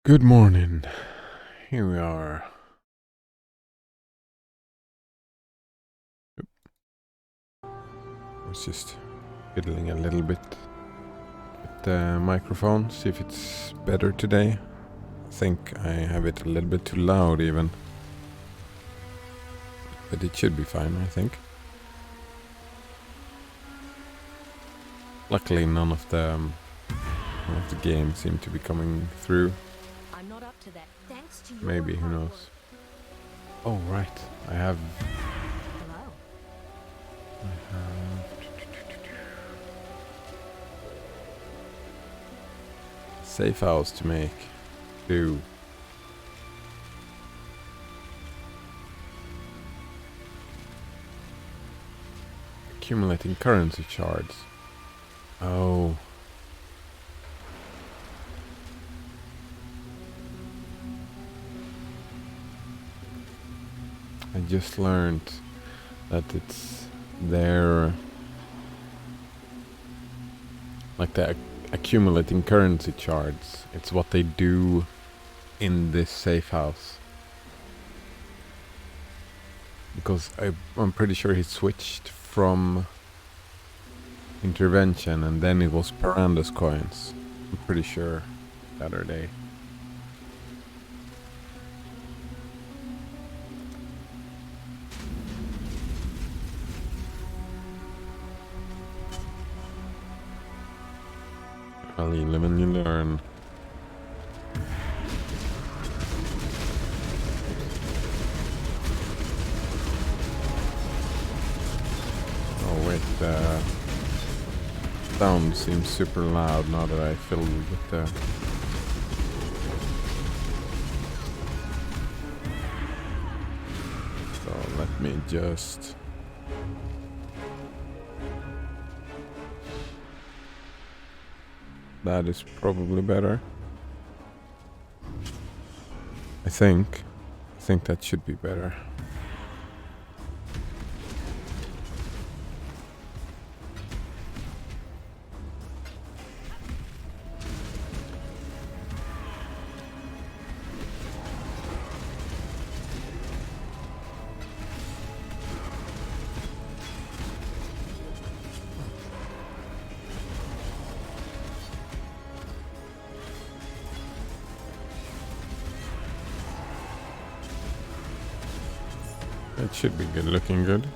Good morning. Here we are. I was just fiddling a little bit with the microphone, see if it's better today. I think I have it a little bit too loud even. But it should be fine, I think. Luckily none of the games seem to be coming through. I'm not up to that. Thanks to Maybe, who knows. Oh right, I have Hello. safe house to make. Do. Accumulating currency shards. Oh. I just learned that it's their like the accumulating currency shards. It's what they do in this safe house. Because I'm pretty sure he switched from intervention and then it was Paranda's coins. I'm pretty sure the other day. Well, you live and you learn. Oh wait, the sound seems super loud now that I filled with the... So let me just... That is probably better. I think that should be better. It should be good, looking good.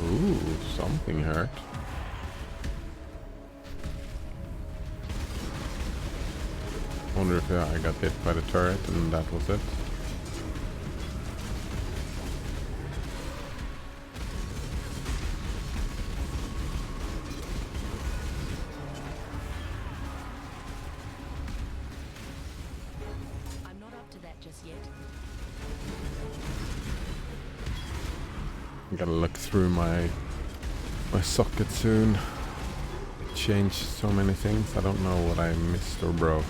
Ooh, something hurt. Wonder if I got hit by the turret and that was it. I'm not up to that just yet. I gotta look through my socket soon. It changed so many things. I don't know what I missed or broke.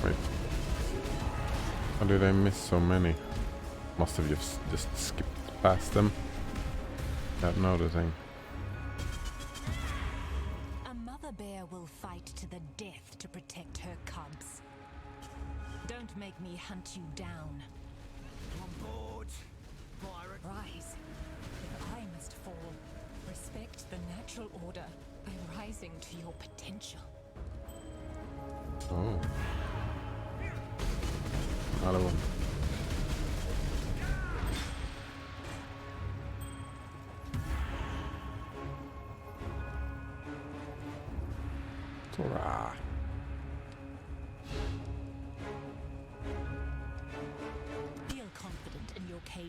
Wait. How did I miss so many? Must have just skipped past them without noticing. A mother bear will fight to the death to protect her cubs. Don't make me hunt you down. On board, pirate. Rise. If I must fall, respect the natural order by rising to your potential. Oh. Another one. Torah.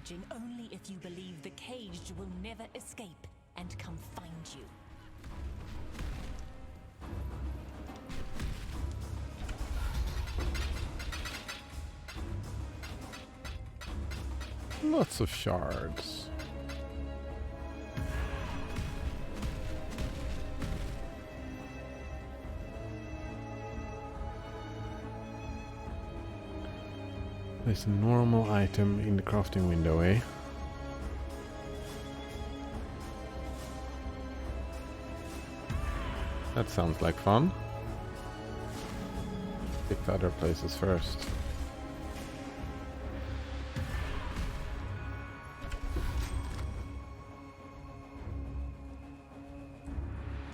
encouraging only if you believe the caged will never escape and come find you. Lots of shards. There's a normal item in the crafting window, eh? That sounds like fun. Pick the other places first.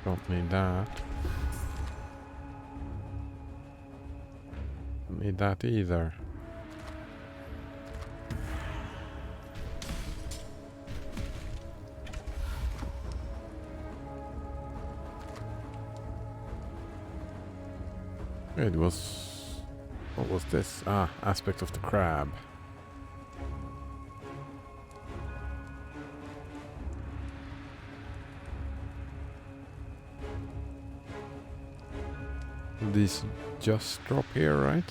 Don't need that. Don't need that either. It was... What was this? Ah, aspect of the crab. These just drop here, right?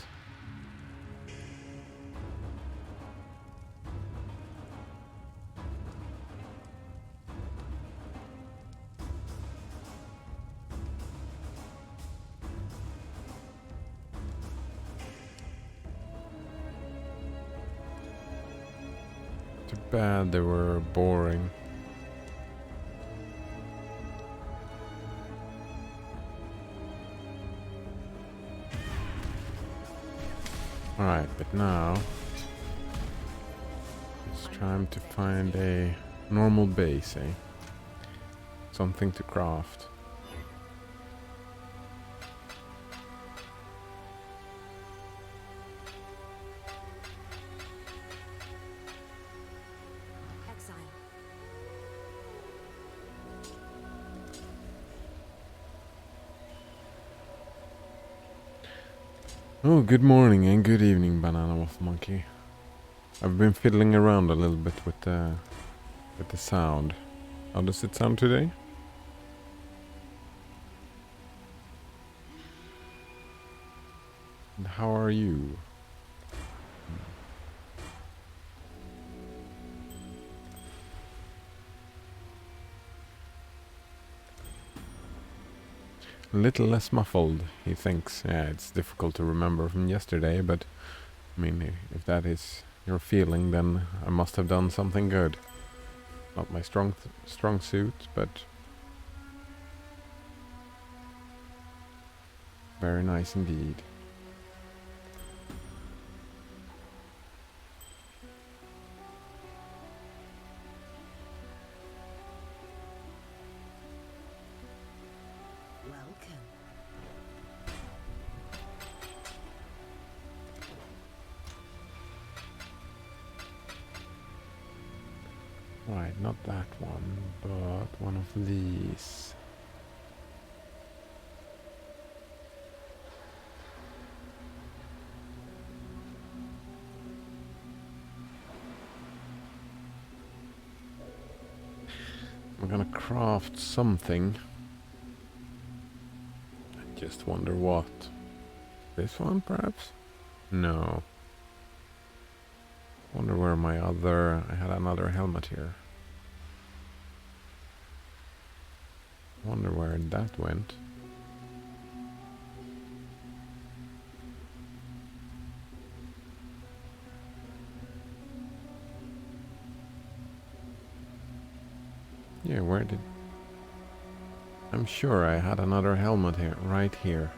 Too bad they were boring. Alright, but now it's time to find a normal base, eh? Something to craft. Exile. Oh, good morning and good evening, Banana Wolf Monkey. I've been fiddling around a little bit with the sound. How does it sound today? And how are you? A little less muffled, he thinks. Yeah, it's difficult to remember from yesterday, but I mean, if that is your feeling, then I must have done something good. Not my strong suit, but very nice indeed. Welcome. Right, not that one, but one of these. I'm gonna craft something. I just wonder what. This one, perhaps? No. Wonder where my other... I had another helmet here. Wonder where that went. Yeah, where did... I'm sure I had another helmet here, right here.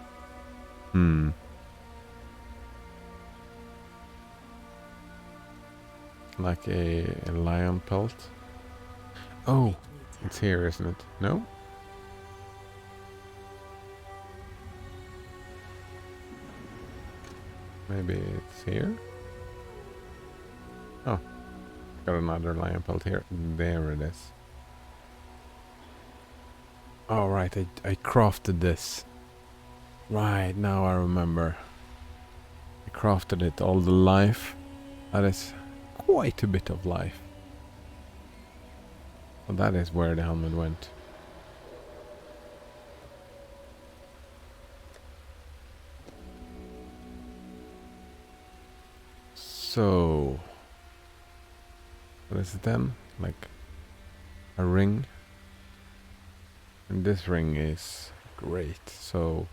Like a lion pelt. Oh, it's here, isn't it? No? Maybe it's here? Oh, got another lion pelt here. There it is. Oh, right, I crafted this. Right, now I remember. I crafted it all the life. That is quite a bit of life. Well, that is where the helmet went. So, what is it then? Like a ring? And this ring is great. So,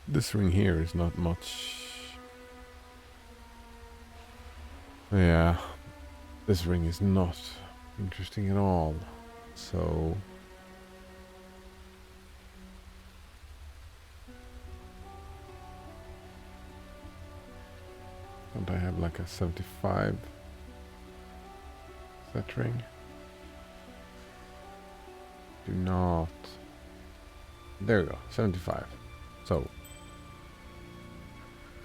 this ring here is not much. Yeah, this ring is not interesting at all. So, don't I have like a 75 set ring? Do not. There we go, 75. So,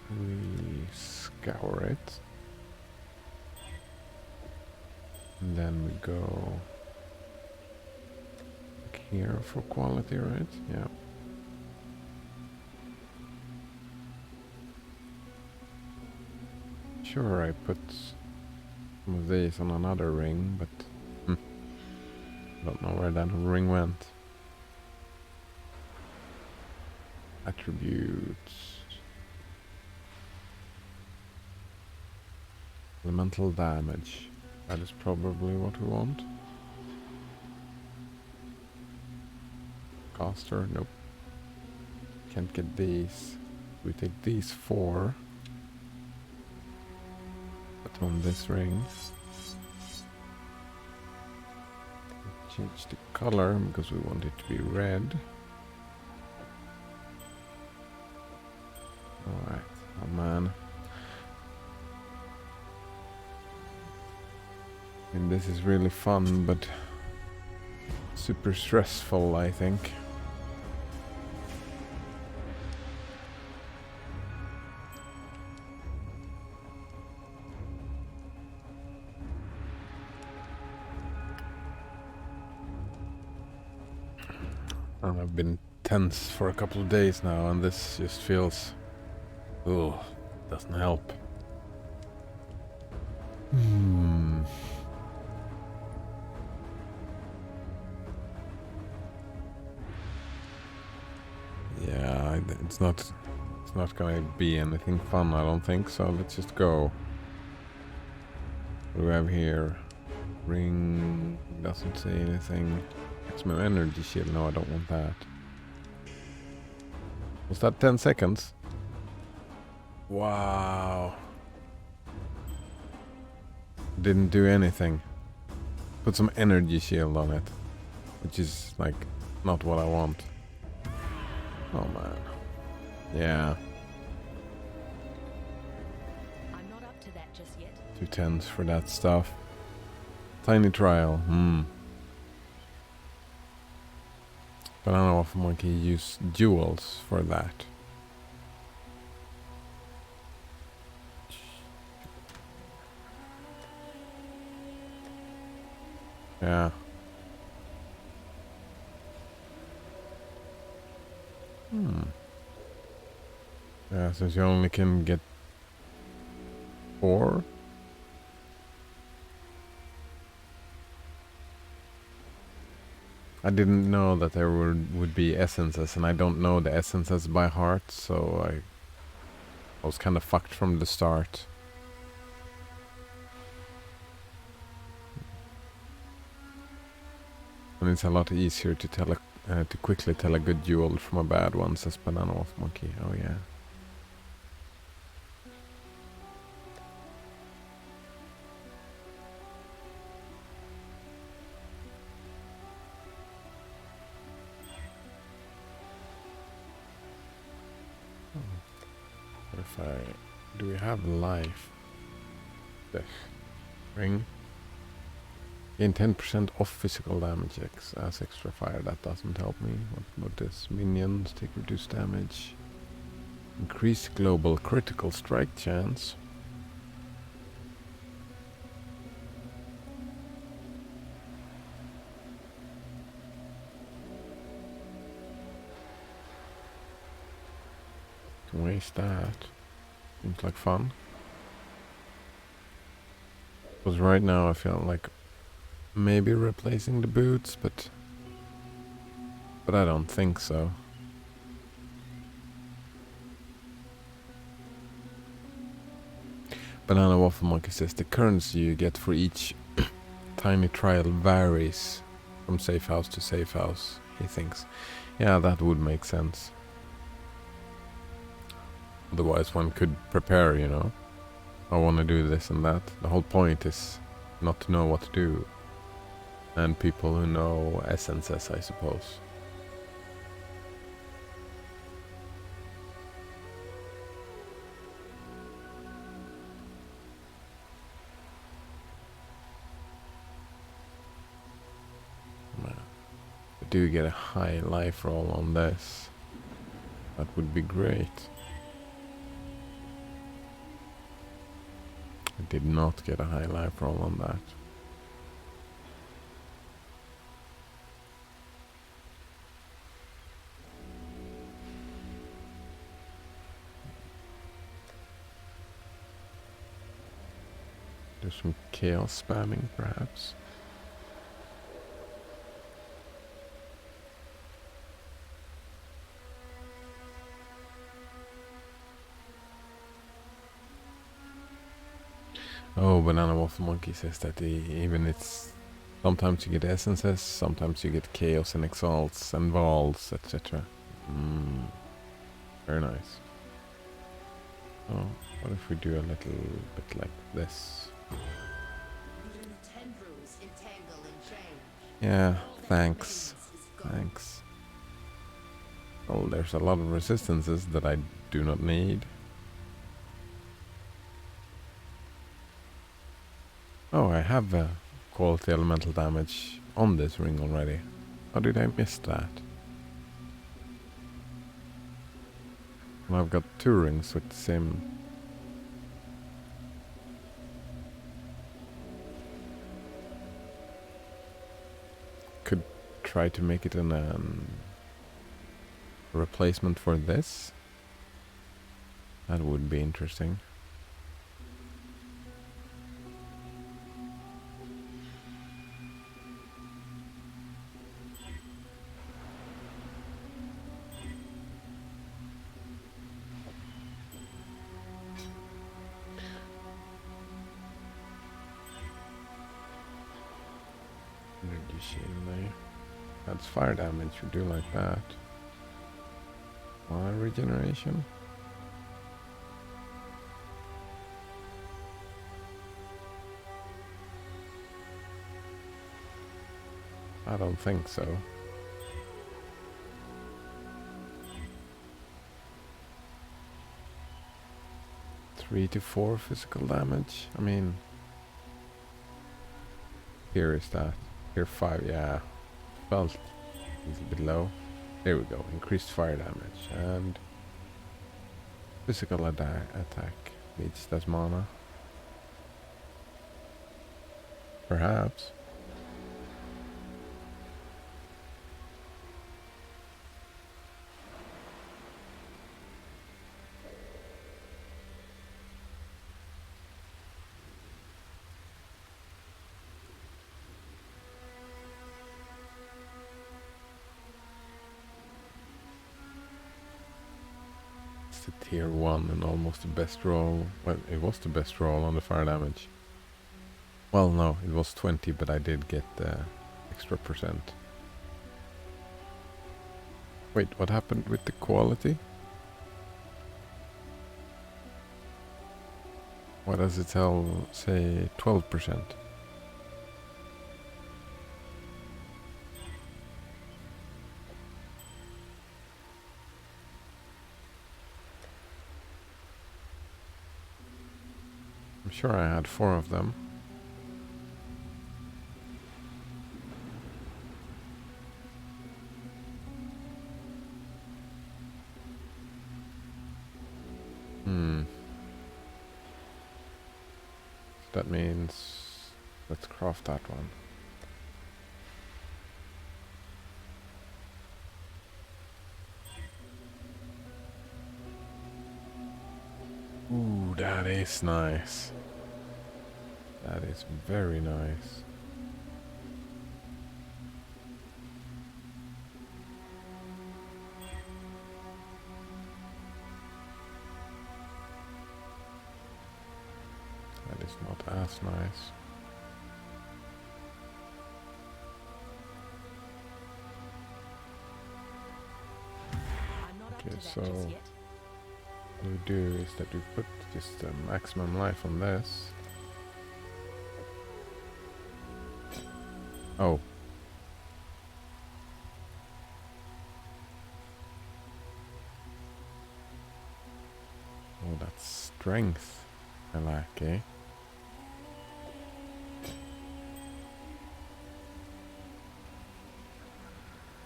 we scour it. And then we go back here for quality, right? Yeah. Sure, I put some of these on another ring, but don't know where that ring went. Attributes. Elemental damage. That is probably what we want. Caster, nope. Can't get these. We take these 4. Put on this ring. Change the color because we want it to be red. Alright, oh man. And this is really fun, but super stressful, I think. I've been tense for a couple of days now, and this just feels... Ugh, doesn't help. Yeah, it's not gonna be anything fun, I don't think, so let's just go. What do we have here? Ring doesn't say anything. Maximum energy shield, no, I don't want that. Was that 10 seconds? Wow. Didn't do anything. Put some energy shield on it, which is like not what I want. Oh man. Yeah. I'm not up to that just yet. 2 10s for that stuff. Tiny trial. But I don't know if one can use jewels for that. Yeah. Yeah, since you only can get 4. I didn't know that there would be essences, and I don't know the essences by heart, so I was kind of fucked from the start. And it's a lot easier to tell to quickly tell a good jewel from a bad one, says Banana Wolf Monkey. Oh yeah. What if do we have life? The ring. Gain 10% off physical damage as extra fire. That doesn't help me. What about this? Minions take reduced damage. Increase global critical strike chance. Can waste that. Seems like fun. Because right now I feel like maybe replacing the boots, but I don't think so. Banana Waffle Monkey says the currency you get for each tiny trial varies from safe house to safe house, he thinks. Yeah, that would make sense. Otherwise one could prepare, you know. I want to do this and that. The whole point is not to know what to do. And people who know essences, I suppose. I do get a high life roll on this. That would be great. I did not get a high life roll on that. Do some chaos spamming, perhaps. Oh, Banana Waffle Monkey says that even it's... Sometimes you get essences, sometimes you get chaos and exalts and walls, etc. Very nice. Oh, what if we do a little bit like this? Yeah, thanks. Thanks. Oh, there's a lot of resistances that I do not need. Oh, I have quality elemental damage on this ring already. How did I miss that? Well, I've got 2 rings with the same... Could try to make it an replacement for this. That would be interesting. Energy shield there. That's fire damage, we do like that. Mana regeneration. I don't think so. Three to 4 physical damage. I mean, here is that. Here 5, yeah. Felt a little bit low. There we go. Increased fire damage and physical attack needs that mana. Perhaps. The tier 1 and almost the best roll. Well, it was the best roll on the fire damage. Well, no, it was 20, but I did get the extra percent. Wait, what happened with the quality? What does it tell? Say 12%. I'm sure I had 4 of them. That means let's craft that one. Ooh, that is nice. That is very nice. as nice. I'm not Okay, up to so that just yet. what we do is that we put just the maximum life on this. Oh. Oh, that's strength. I like, eh?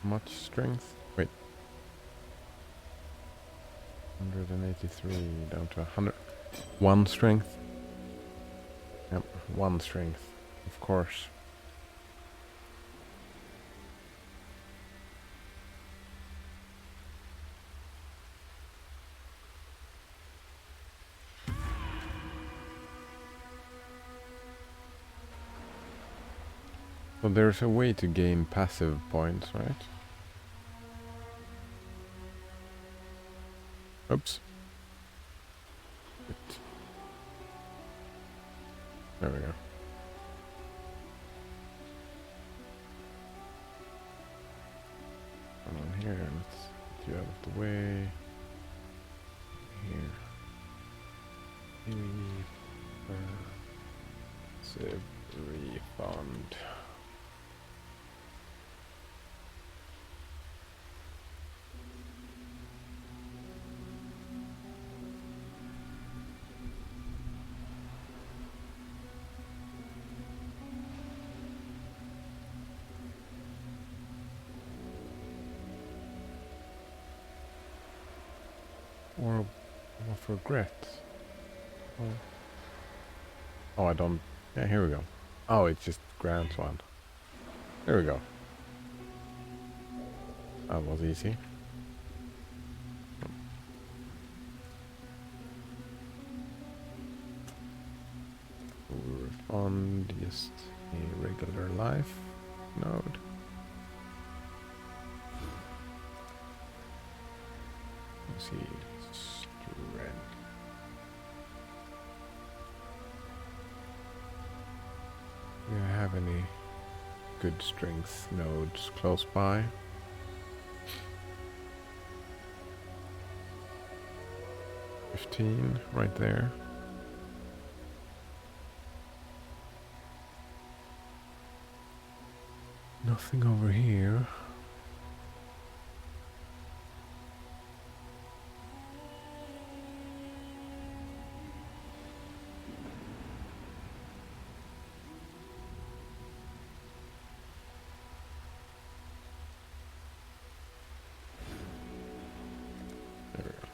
Much strength? Wait. 183 down to 100. One strength? Yep, one strength. Of course. So there's a way to gain passive points, right? Oops. It. There we go. Come on here, let's get you out of the way. Here. Save refund. Or of regret. Oh, I don't. Yeah, here we go. Oh, it just grants one. There we go. That was easy. Refund just a regular life node. Let's see. Strength. Do you have any good strength nodes close by? $15 right there. Nothing over here. There we go.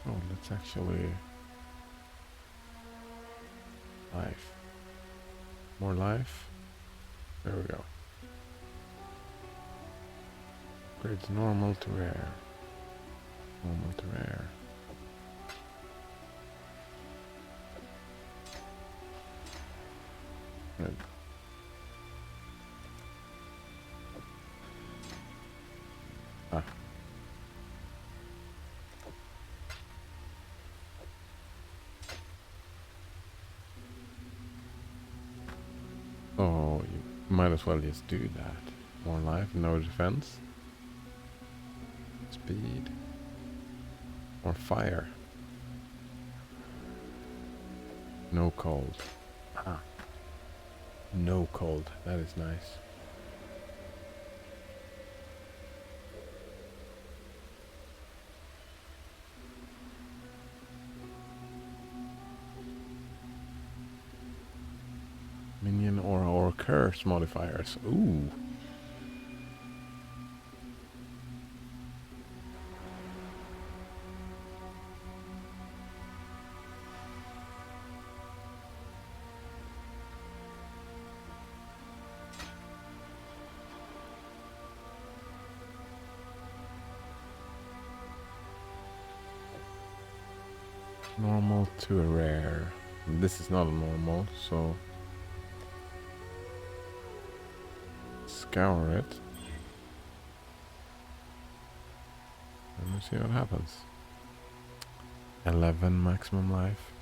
Oh, let's actually... Life. More life. There we go. Upgrades normal to rare. Normal to rare. Good. Ah. Oh, you might as well just do that. More life, no defense. Speed. More fire. No cold. Ah. No cold. That is nice. Minion or curse modifiers. Ooh. Normal to a rare. This is not a normal, so scour it. Let me see what happens. 11 maximum life.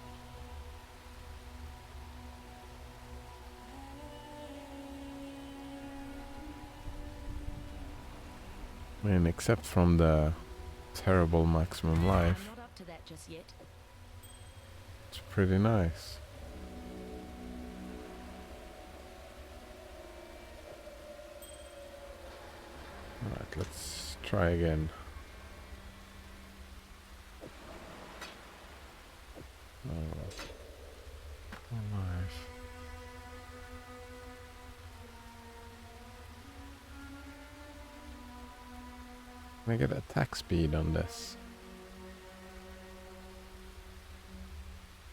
I mean, except from the terrible maximum life, I'm not up to that just yet. it's pretty nice. Alright, let's try again. Oh, nice. Can I get attack speed on this?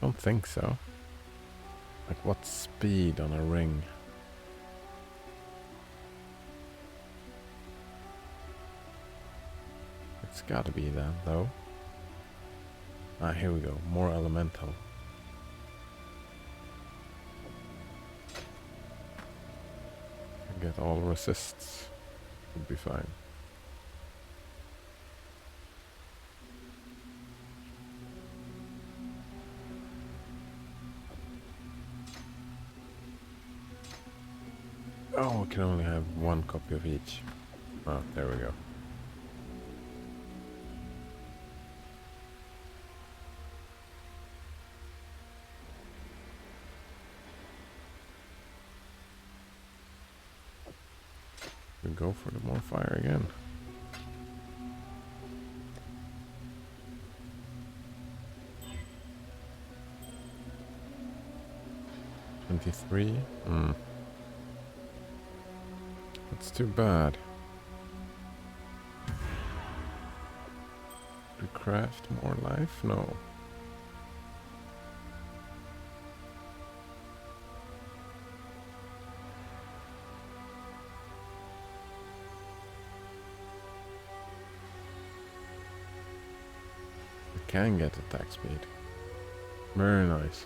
Don't think so. Like, what speed on a ring? It's gotta be that, though. Ah, here we go. More elemental. Get all resists. Would be fine. Oh, we can only have one copy of each. Oh, there we go. We go for the more fire again. $23. That's too bad. To craft more life? No. We can get attack speed. Very nice.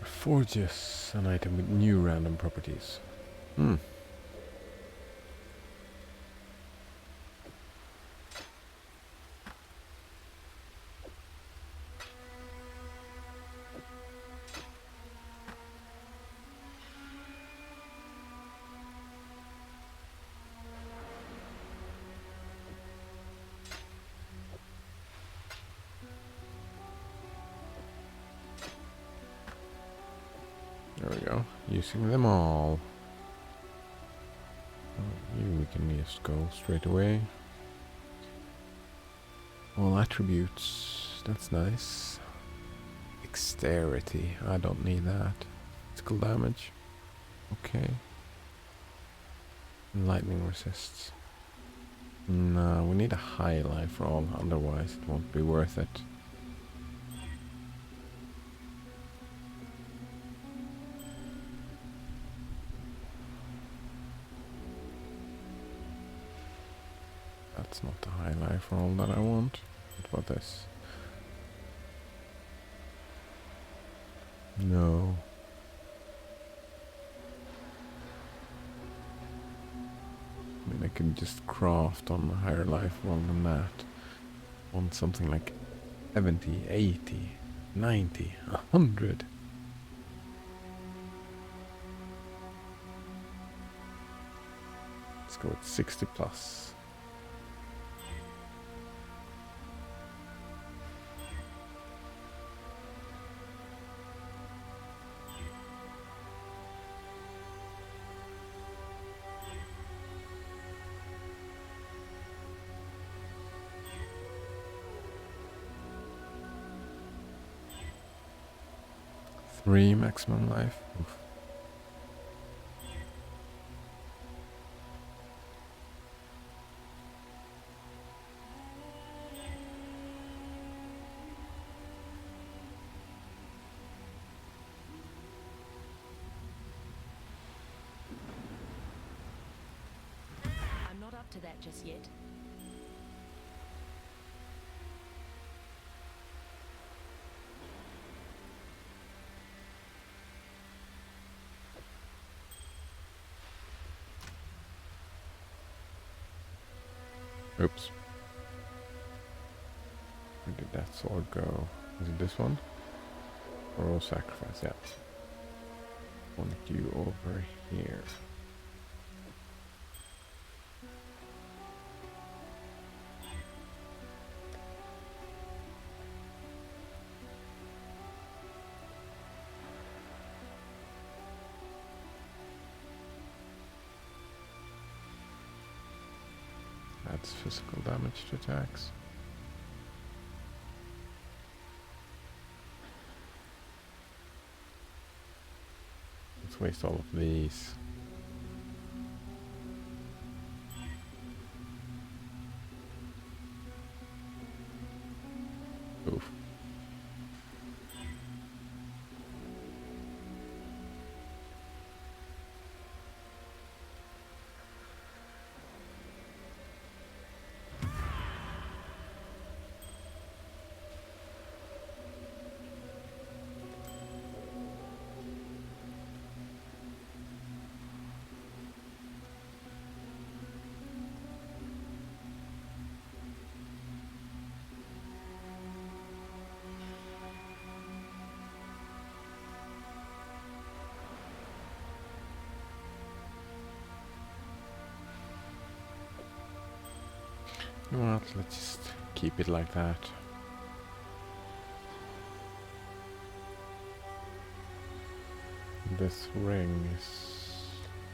Forges an item with new random properties. There we go. Using them all. Oh, you we can just go straight away. All attributes. That's nice. Dexterity. I don't need that. Physical damage. Okay. Lightning resists. No, we need a high life roll, otherwise it won't be worth it. That's not the high life roll that I want. What about this? No. I mean, I can just craft on a higher life roll than that. Want something like 70, 80, 90, 100. Let's go with 60 plus. 3 maximum life. Oof. I'm not up to that just yet. Oops. Where did that sword go? Is it this one? Or sacrifice? Yeah. Want you over here. Adds physical damage to attacks. Let's waste all of these. Oof. You know what? Let's just keep it like that. This ring is...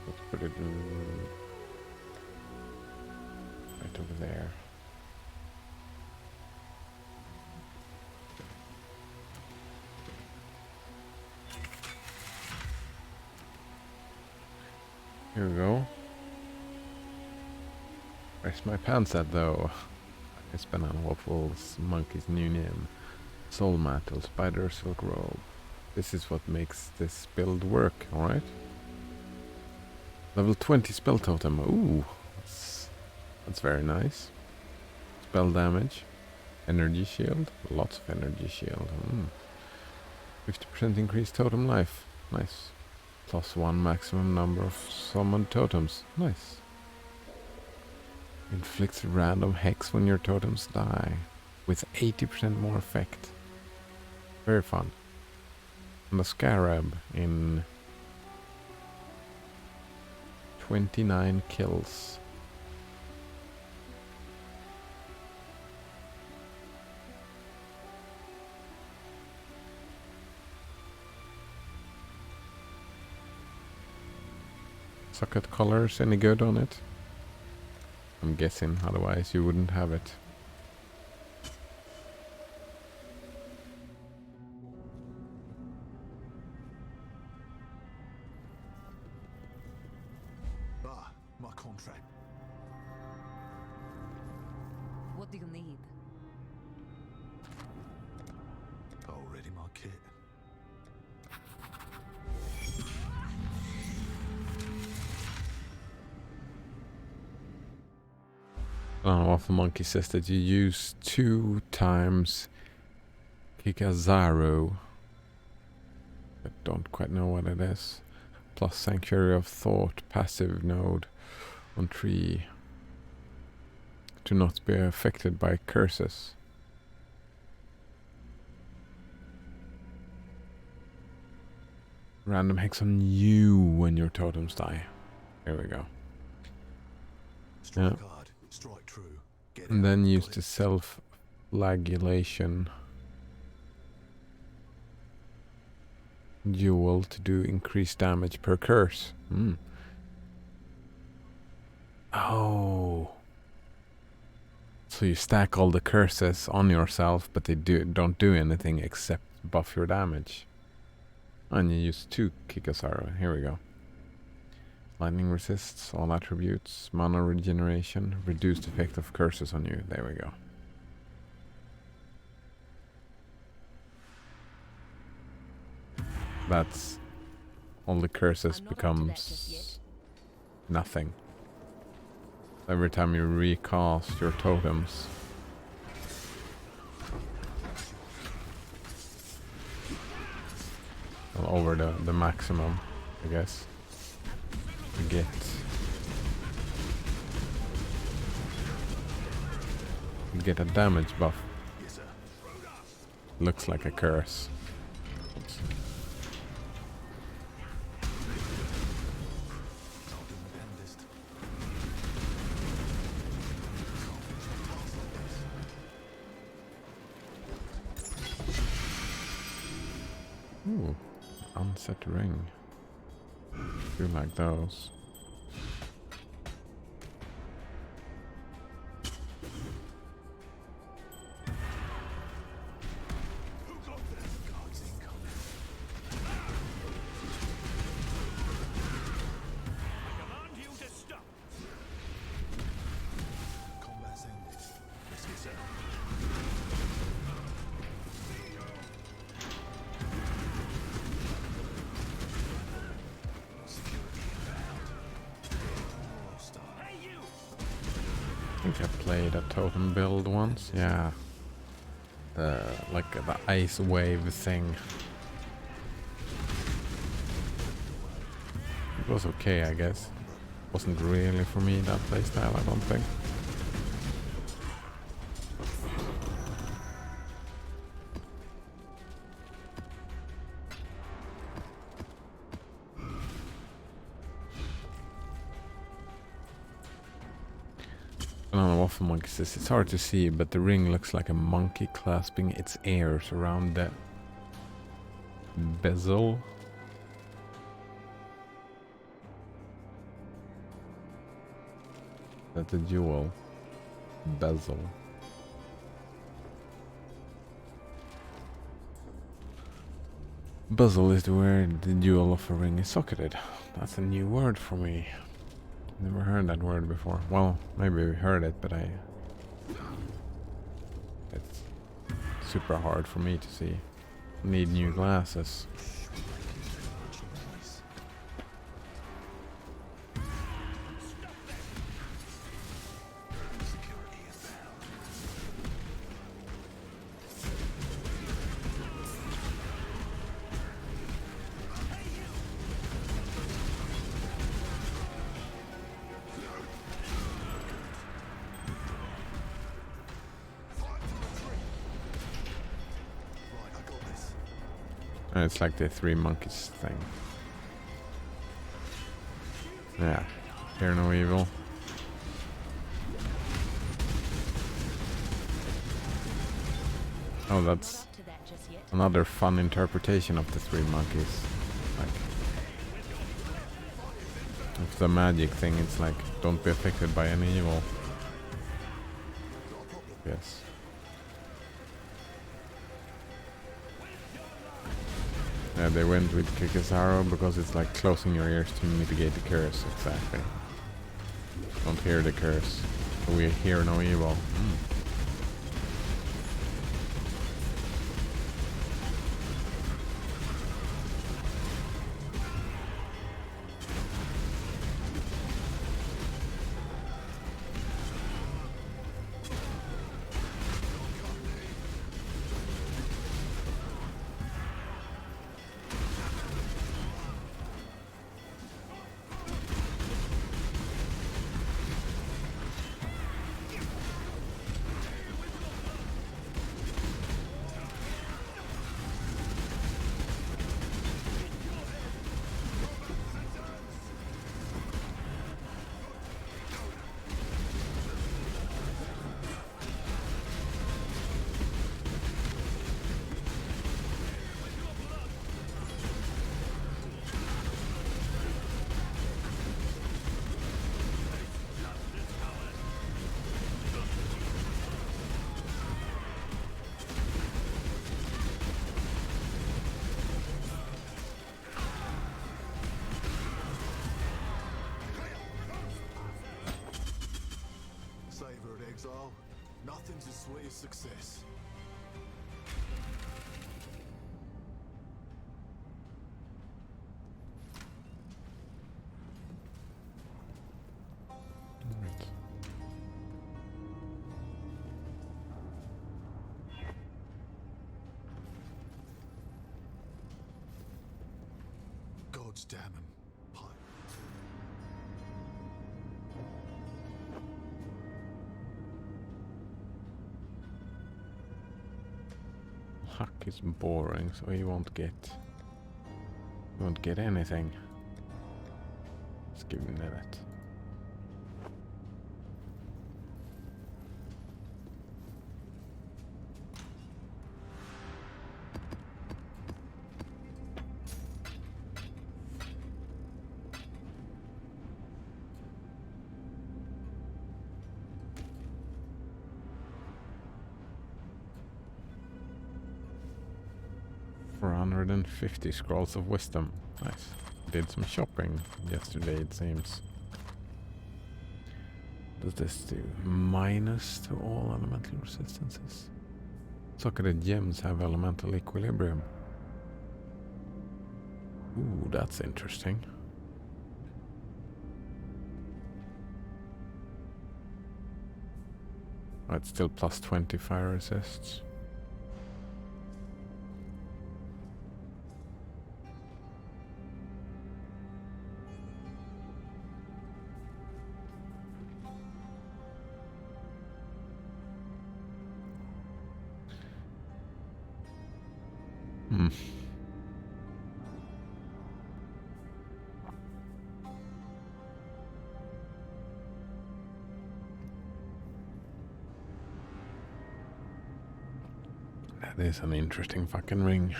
Let's put it right over there. Here we go. Where's my pants at though? It's Banana Waffles, Monkey's new name. Soul Mantle, Spider Silk Robe. This is what makes this build work, alright? Level 20 Spell Totem. Ooh, that's very nice. Spell damage. Energy Shield. Lots of Energy Shield. 50% increased totem life. Nice. +1 maximum number of summoned totems. Nice. Inflicts random hex when your totems die. With 80% more effect. Very fun. And the Scarab in 29 kills. Socket colors, any good on it? I'm guessing, otherwise you wouldn't have it. Ah, my contract. What do you need? Already my kit. Waffle Monkey says that you use 2 times Kikazaru. I don't quite know what it is. Plus Sanctuary of Thought, passive node on tree. To not be affected by curses. Random hex on you when your totems die. Here we go. Strike hard, strike true. Get And out, then got use it. the self-flagellation duel to do increased damage per curse. Oh. So you stack all the curses on yourself, but they don't do anything except buff your damage. And you use 2 Kikasaro. Here we go. Lightning resists all attributes, mana regeneration, reduced effect of curses on you. There we go. That's all the curses I'm not up to that just becomes yet. nothing. Every time you recast your totems. Well, over the maximum, I guess. You get a damage buff. Yes, sir. Looks like a curse. Oops. Can't do my damnedest. Ooh, unset ring. Do like those. Guards incoming. Command you to stop. Combat's ended. Yes, yes, sir. Security inbound. Hostile. Hey, you! I think I played a totem build once. Yeah. Like the ice wave thing. It was okay, I guess. Wasn't really for me, that playstyle, I don't think. I don't know what the monkey says. It's hard to see, but the ring looks like a monkey clasping its ears around the bezel. That's a jewel. Bezel. Bezel is where the jewel of a ring is socketed. That's a new word for me. Never heard that word before. Well, maybe we heard it, but it's super hard for me to see. Need new glasses. Choice. Security inbound. Right, I got this. And it's like the 3 monkeys thing. Yeah. Hear no evil. Oh, I'm not that's up to that just yet. another fun interpretation of the 3 monkeys. Like, it's the magic thing. It's like, don't be affected by any evil. Yes. Yeah, they went with Kikisaro because it's like closing your ears to mitigate the curse. Exactly. Don't hear the curse. So we hear no evil. Exile, nothing's as sweet as success. Right. God's damn 'em. Pipe. Huck is boring, so he won't get anything. Let's give him that. $450 scrolls of wisdom. Nice. Did some shopping yesterday, it seems. Does this do minus to all elemental resistances? Socketed gems have elemental equilibrium. Ooh, that's interesting. Oh, it's still plus 20 fire resists. Hmm. That is an interesting fucking ring.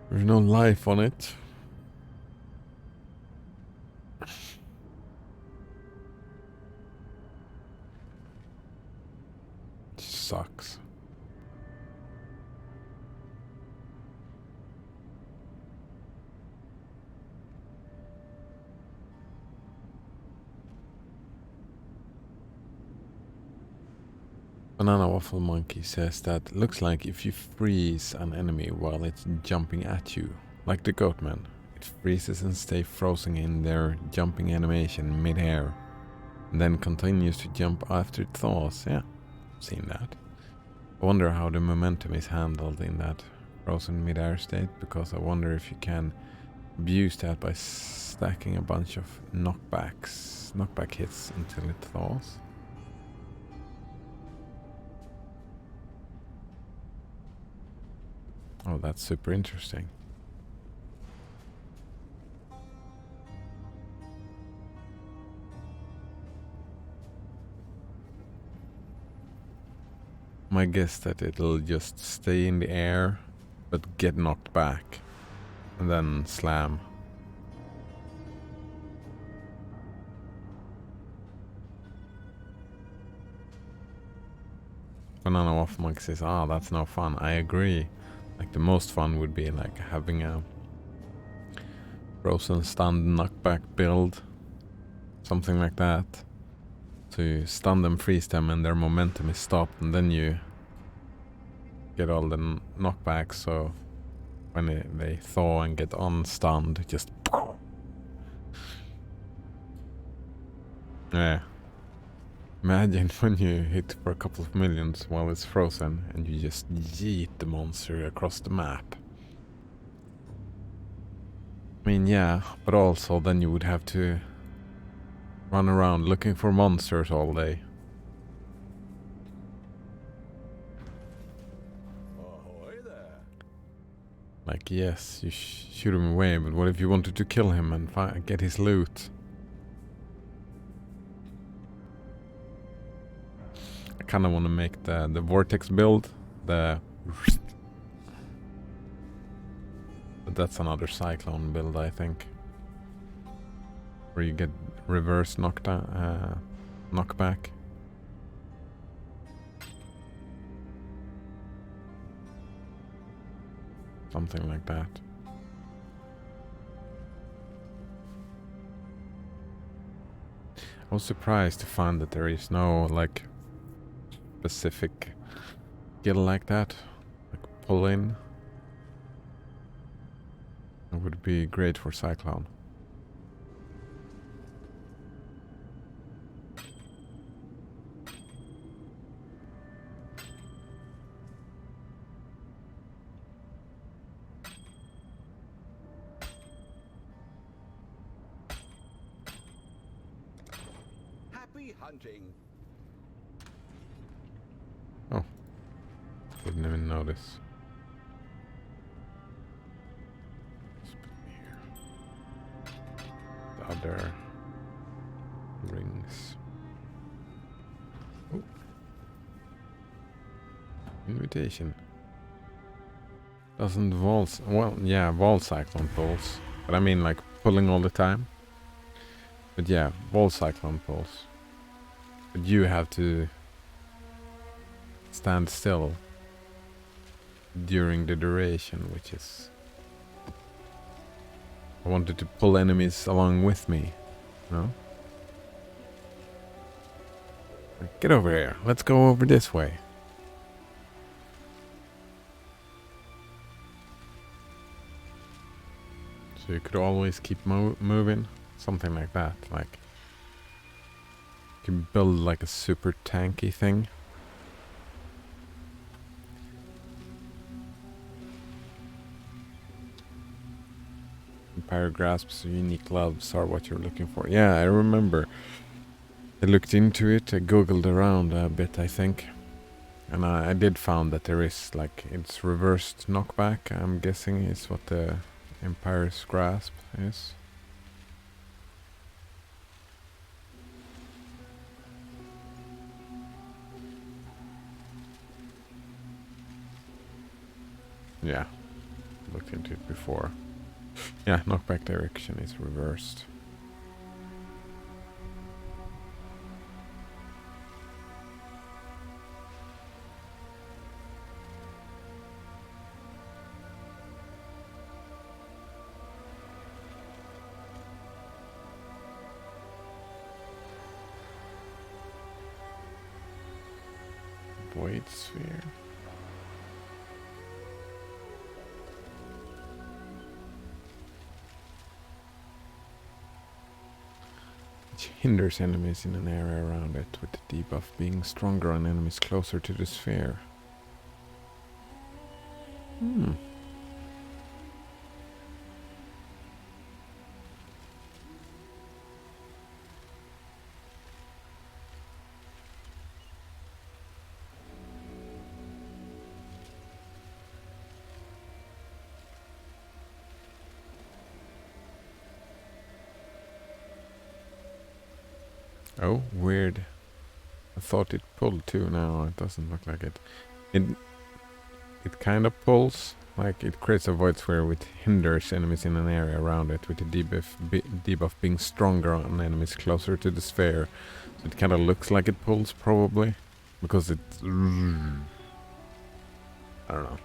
There's no life on it. Sucks. Banana Waffle Monkey says that looks like if you freeze an enemy while it's jumping at you, like the Goatman, it freezes and stays frozen in their jumping animation mid-air, and then continues to jump after it thaws. Yeah, seen that. I wonder how the momentum is handled in that frozen mid-air state, because I wonder if you can abuse that by stacking a bunch of knockback hits until it thaws. Oh, that's super interesting. My guess that it'll just stay in the air, but get knocked back, and then slam. Banana Waffle Monkey says, "Ah, that's no fun." I agree. Like the most fun would be like having a frozen stunned knockback build, something like that. So you stun them, freeze them, and their momentum is stopped, and then you get all the knockbacks. So when they thaw and get unstunned, just yeah. Imagine when you hit for a couple of millions while it's frozen and you just yeet the monster across the map. I mean, yeah, but also then you would have to run around looking for monsters all day. Ahoy there. Like, yes, you shoot him away, but what if you wanted to kill him and get his loot? I kind of want to make the vortex build, but that's another cyclone build, I think, where you get reverse knockback. Something like that. I was surprised to find that there is no like specific skill like that, like pull in. It would be great for Cyclone. Happy hunting. Oh, didn't even notice. The other rings. Oh. Invitation. Doesn't Vol... Well, yeah, Vol Cyclone pulls. But I mean like pulling all the time. But yeah, Vol Cyclone pulls. But you have to stand still during the duration, which is... I wanted to pull enemies along with me. No? Get over here. Let's go over this way. So you could always keep moving. Something like that. Like, you can build like a super tanky thing. Empire Grasps, unique gloves are what you're looking for. Yeah, I remember. I looked into it, I googled around a bit, I think. And I did found that there is, like, it's reversed knockback, I'm guessing is what the Empire's Grasp is. Yeah, looked into it before. Yeah, knockback direction is reversed. Void Sphere. Which hinders enemies in an area around it, with the debuff being stronger on enemies closer to the sphere. Hmm. Oh, weird. I thought it pulled too. Now it doesn't look like it. It kind of pulls, like it creates a void sphere which hinders enemies in an area around it, with the debuff being stronger on enemies closer to the sphere. So it kind of looks like it pulls, probably, because it's... I don't know.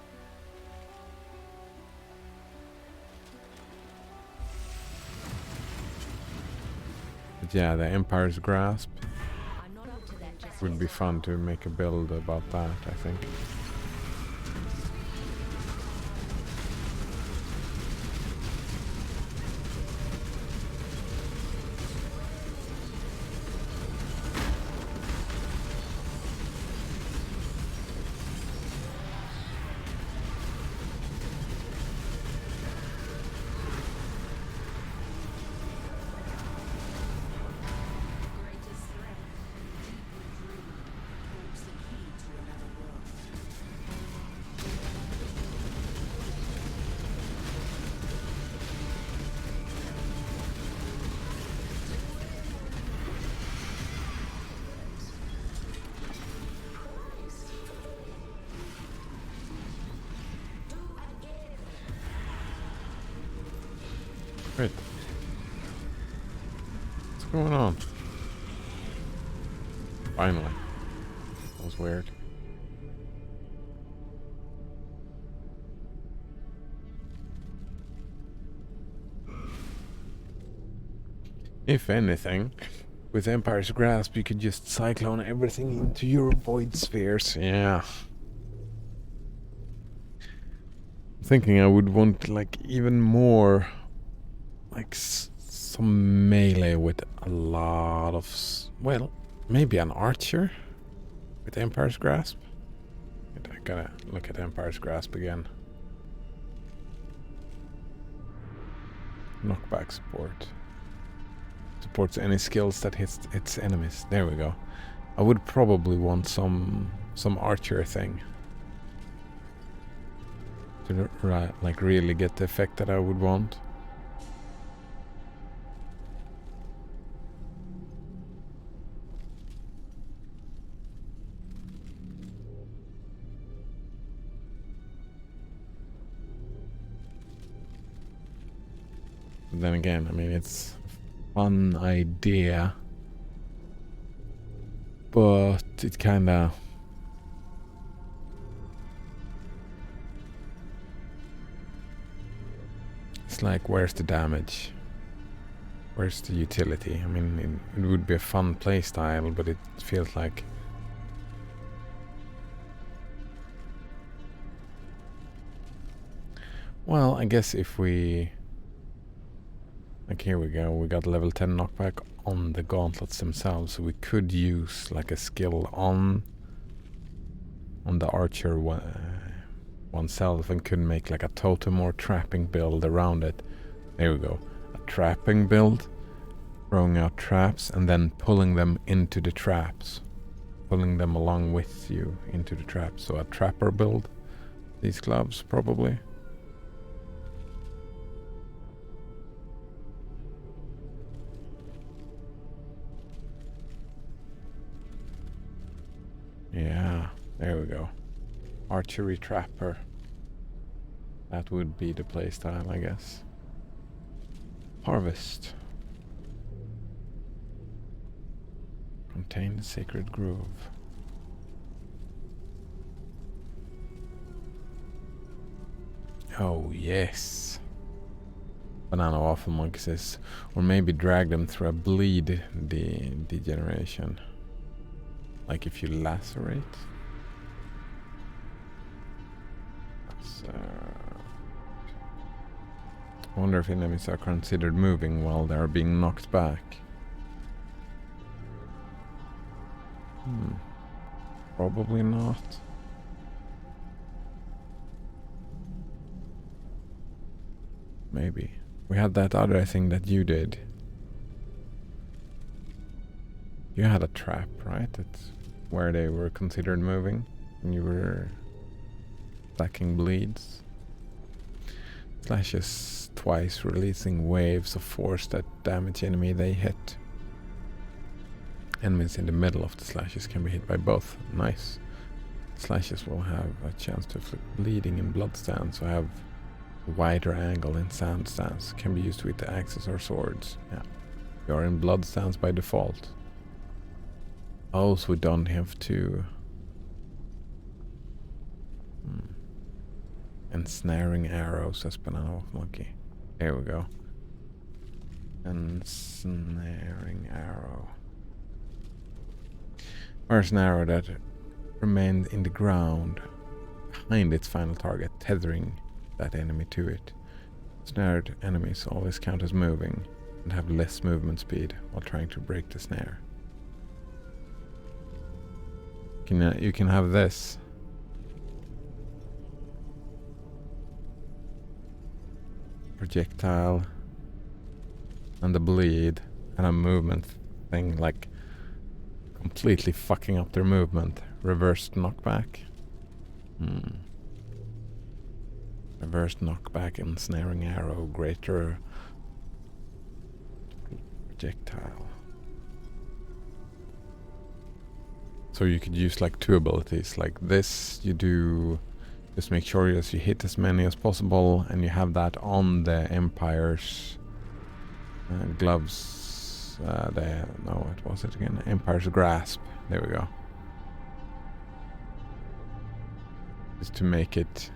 But yeah, the Empire's Grasp would be fun to make a build about that, I think. Wait. What's going on? Finally. That was weird. If anything, With Empire's Grasp, you could just cyclone everything into your void spheres. Yeah. Thinking I would want like even more, like some melee with a lot of, well, maybe an archer with Empire's Grasp. I gotta look at Empire's Grasp again. Knockback support. Supports any skills that hits its enemies. There we go. I would probably want some archer thing to like really get the effect that I would want. But then again, I mean, it's a fun idea, but it kinda... It's like, where's the damage? Where's the utility? I mean, it would be a fun playstyle, but it feels like... Well, I guess if we... Like, here we go, we got level 10 knockback on the gauntlets themselves, so we could use like a skill on the archer oneself and could make like a totem or trapping build around it. There we go. A trapping build, throwing out traps and then pulling them into the traps. Pulling them along with you into the traps. So a trapper build. These gloves, probably. Yeah, there we go. Archery trapper. That would be the playstyle, I guess. Harvest. Contain the sacred grove. Oh yes. Banana waffle monkeys, or maybe drag them through a bleed degeneration. Like if you lacerate. I wonder if enemies are considered moving while they are being knocked back. Probably not. Maybe. We had that other thing that you did. You had a trap, right? That's where they were considered moving when you were stacking bleeds. Slashes twice, releasing waves of force that damage enemy they hit. Enemies in the middle of the slashes can be hit by both. Nice. Slashes will have a chance to inflict bleeding in blood stance, so have a wider angle in sound stance. Can be used with the axes or swords. Yeah. You are in blood stance by default. Oh, so we don't have to... Ensnaring arrows as banana wolf monkey. There we go. Ensnaring arrow. Where's an arrow that remained in the ground behind its final target, tethering that enemy to it. Snared enemies always count as moving and have less movement speed while trying to break the snare. You can have this. Projectile and the bleed and a movement thing, like completely fucking up their movement. Reversed knockback. Reversed knockback, ensnaring arrow, greater projectile. So you could use like two abilities. Like this, you do just make sure you hit as many as possible, and you have that on the Empire's gloves. No, what was it again? Empire's Grasp. There we go. Just to make it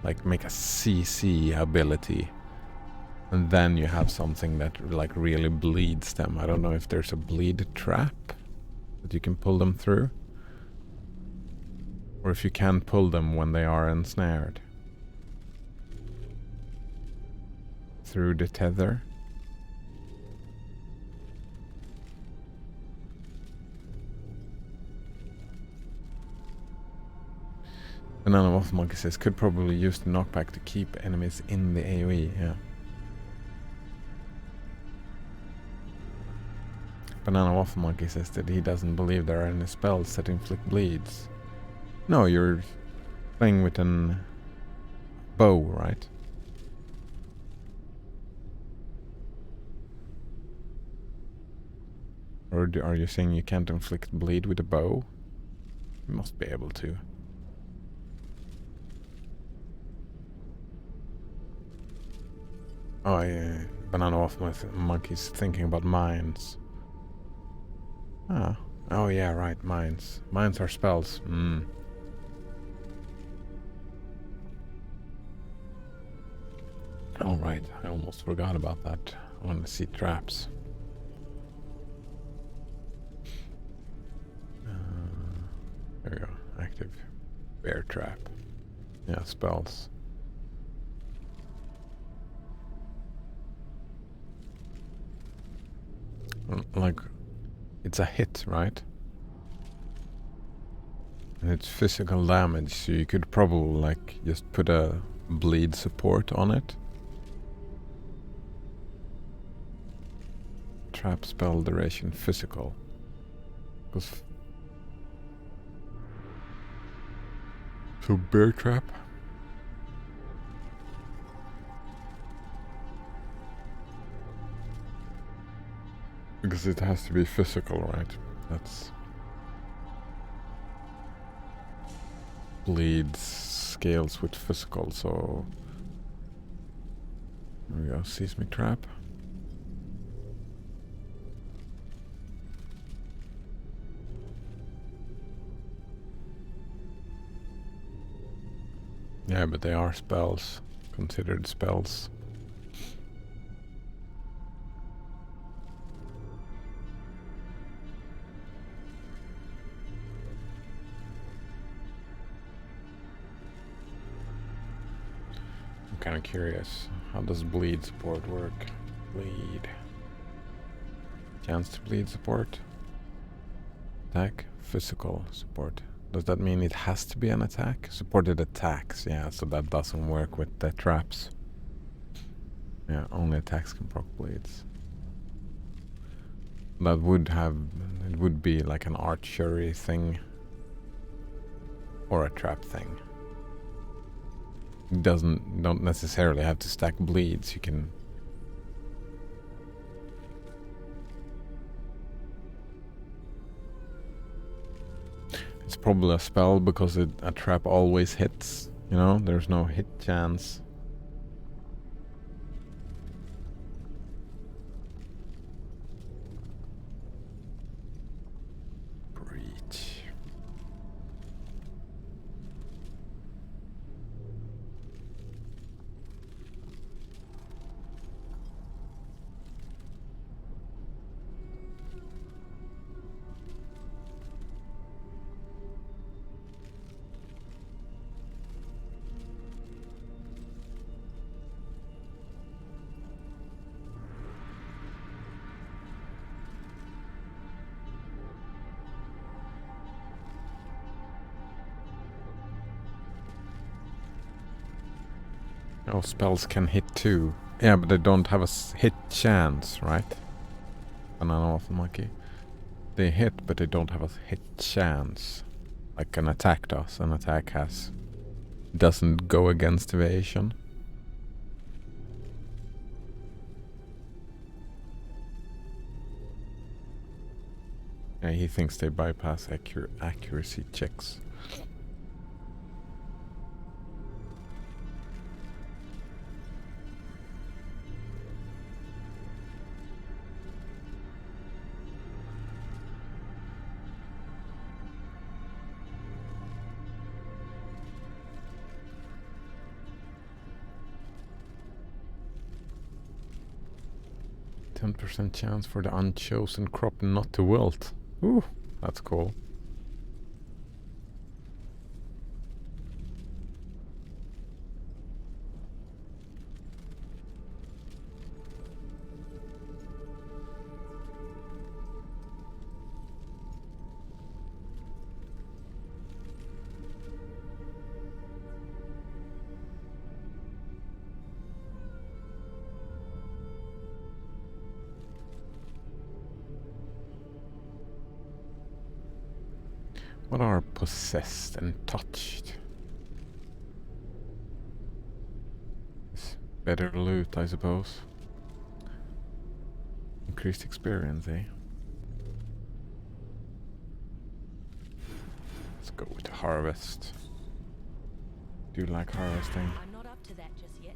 like make a CC ability And then you have something that like really bleeds them. I don't know if there's a bleed trap that you can pull them through. Or if you can pull them when they are ensnared. Through the tether. Banana Waffle Monkey says, could probably use the knockback to keep enemies in the AoE, yeah. Banana Waffle Monkey says that he doesn't believe there are any spells that inflict bleeds. No, you're playing with an bow, right? Or are you saying you can't inflict bleed with a bow? You must be able to. Oh, yeah. Banana Waffle Monkey's thinking about mines. Ah. Oh, yeah, right, mines. Mines are spells. Oh, right. I almost forgot about that. I want to see traps. There we go. Active bear trap. Yeah, spells. Like, it's a hit, right? And it's physical damage, so you could probably like just put a bleed support on it. Trap spell duration physical. Because so bear trap. Because it has to be physical, right? That's bleeds scales with physical, so there we go, seismic trap. Yeah, but they are spells, considered spells. I'm kind of curious, how does bleed support work? Bleed. Chance to bleed support. Attack, physical support. Does that mean it has to be an attack? Supported attacks, yeah, so that doesn't work with the traps. Yeah, only attacks can proc bleeds. That would have, it would be like an archery thing. Or a trap thing. It don't necessarily have to stack bleeds, you can... It's probably a spell because a trap always hits, you know, there's no hit chance. Breach. Oh, spells can hit too. Yeah, but they don't have a hit chance, right? Banana Waffle Monkey. They hit, but they don't have a hit chance. Like an attack does. An attack doesn't go against evasion. Yeah, he thinks they bypass accuracy checks. 10% chance for the unchosen crop not to wilt. Ooh, that's cool. What are possessed and touched? It's better loot, I suppose. Increased experience, eh? Let's go with harvest. Do you like harvesting? I'm not up to that just yet.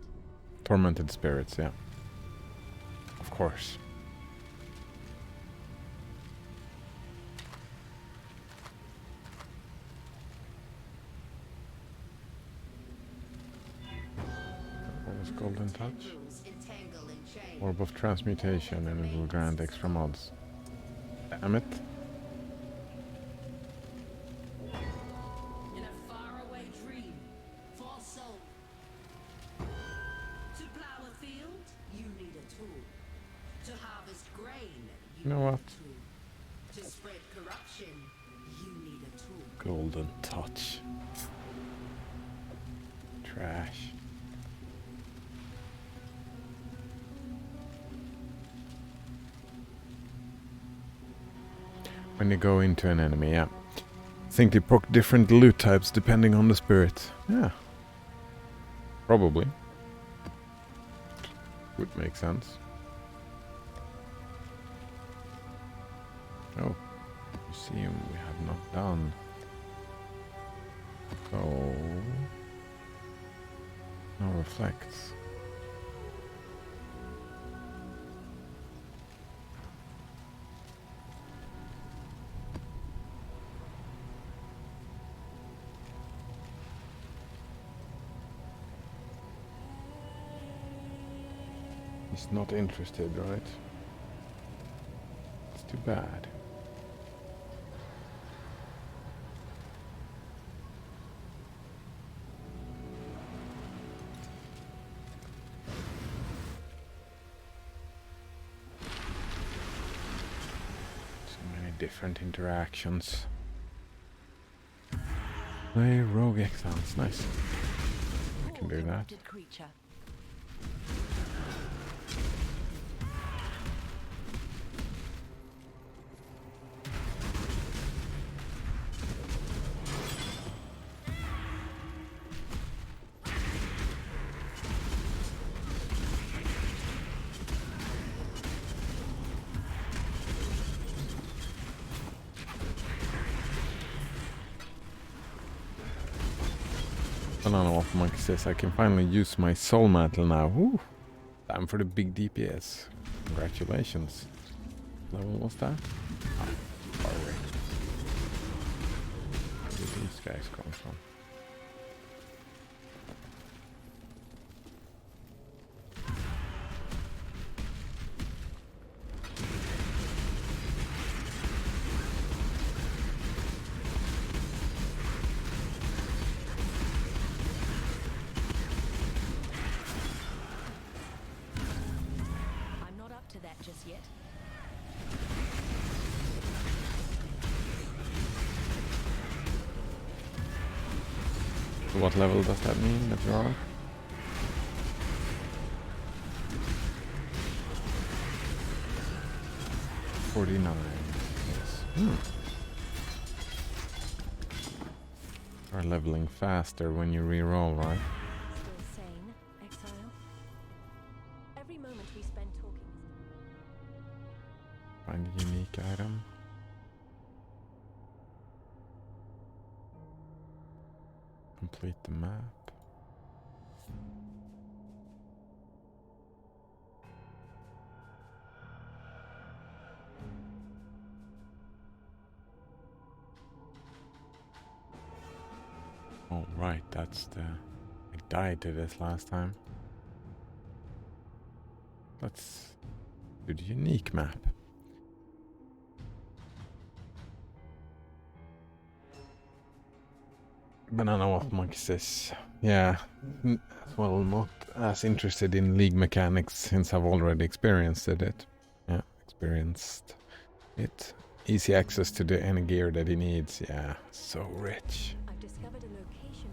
Tormented spirits, yeah. Of course. What was golden touch? Orb of transmutation, and it will grant extra mods. Damn it. In a faraway dream, for soul. To plow a field, you need a tool. To harvest grain, You know what? need a tool. To spread corruption, you need a tool. Golden touch. Trash. When you go into an enemy, yeah. I think they proc different loot types depending on the spirit. Yeah. Probably. Would make sense. Oh. Museum we have not done. So... No reflects. He's not interested, right? It's too bad. So many different interactions. Play rogue exiles, nice. I can do that. Corrupted creature. Banana Waffle Monkey says I can finally use my soul mantle now. Woo! Time for the big DPS. Congratulations. Level was that? Ah, far away. Where did these guys come from? I'm not up to that just yet. So what level does that mean that you are? $49. Yes. Are leveling faster when you reroll, right? Still sane, Exile. Every moment we spend talking. Find a unique item. Complete the map. Oh right, that's the... I died to this last time. Let's to the unique map. Banana Watt Monkey says, yeah, well, not as interested in League mechanics since I've already experienced it. Yeah, experienced it. Easy access to any gear that he needs. Yeah, so rich. I've discovered a location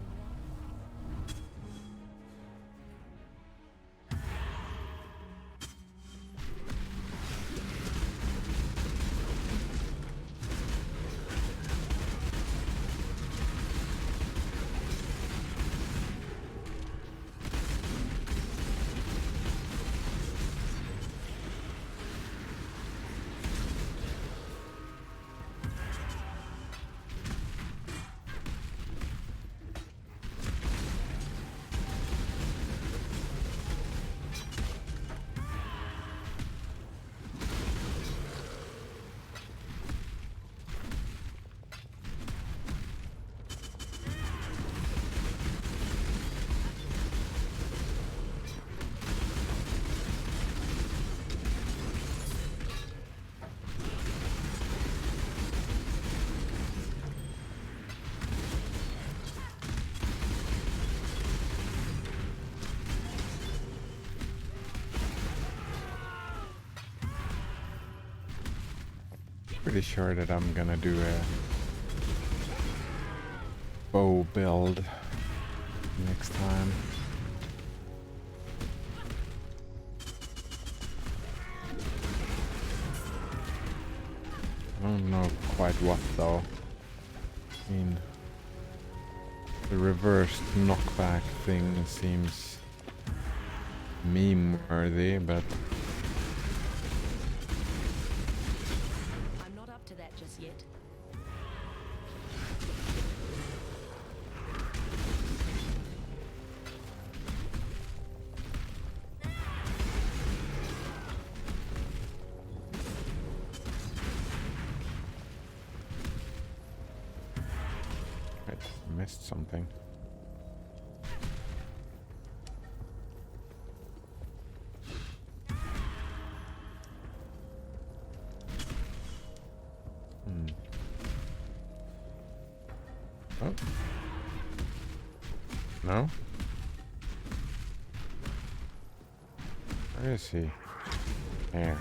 Pretty sure that I'm gonna do a bow build next time. I don't know quite what though. I mean, the reversed knockback thing seems meme worthy, but I'm not up to that just yet. I missed something. Oh. No? Where is he? There.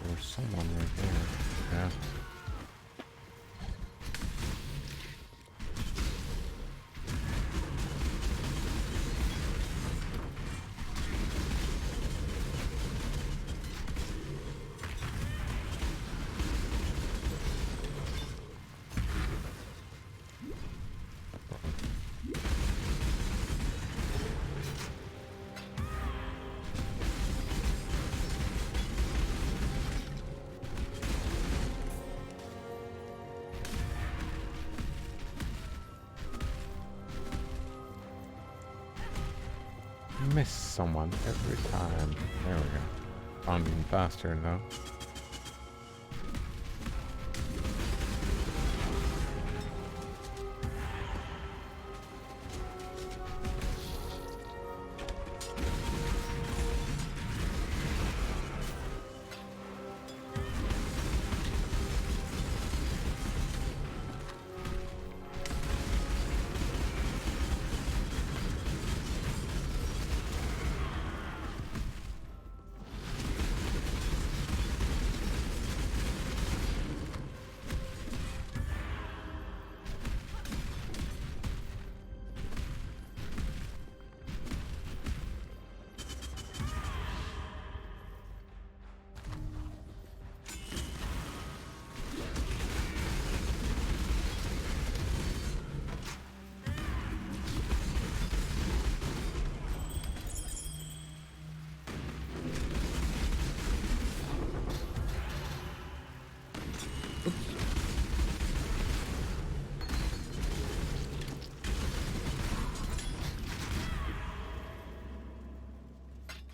There's someone right there. Yeah. Miss someone every time. There we go. Found him faster though.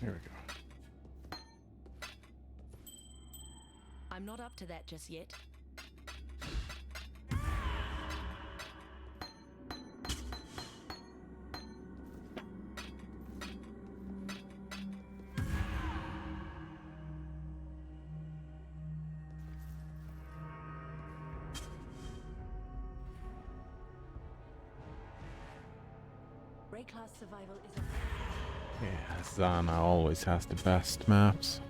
Here we go. I'm not up to that just yet. Ray class survival is a Yeah, Zana always has the best maps.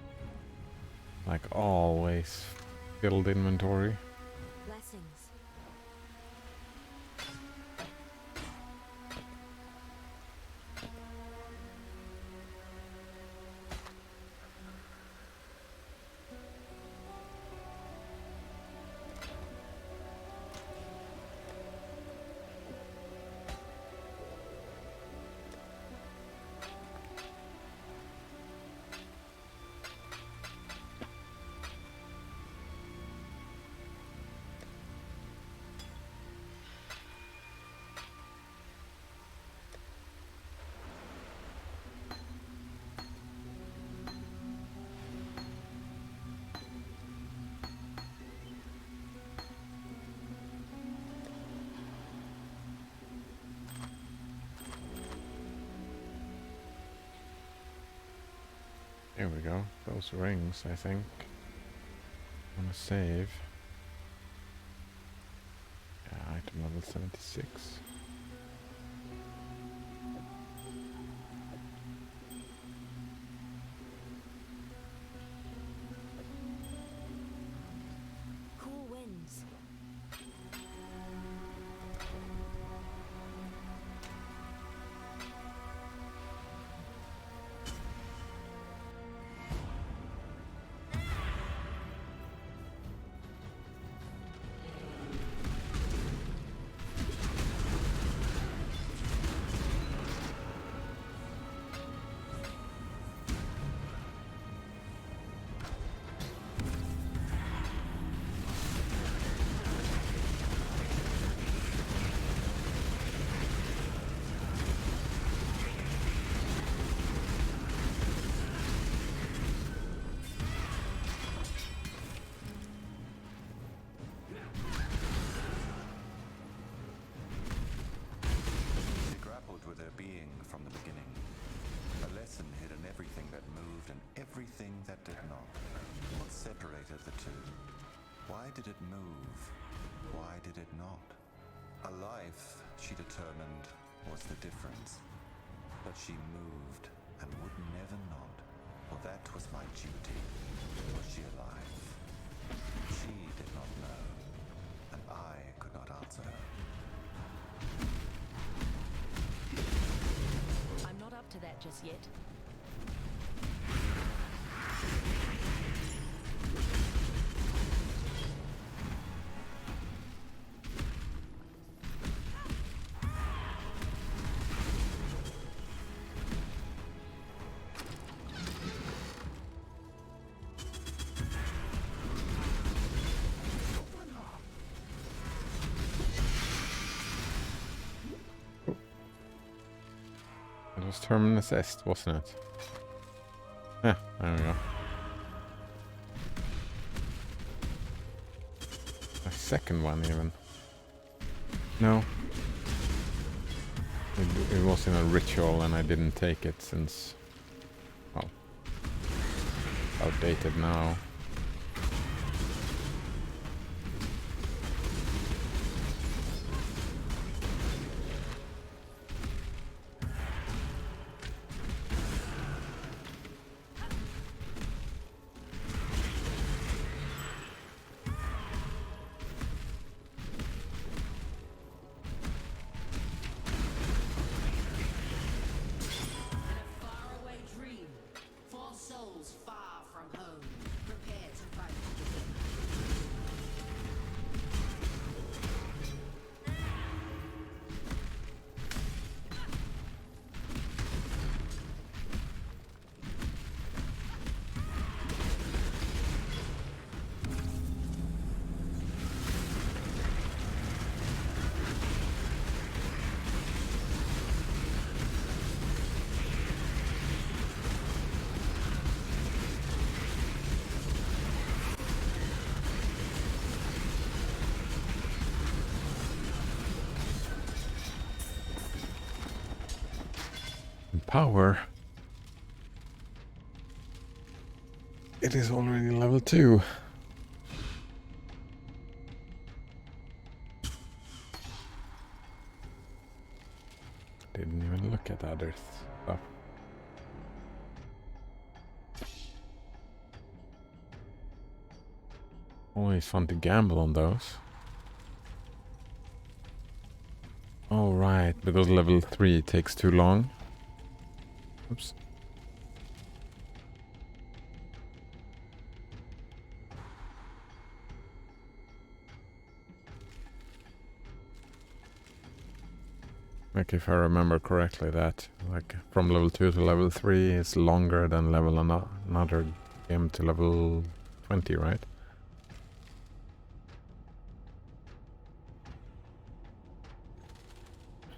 Like always. Filled inventory. blessings. There we go. Those rings, I think. Wanna save. Yeah, item level 76. Cool winds. She grappled with her being from the beginning. A lesson hid in everything that moved and everything that did not. What separated the two? Why did it move? Why did it not? A life, she determined, was the difference. But she moved and would never not. For that was my duty. Was she alive? She did not know, and I could not answer her. I'm not up to that just yet. It was Terminus Est, wasn't it? Yeah, there we go. A second one even. No. It was in a ritual and I didn't take it since... well... outdated now. Faraway dream, for souls far from home. power. It is already level 2. Didn't even look at other stuff. Always fun to gamble on those. Oh right, because level 3 takes too long. Oops. Like if I remember correctly, that like from level 2 to level 3 is longer than level another game to level 20, right?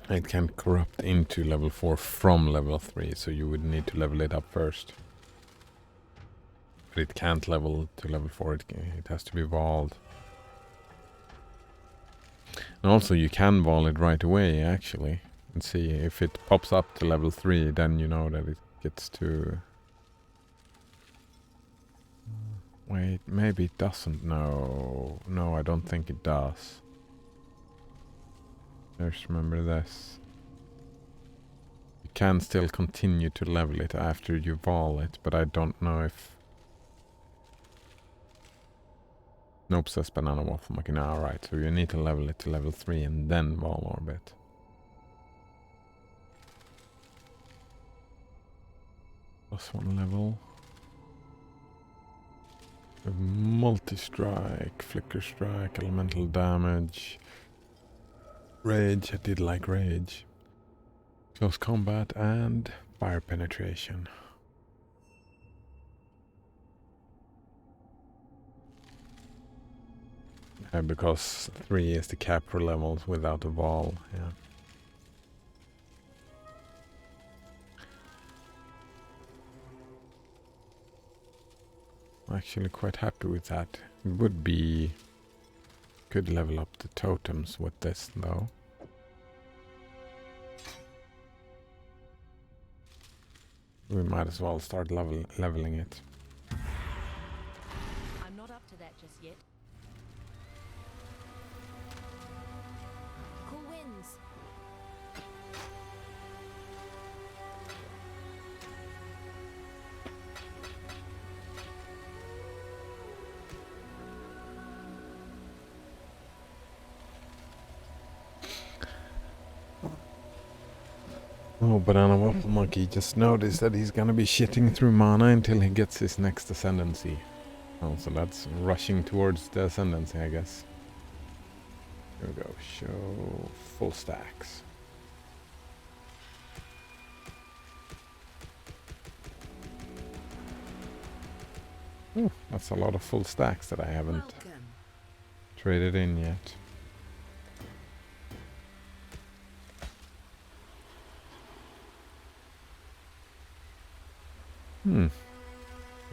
It can corrupt into level 4 from level 3, so you would need to level it up first. But it can't level to level 4, it has to be evolved. And also you can wall it right away, actually. And see, if it pops up to level 3, then you know that it gets to... Wait, maybe it doesn't. No, I don't think it does. Just remember this. You can still continue to level it after you wall it, but I don't know if... Nope, says Banana Waffle Machina. Alright, so you need to level it to level 3 and then wall orbit. Plus 1 level. Multi-strike, flicker strike, elemental damage. Rage, I did like rage. Close combat and fire penetration. Because 3 is the cap for levels without a wall, yeah. I'm actually quite happy with that. It would be... Could level up the totems with this though. We might as well start leveling it. I'm not up to that just yet. Cool winds. Oh, Banana Waffle Monkey just noticed that he's gonna be shitting through mana until he gets his next ascendancy. Oh, so that's rushing towards the ascendancy, I guess. Here we go, show full stacks. Ooh, that's a lot of full stacks that I haven't Welcome. traded in yet.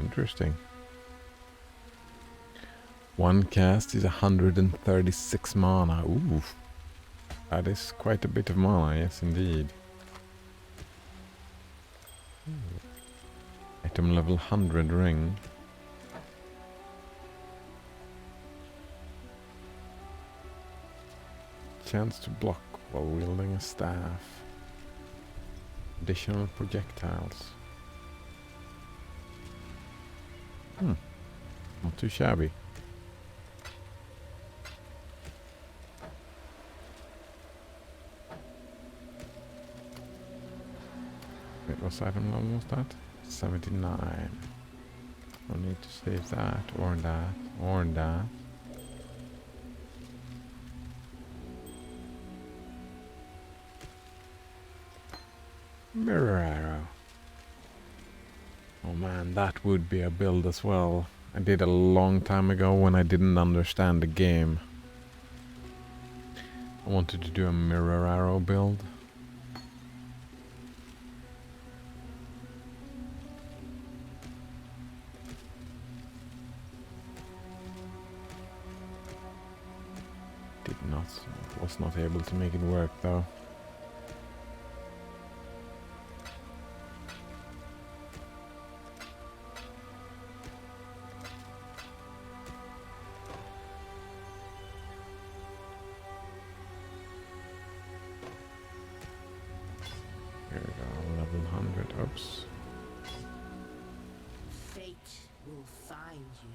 Interesting. One cast is 136 mana. Ooh. That is quite a bit of mana, yes indeed. Item level 100 ring. Chance to block while wielding a staff. Additional projectiles. Not too shabby. Wait, what item level was that? 79. I need to save that, or that, or that. Mirror arrow. Oh man, that would be a build as well. I did a long time ago when I didn't understand the game. I wanted to do a mirror arrow build. Was not able to make it work though. here we go, level 100. Oops. Fate will find you.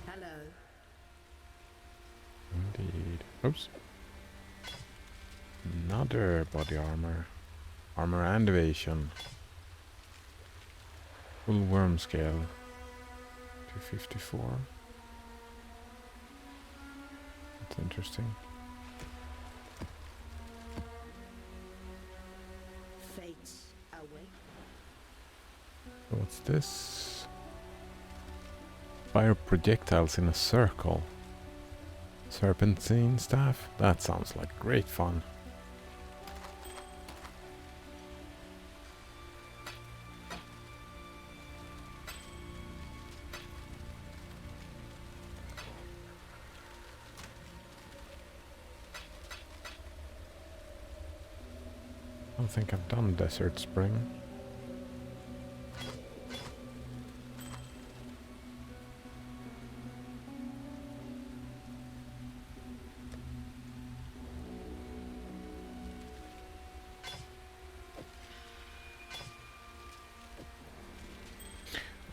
Hello. Indeed. Oops. Another body armor. Armor and evasion. Full worm scale. 254. That's interesting. Fate away. What's this? Fire projectiles in a circle. Serpentine staff? That sounds like great fun. I don't think I've done Desert Spring.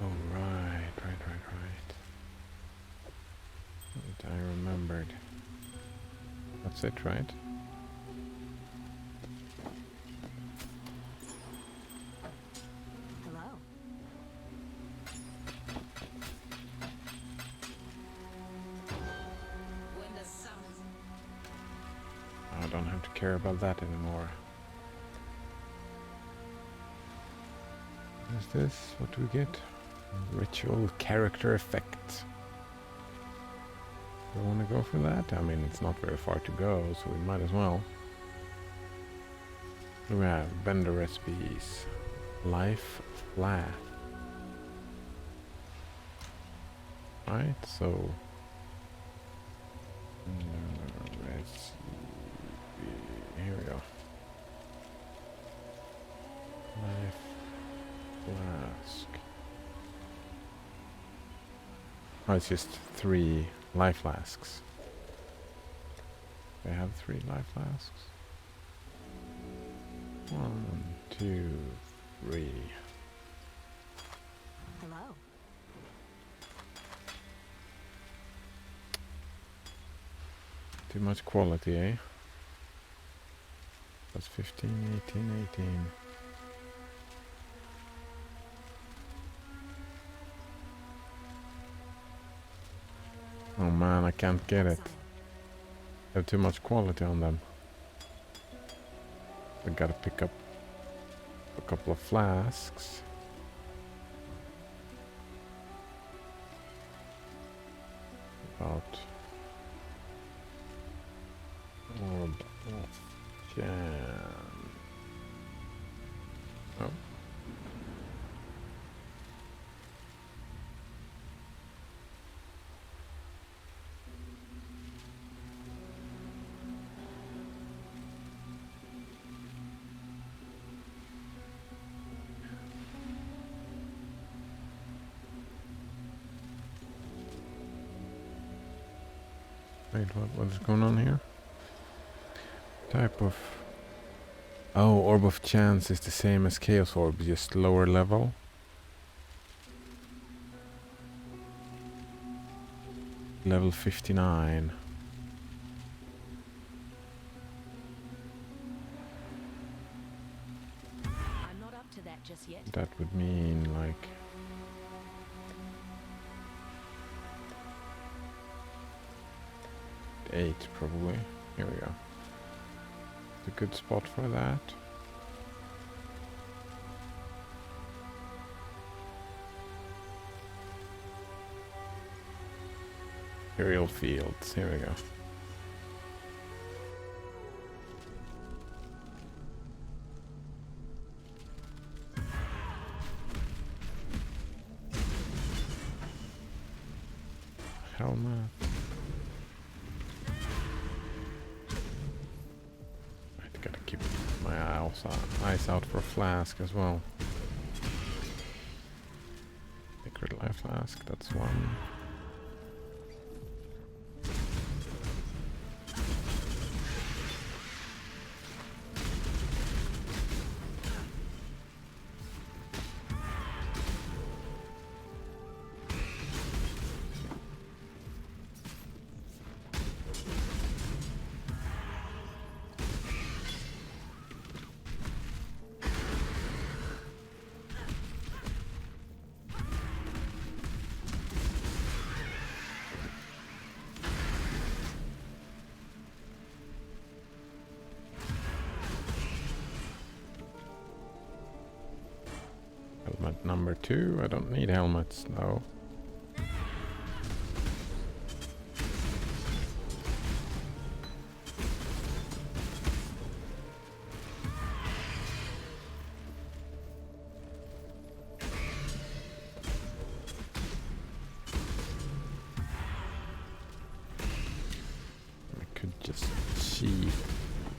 Oh, right. I remembered. That's it, right? Hello. When the sun is I don't have to care about that anymore. What is this? What do we get? Ritual character effect. Do I want to go for that? I mean, it's not very far to go, so we might as well. What do we have? Vendor recipes. Life flat. Right, so... let's... here we go. Life flask. Oh, it's just 3 life flasks. They have 3 life flasks. 1, 2, 3. Hello. Too much quality, eh? That's 15, 18, 18. Oh man, I can't get it. They have too much quality on them. I gotta pick up a couple of flasks. About orb of jam. Oh. Wait, what is going on here? Type of... Oh, Orb of Chance is the same as Chaos Orb, just lower level. Level 59. I'm not up to that just yet. That would mean like... 8 probably. Here we go. It's a good spot for that. Imperial Fields. Here we go. helmet. I gotta keep my eyes out for a flask as well. Sacred life flask, that's one. Helmet number 2. I don't need helmets though. I could just cheat,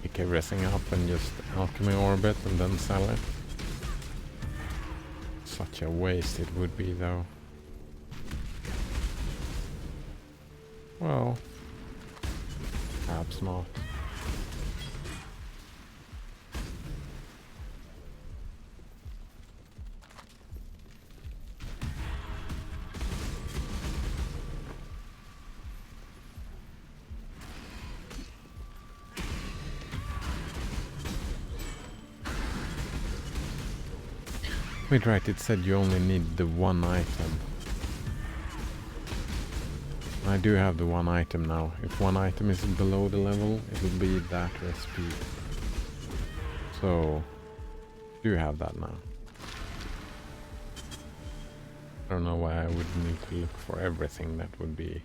pick everything up and just alchemy orbit and then sell it. Such a waste it would be though. Well, perhaps not. Wait, right, it said you only need the one item. I do have the one item now. If one item is below the level, it will be that recipe. So, do have that now. I don't know why I would need to look for everything. That would be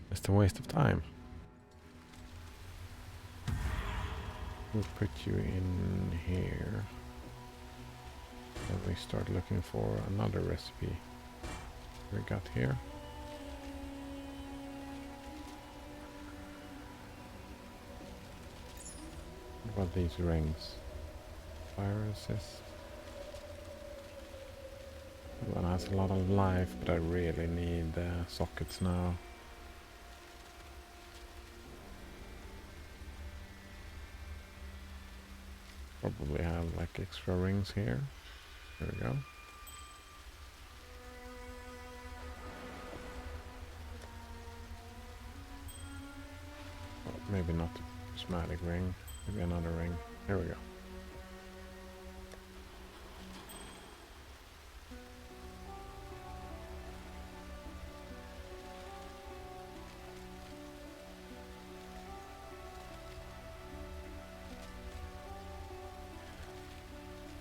just a waste of time. We'll put you in here. And we start looking for another recipe. We got here. What about these rings? Fire assist. One has a lot of life, but I really need sockets now. Probably have like extra rings here. There we go. Oh, maybe not a prismatic ring. Maybe another ring. Here we go.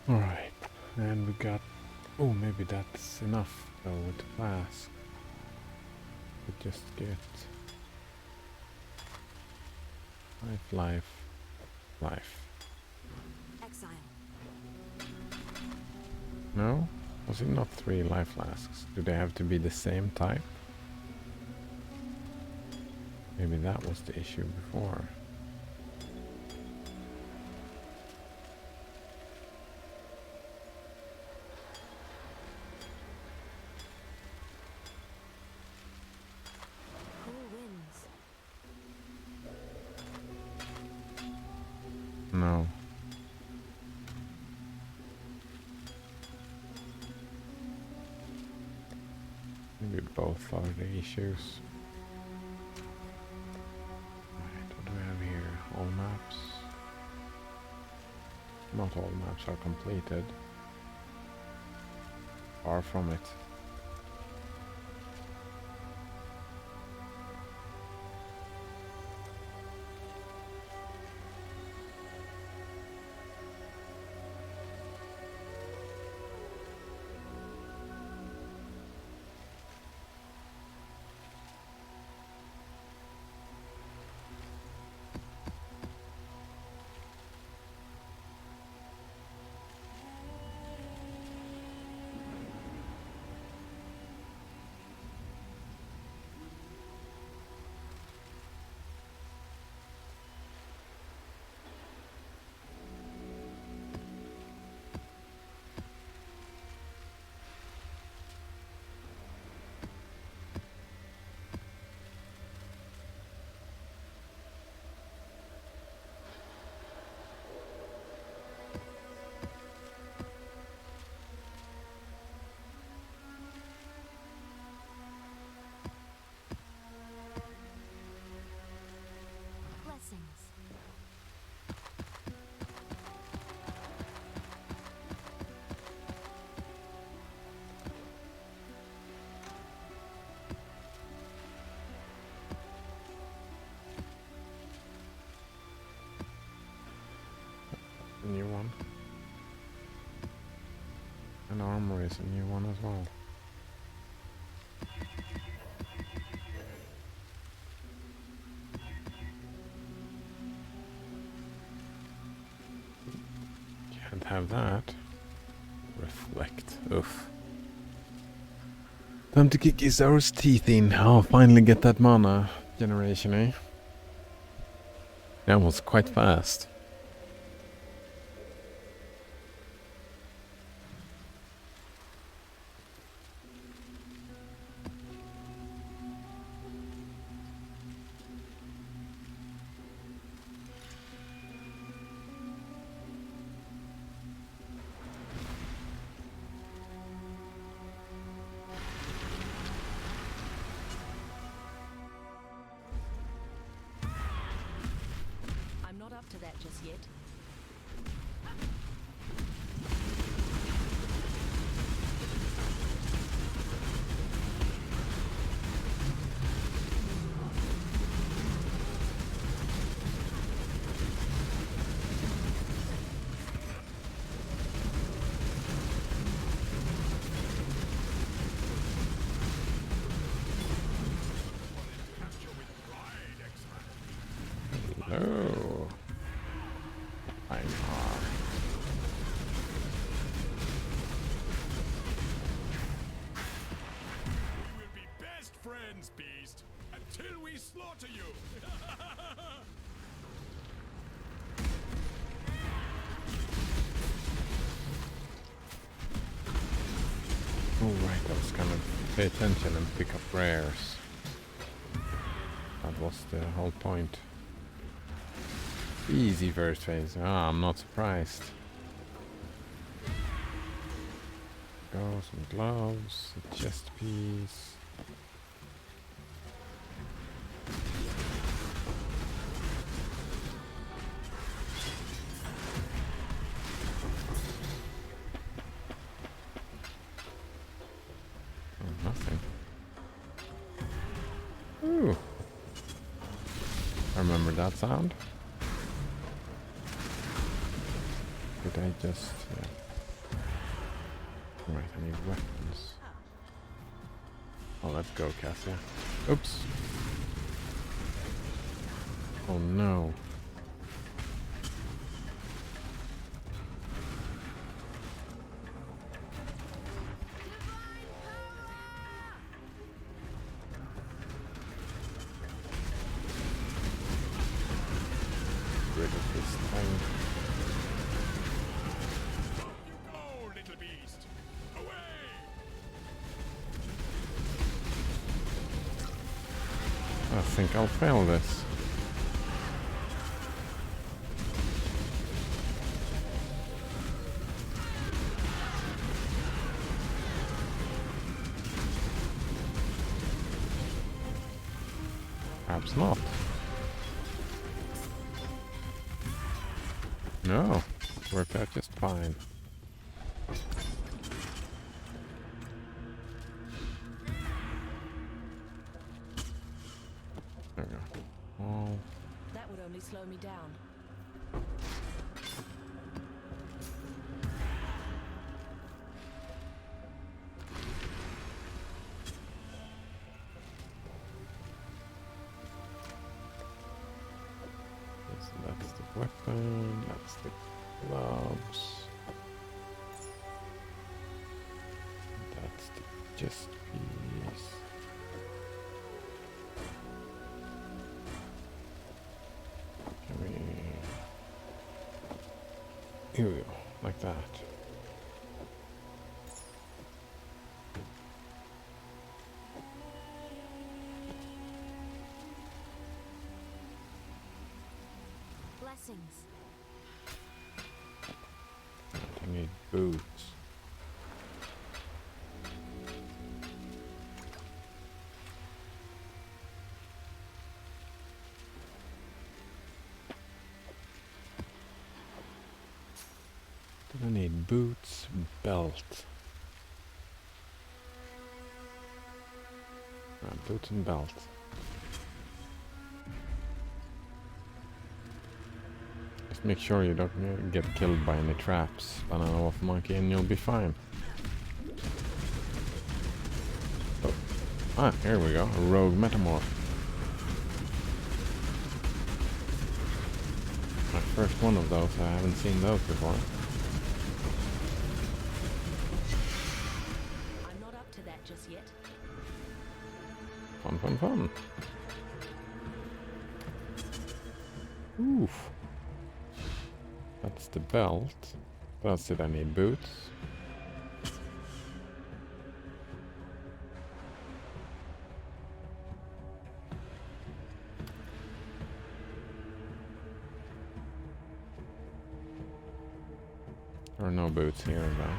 Alright, and we got... Oh, maybe that's enough though with the flask. We just get... life. Exile. No? Was it not 3 life flasks? Do they have to be the same type? Maybe that was the issue before. No. Maybe both are the issues. Right, what do we have here? All maps. Not all maps are completed. Far from it. And armor is a new one as well. Can't have that. Reflect. Oof. Time to kick Isaur's teeth in. I'll finally get that mana generation, eh? That was quite fast. I'm not up to that just yet. Hello. Einar. We will be best friends, Beast, until we slaughter you. Oh right, I was gonna pay attention and pick up rares. That was the whole point. Easy first phase. Ah, I'm not surprised. Go, some gloves, a chest piece. Oh, nothing. Ooh. I remember that sound. Did I just... yeah. Right, I need weapons. Oh, let's go, Cassia. Oops. Oh no. Rid of this thing. Go, little beast. Away! I think I'll fail this. Perhaps not. No, worked out just fine. There we go. Oh, That would only slow me down. yes, that's the weapon, that's the gloves. That's the chest piece. Can we... here we go, like that. Blessings. I need boots. I need boots, belt. Boots and belt. Just make sure you don't get killed by any traps. Banana wolf monkey and you'll be fine. Ah, here we go. A rogue metamorph. My first one of those. I haven't seen those before. I'm not up to that just yet. Fun, fun, fun. Oof. That's the belt. What else did I need? Boots? There are no boots here, though.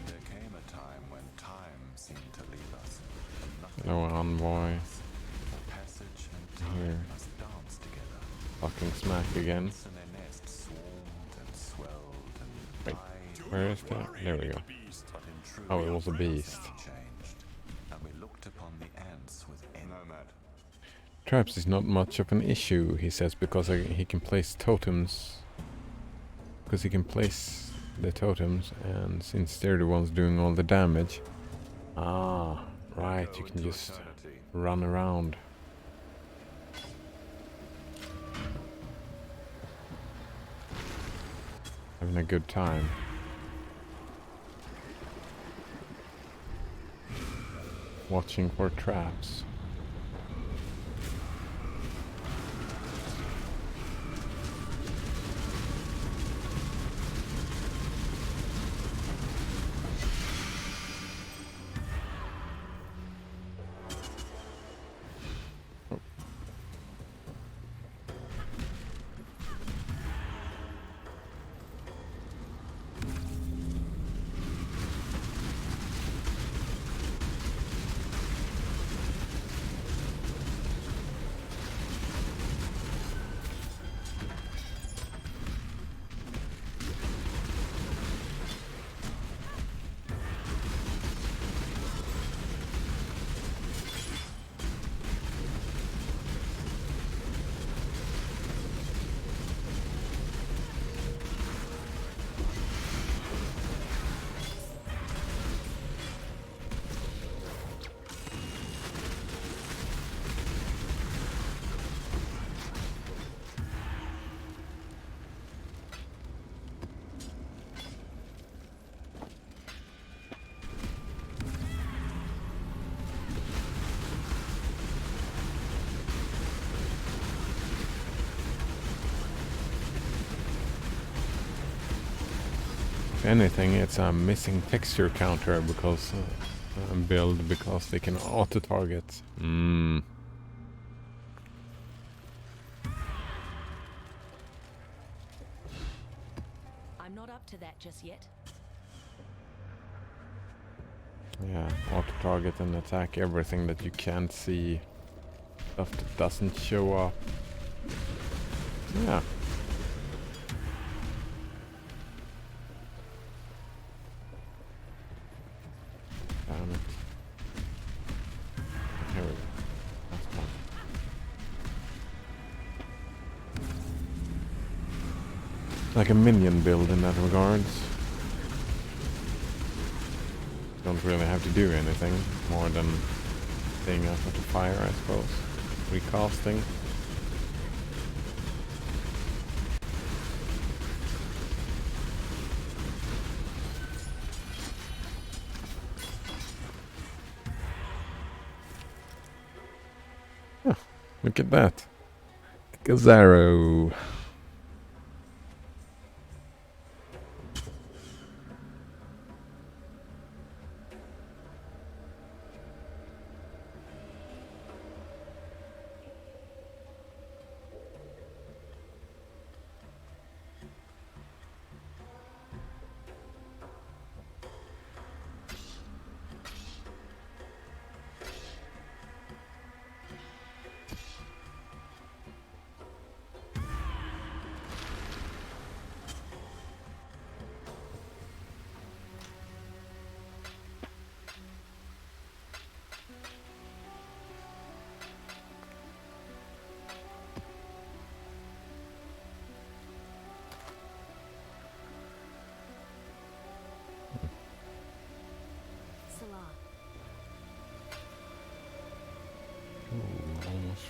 There came a time when time seemed to leave us. And nothing No envoy. a passage and time Here. must dance together. Fucking smack again. Once in their nest swarmed and swelled and Wait, died. where is that? There we go. Beast. But in truth, Oh, it was a beast. changed, and we looked upon the ants with nomad. Traps is not much of an issue, he says, because he can place totems. Because he can place the totems, and since they're the ones doing all the damage. Ah, right, you can just run around. Having a good time. Watching for traps. If anything, it's a missing texture counter because build because they can auto target. I'm not up to that just yet. Yeah, auto target and attack everything that you can't see. Stuff that doesn't show up. Yeah. Damn it. Here we go. That's fine. Like a minion build in that regards. Don't really have to do anything more than staying up at the fire, I suppose. Recasting. Oh, look at that. Gazaro.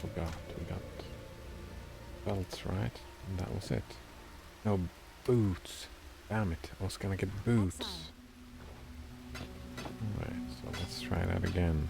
forgot. We got belts, right? And that was it. No boots. Damn it, I was gonna get boots. Alright, so let's try that again.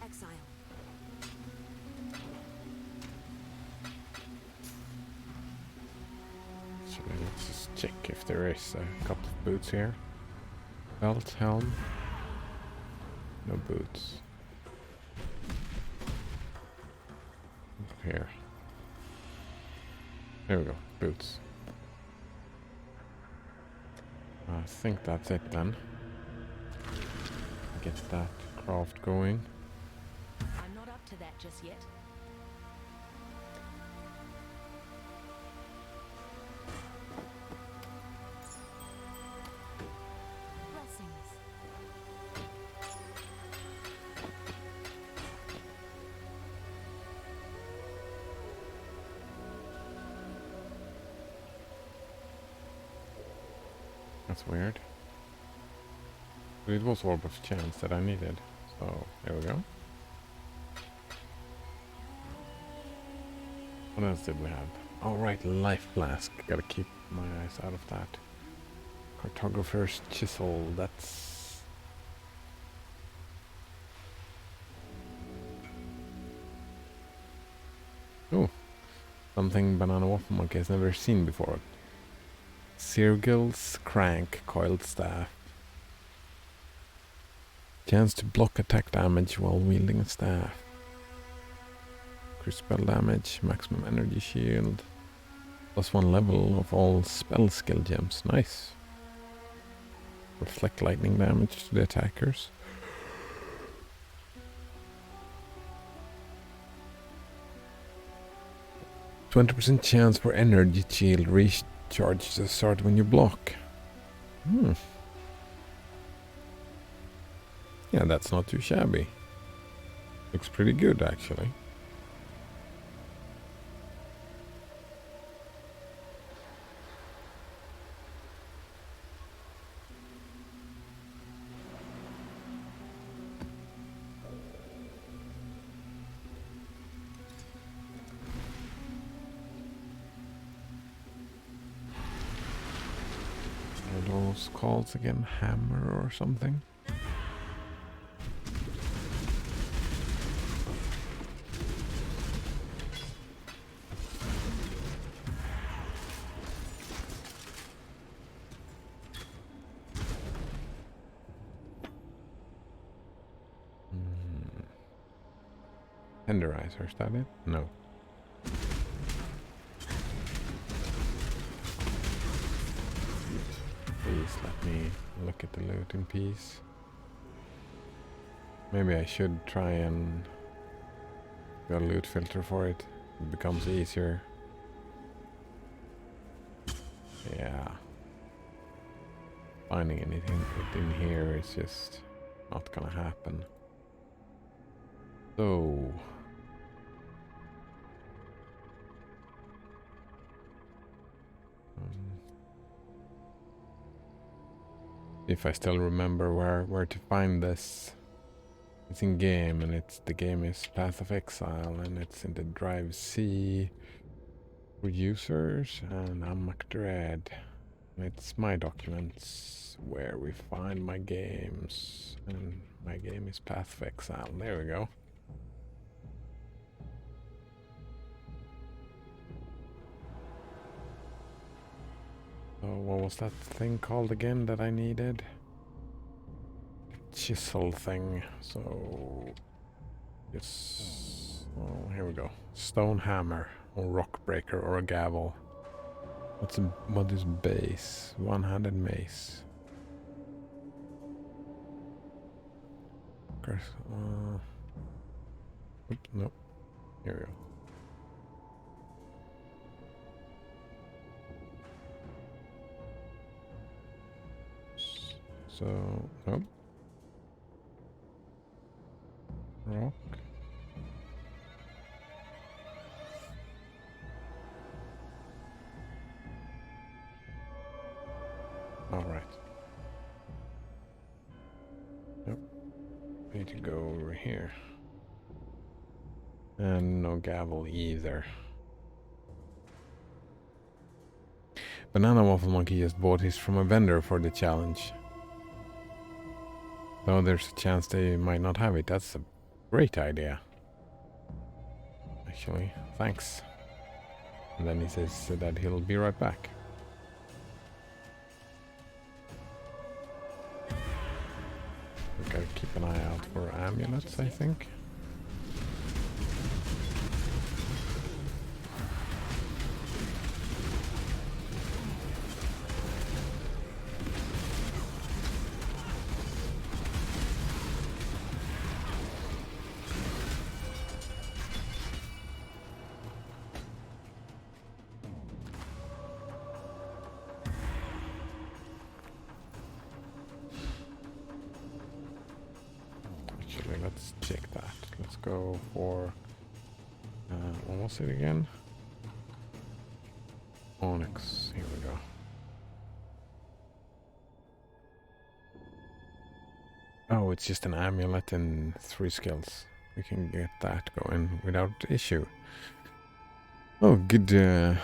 Exile. So let's just check if there is a couple of boots here. Belt, helm. No boots. Here. There we go, boots. I think that's it then. Get that craft going. I'm not up to that just yet. Blessings. That's weird. But it was Orb of Chance that I needed. So, there we go. What else did we have? Oh right, Life Flask. Gotta keep my eyes out of that. Cartographer's Chisel, that's... Oh, something Banana Waffle Monkey has never seen before. Sirgil's Crank Coiled Staff. Chance to block attack damage while wielding a staff. Increase spell damage, maximum energy shield. +1 level of all spell skill gems. Nice. Reflect lightning damage to the attackers. %20 chance for energy shield recharge to start when you block. Yeah, that's not too shabby. Looks pretty good actually. Are those called again? Hammer or something? Tenderizer, is that it? No. Please let me look at the loot in peace. Maybe I should try and do a loot filter for it. It becomes easier. Yeah. Finding anything in here is just not gonna happen. So... if I still remember where to find this. It's in game, and the game is Path of Exile, and it's in the Drive C for users, and I'm McDread. It's my documents where we find my games, and my game is Path of Exile. There we go. So what was that thing called again that I needed? Chisel thing. So yes. Oh, here we go. Stone hammer, or rock breaker, or a gavel. What is base? One-handed mace. Oops, no. Here we go. So, nope. Rock. All right. Nope. Need to go over here. And no gavel either. Banana Waffle Monkey just bought his from a vendor for the challenge. Though there's a chance they might not have it. That's a great idea. Actually, thanks. And then he says that he'll be right back. We gotta keep an eye out for amulets, I think. Actually, let's check that. Let's go for... what was it again? Onyx. Here we go. Oh, it's just an amulet and 3 skills. We can get that going without issue. Oh, good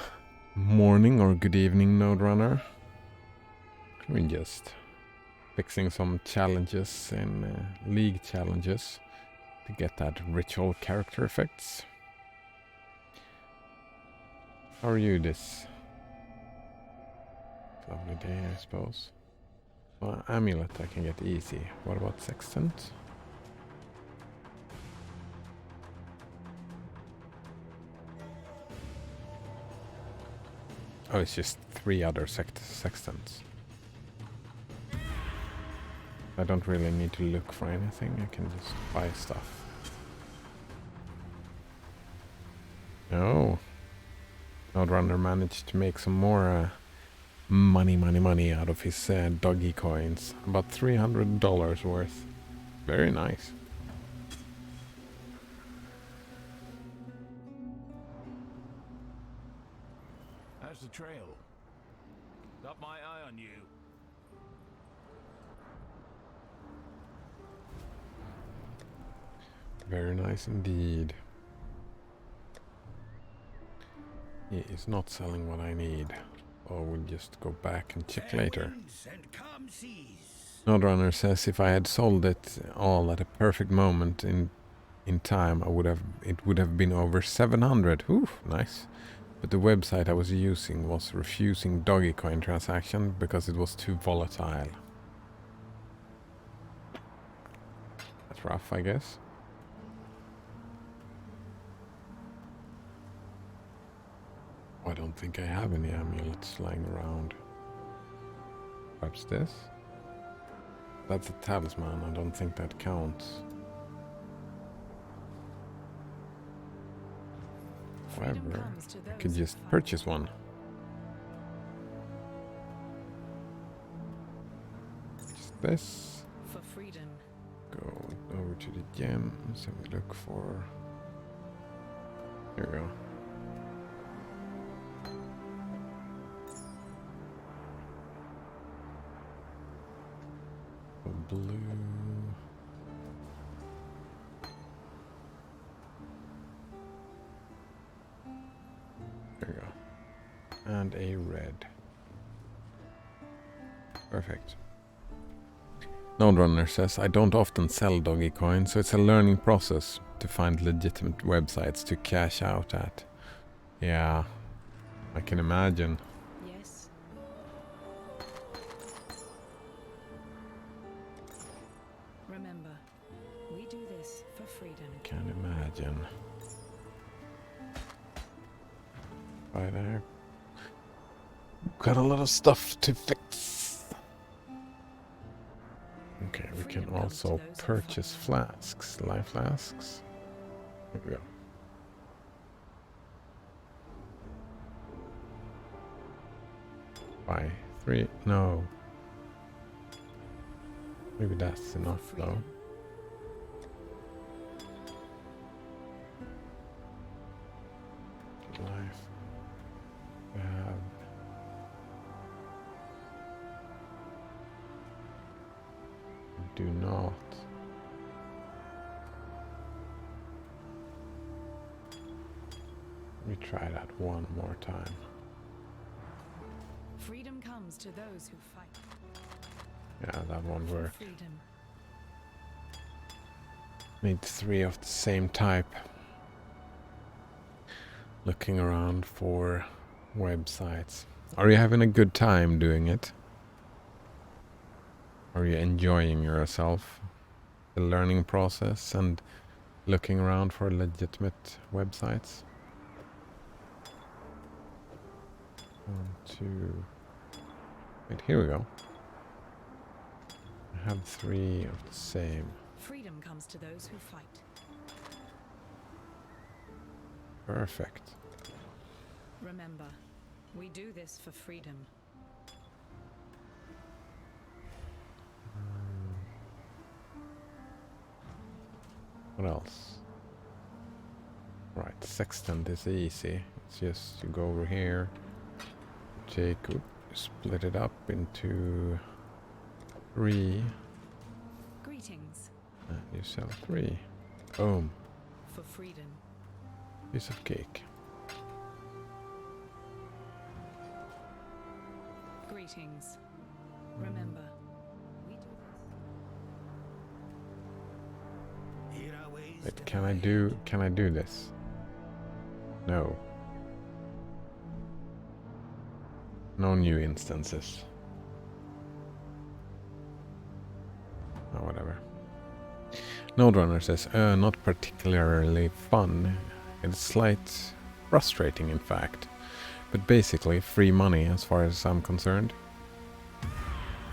morning or good evening, Node Runner. We're just fixing some challenges in League challenges to get that ritual character effects. How are you this lovely day, I suppose? Well, amulet I can get easy. What about sextant? Oh, it's just 3 other sextants. I don't really need to look for anything. I can just buy stuff. Oh. Node Runner managed to make some more money out of his doggy coins. About $300 worth. Very nice. How's the trail? Got my eye on you. Very nice indeed. He is not selling what I need. Or we'll just go back and check later. Node Runner says if I had sold it all at a perfect moment in time, it would have been over 700. Ooh, nice. But the website I was using was refusing Dogecoin transaction because it was too volatile. That's rough, I guess. I don't think I have any amulets lying around. Perhaps this? That's a talisman. I don't think that counts. However, I could just purchase one. Just this. For freedom. Go over to the gems and we look for... Here we go. Blue. There we go. And a red. Perfect. Node Runner says, I don't often sell Dogecoin, so it's a learning process to find legitimate websites to cash out at. Yeah, I can imagine. Yes. Remember, we do this for freedom. Can imagine. Right there. Got a lot of stuff to fix. Okay, we can also purchase flasks, life flasks. Here we go. Buy 3. No. Maybe that's enough though. Life. We have do not. Let me try that one more time. Freedom comes to those who fight. Yeah, that one worked. Freedom. Made 3 of the same type. Looking around for websites. Are you having a good time doing it? Are you enjoying yourself? The learning process and looking around for legitimate websites? 1, 2. Wait, here we go. I have 3 of the same. Freedom comes to those who fight. Perfect. Remember, we do this for freedom. What else? Right, sextant is easy. It's just you go over here, split it up into 3, Greetings. and you sell 3. Boom. For freedom. Piece of cake. Greetings. Remember, we do this. Wait, can I do this? No. No new instances. Oh, whatever. Node Runner says, not particularly fun. It's slight frustrating, in fact. But basically, free money as far as I'm concerned.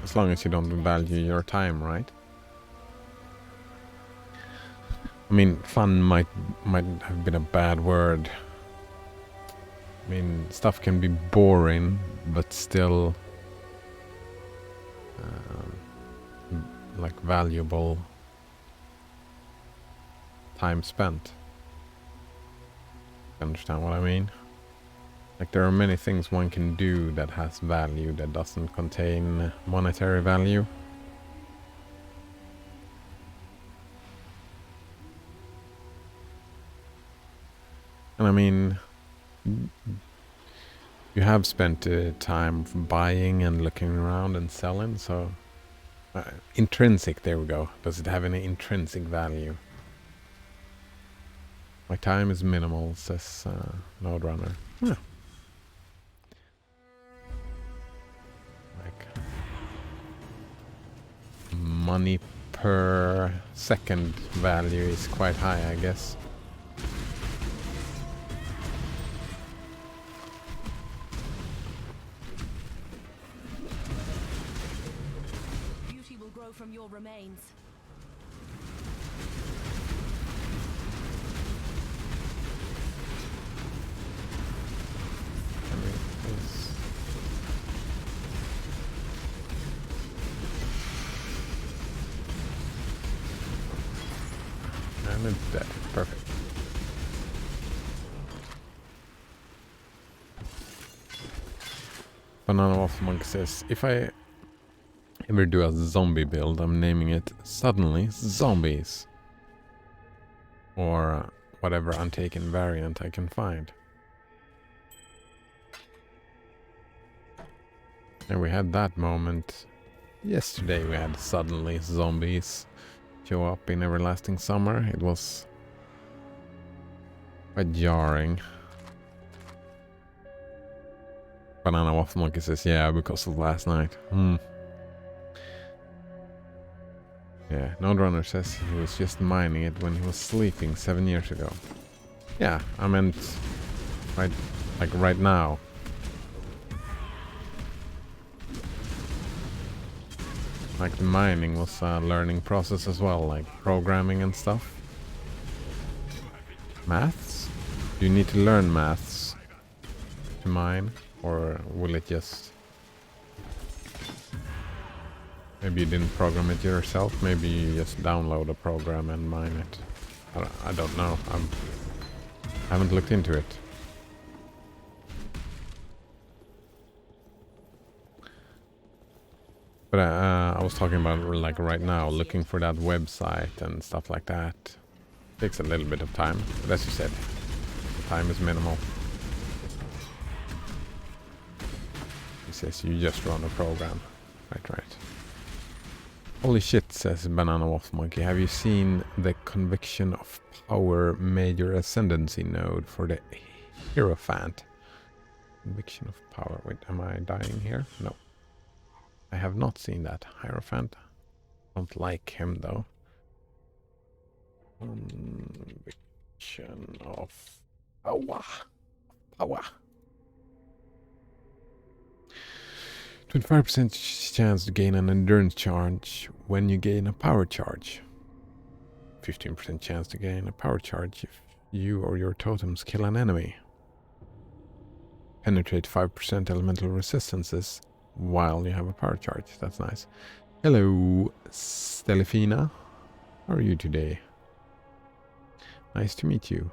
As long as you don't value your time, right? I mean, fun might have been a bad word. I mean, stuff can be boring, but still like valuable time spent. Understand what I mean? Like, there are many things one can do that has value that doesn't contain monetary value. And I mean, you have spent time buying and looking around and selling, so intrinsic, there we go. Does it have any intrinsic value? My time is minimal, says Node Runner. Yeah. Like, money per second value is quite high, I guess. Beauty will grow from your remains. I mean, it's and it's dead. Perfect. Banana Waffle Monkey says, if I ever do a zombie build, I'm naming it suddenly Zombies. Or whatever untaken variant I can find. And we had that moment yesterday. We had suddenly Zombies show up in Everlasting Summer. It was quite jarring. Banana Waffle Monkey says, yeah, because of last night. Yeah, Node Runner says he was just mining it when he was sleeping 7 years ago. Yeah, I meant right now. Like, the mining was a learning process as well, like programming and stuff. Maths? Do you need to learn maths to mine? Or will it just... Maybe you didn't program it yourself. Maybe you just download a program and mine it. I don't know. I haven't looked into it. But I was talking about like right now, looking for that website and stuff like that. Takes a little bit of time, but as you said, the time is minimal. He says you just run a program. Right. Holy shit, says Banana Waffle Monkey. Have you seen the Conviction of Power Major Ascendancy node for the Hierophant? Conviction of Power. Wait, am I dying here? No. I have not seen that. Hierophant. Don't like him though. Conviction of Power. 25% chance to gain an endurance charge when you gain a power charge. 15% chance to gain a power charge if you or your totems kill an enemy. Penetrate 5% elemental resistances while you have a power charge. That's nice. Hello, Stelifina. How are you today? Nice to meet you.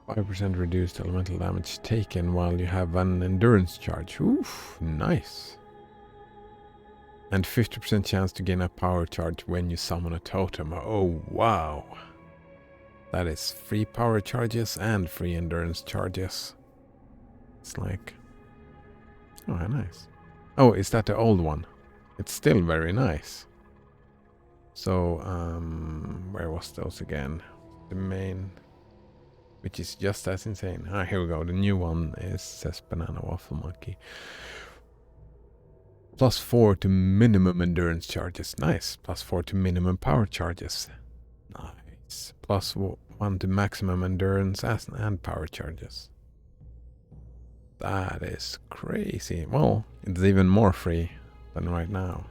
5% reduced elemental damage taken while you have an endurance charge. Oof, nice. And 50% chance to gain a power charge when you summon a totem. Oh, wow. That is free power charges and free endurance charges. It's like... oh, nice. Oh, is that the old one? It's still very nice. So, where was those again? The main... which is just as insane. Ah, here we go. The new one is, says Banana Waffle Monkey. +4 to minimum endurance charges. Nice. +4 to minimum power charges. Nice. +1 to maximum endurance and power charges. That is crazy. Well, it's even more free than right now.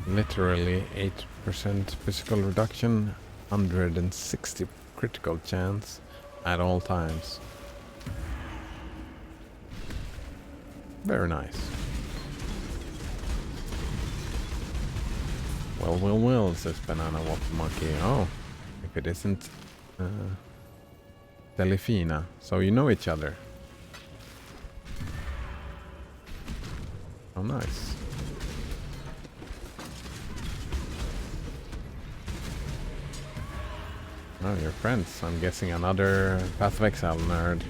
Literally 8% physical reduction, 160 critical chance at all times. Very nice. Well, says Banana Waffle Monkey. Oh, if it isn't Delphina. So you know each other. Oh, nice. Oh, you're friends. I'm guessing another Path of Exile nerd.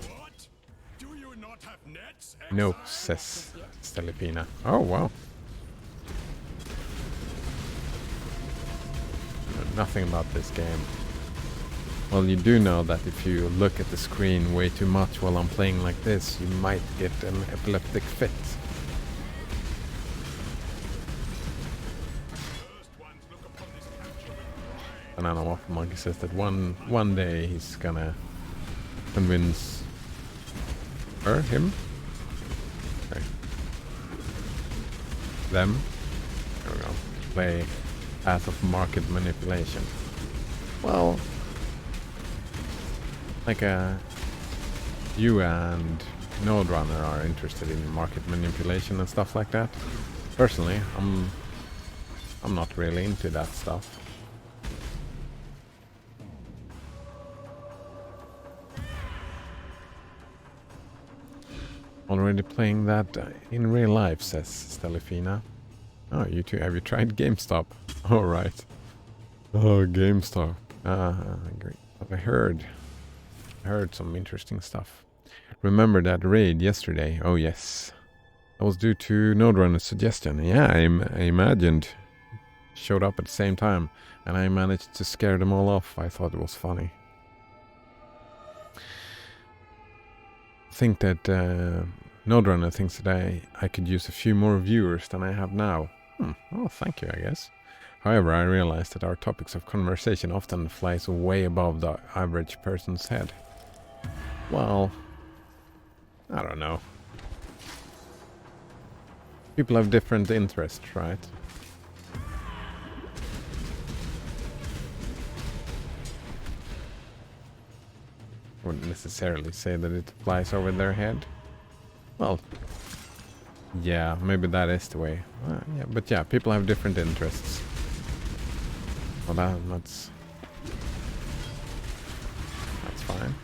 What? Do you not have nets? No, Exile? says Stelipina. Oh, wow. I know nothing about this game. Well, you do know that if you look at the screen way too much while I'm playing like this, you might get an epileptic fit. Banana Waffle Monkey says that one day he's gonna convince him? Okay. Them? There we go. Play Path of Market Manipulation. Well... like you and Node Runner are interested in market manipulation and stuff like that. Personally, I'm not really into that stuff. Already playing that in real life, says Stelifina. Oh, you too. Have you tried GameStop? All right. Oh, GameStop. Great. I heard some interesting stuff. Remember that raid yesterday? Oh yes. That was due to Node Runner's suggestion. Yeah, I imagined. Showed up at the same time, and I managed to scare them all off. I thought it was funny. I think that Node Runner thinks that I could use a few more viewers than I have now. Oh, thank you, I guess. However, I realized that our topics of conversation often flies way above the average person's head. Well, I don't know. People have different interests, right? Wouldn't necessarily say that it applies over their head. Well, yeah, maybe that is the way. Yeah, but yeah, people have different interests. Well, that's fine.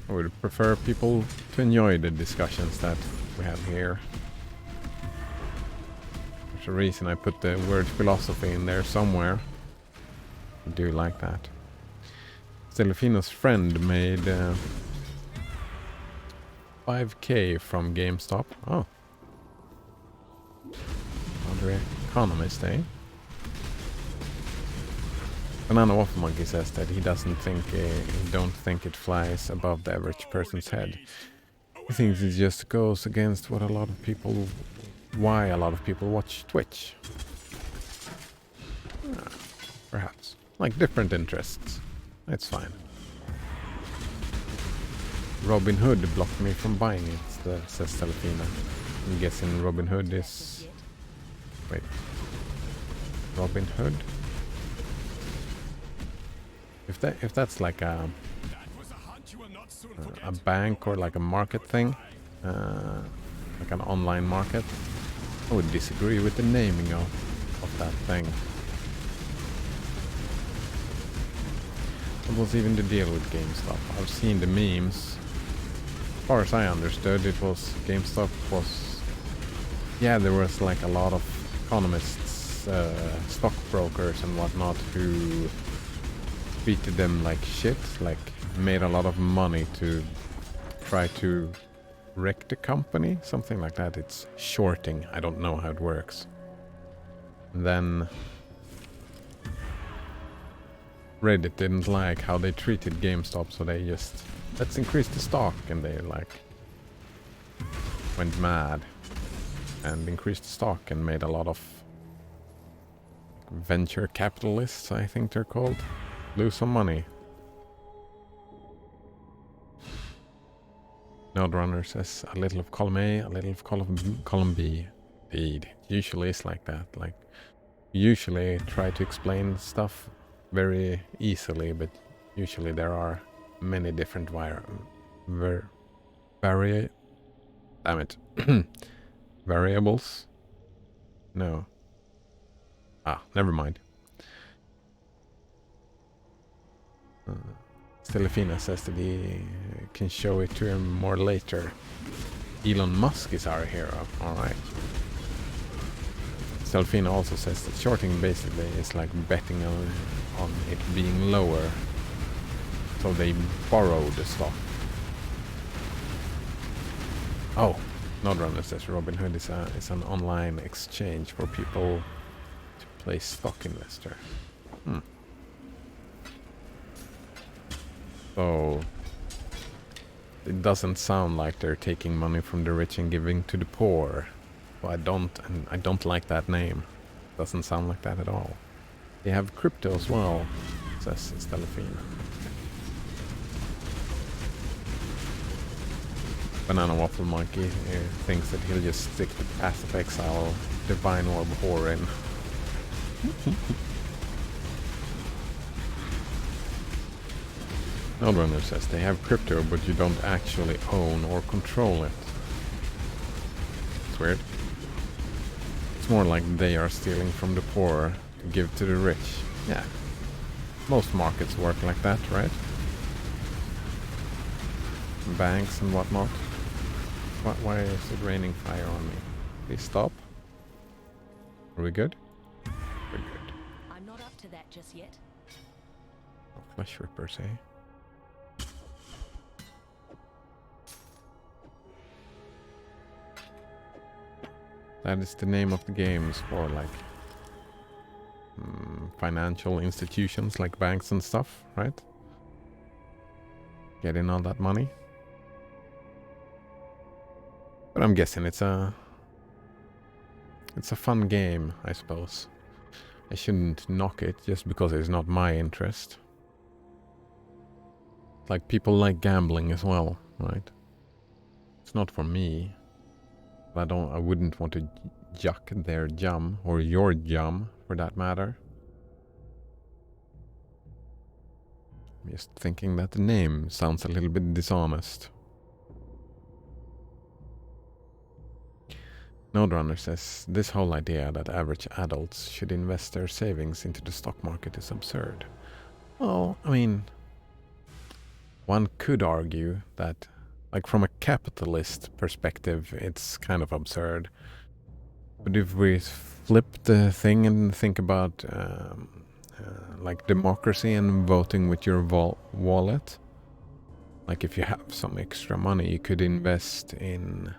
I would prefer people to enjoy the discussions that we have here. There's a reason I put the word philosophy in there somewhere. I do like that. Stelfino's friend made 5K from GameStop. Oh. Andre Economist, eh? Banana Waffle Monkey says that he don't think it flies above the average person's head. He thinks it just goes against why a lot of people watch Twitch. Perhaps. Like different interests. It's fine. Robin Hood blocked me from buying it, says Stelfina. I'm guessing Robin Hood is... Wait. Robin Hood? If that's like a bank or like a market thing, like an online market, I would disagree with the naming of that thing. What was even the deal with GameStop? I've seen the memes. As far as I understood, it was GameStop was... Yeah, there was like a lot of economists, stockbrokers and whatnot who treated them like shit, like made a lot of money to try to wreck the company, something like that. It's shorting. I don't know how it works. And then Reddit didn't like how they treated GameStop, so they just, let's increase the stock, and they like went mad and increased the stock and made a lot of venture capitalists, I think they're called, lose some money. Node Runner says a little of column A, a little of column B. Indeed, it usually is like that. Like, usually try to explain stuff very easily, but usually there are many different variables. No. Never mind. Stelfina says that he can show it to him more later. Elon Musk is our hero. Alright. Stelfina also says that shorting basically is like betting on it being lower. So they borrow the stock. Oh, Nodrunner says Robinhood is an online exchange for people to play stock investor. So it doesn't sound like they're taking money from the rich and giving to the poor. So I don't like that name. Doesn't sound like that at all. They have crypto as well, says Stelfina. Banana Waffle Monkey thinks that he'll just stick to Passive Exile, Divine Orb Horin. Nodrunner says they have crypto, but you don't actually own or control it. It's weird. It's more like they are stealing from the poor to give to the rich. Yeah. Most markets work like that, right? Banks and whatnot. Why is it raining fire on me? Please stop. Are we good? We're good. I'm not up to that just yet. No flesh rippers, eh? That is the name of the games for like financial institutions like banks and stuff, right? Getting all that money. But I'm guessing it's a fun game, I suppose. I shouldn't knock it just because it's not my interest. Like, people like gambling as well. right? It's not for me. I wouldn't want to yuck their yum, or your yum for that matter. I'm just thinking that the name sounds a little bit dishonest. Noderunner says this whole idea that average adults should invest their savings into the stock market is absurd. Well, I mean, one could argue that, like, from a capitalist perspective, it's kind of absurd. But if we flip the thing and think about like democracy and voting with your wallet, like if you have some extra money, you could invest in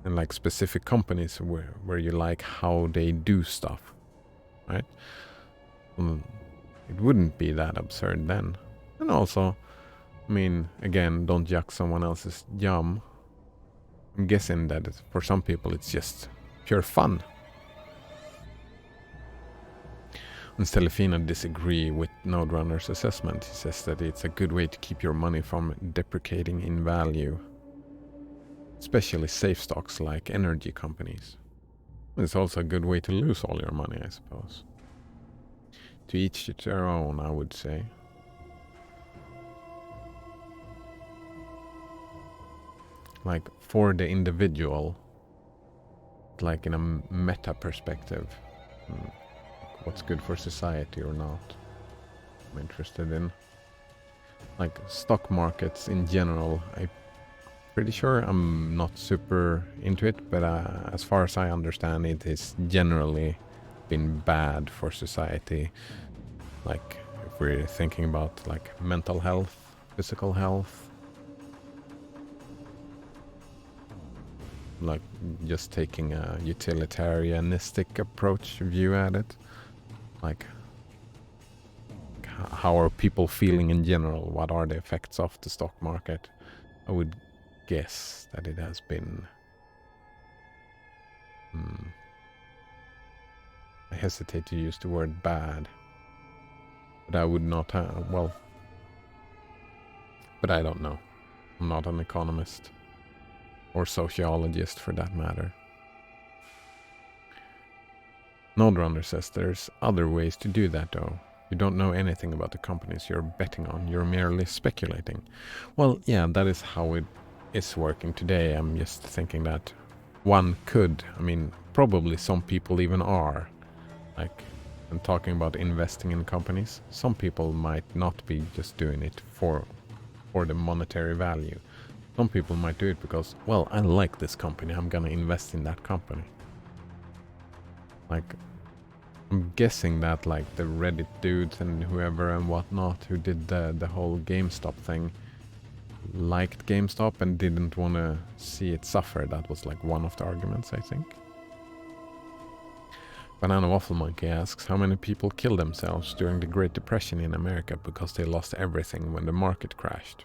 like specific companies where you like how they do stuff, right? Well, it wouldn't be that absurd then. And also, I mean, again, don't yuck someone else's yum. I'm guessing that for some people it's just pure fun. And Stelefina disagree with Noderunner's assessment. He says that it's a good way to keep your money from depreciating in value, especially safe stocks like energy companies. It's also a good way to lose all your money, I suppose. To each their own, I would say. Like, for the individual, like in a meta perspective, what's good for society or not, I'm interested in. Like, stock markets in general, I'm pretty sure I'm not super into it, but as far as I understand, it has generally been bad for society. Like, if we're thinking about like mental health, physical health, like just taking a utilitarianistic approach view at it, like how are people feeling in general, what are the effects of the stock market, I would guess that it has been I hesitate to use the word bad, but I would not well, but I don't know, I'm not an economist or sociologist for that matter. Noderunner says there's other ways to do that though. You don't know anything about the companies you're betting on, you're merely speculating. Well, yeah, that is how it is working today. I'm just thinking that one could, I mean, probably some people even are, like, I'm talking about investing in companies. Some people might not be just doing it for the monetary value. Some people might do it because, well, I like this company, I'm gonna invest in that company. Like, I'm guessing that like the Reddit dudes and whoever and whatnot who did the whole GameStop thing liked GameStop and didn't want to see it suffer. That was like one of the arguments, I think. Banana Waffle Monkey asks, how many people killed themselves during the Great Depression in America because they lost everything when the market crashed?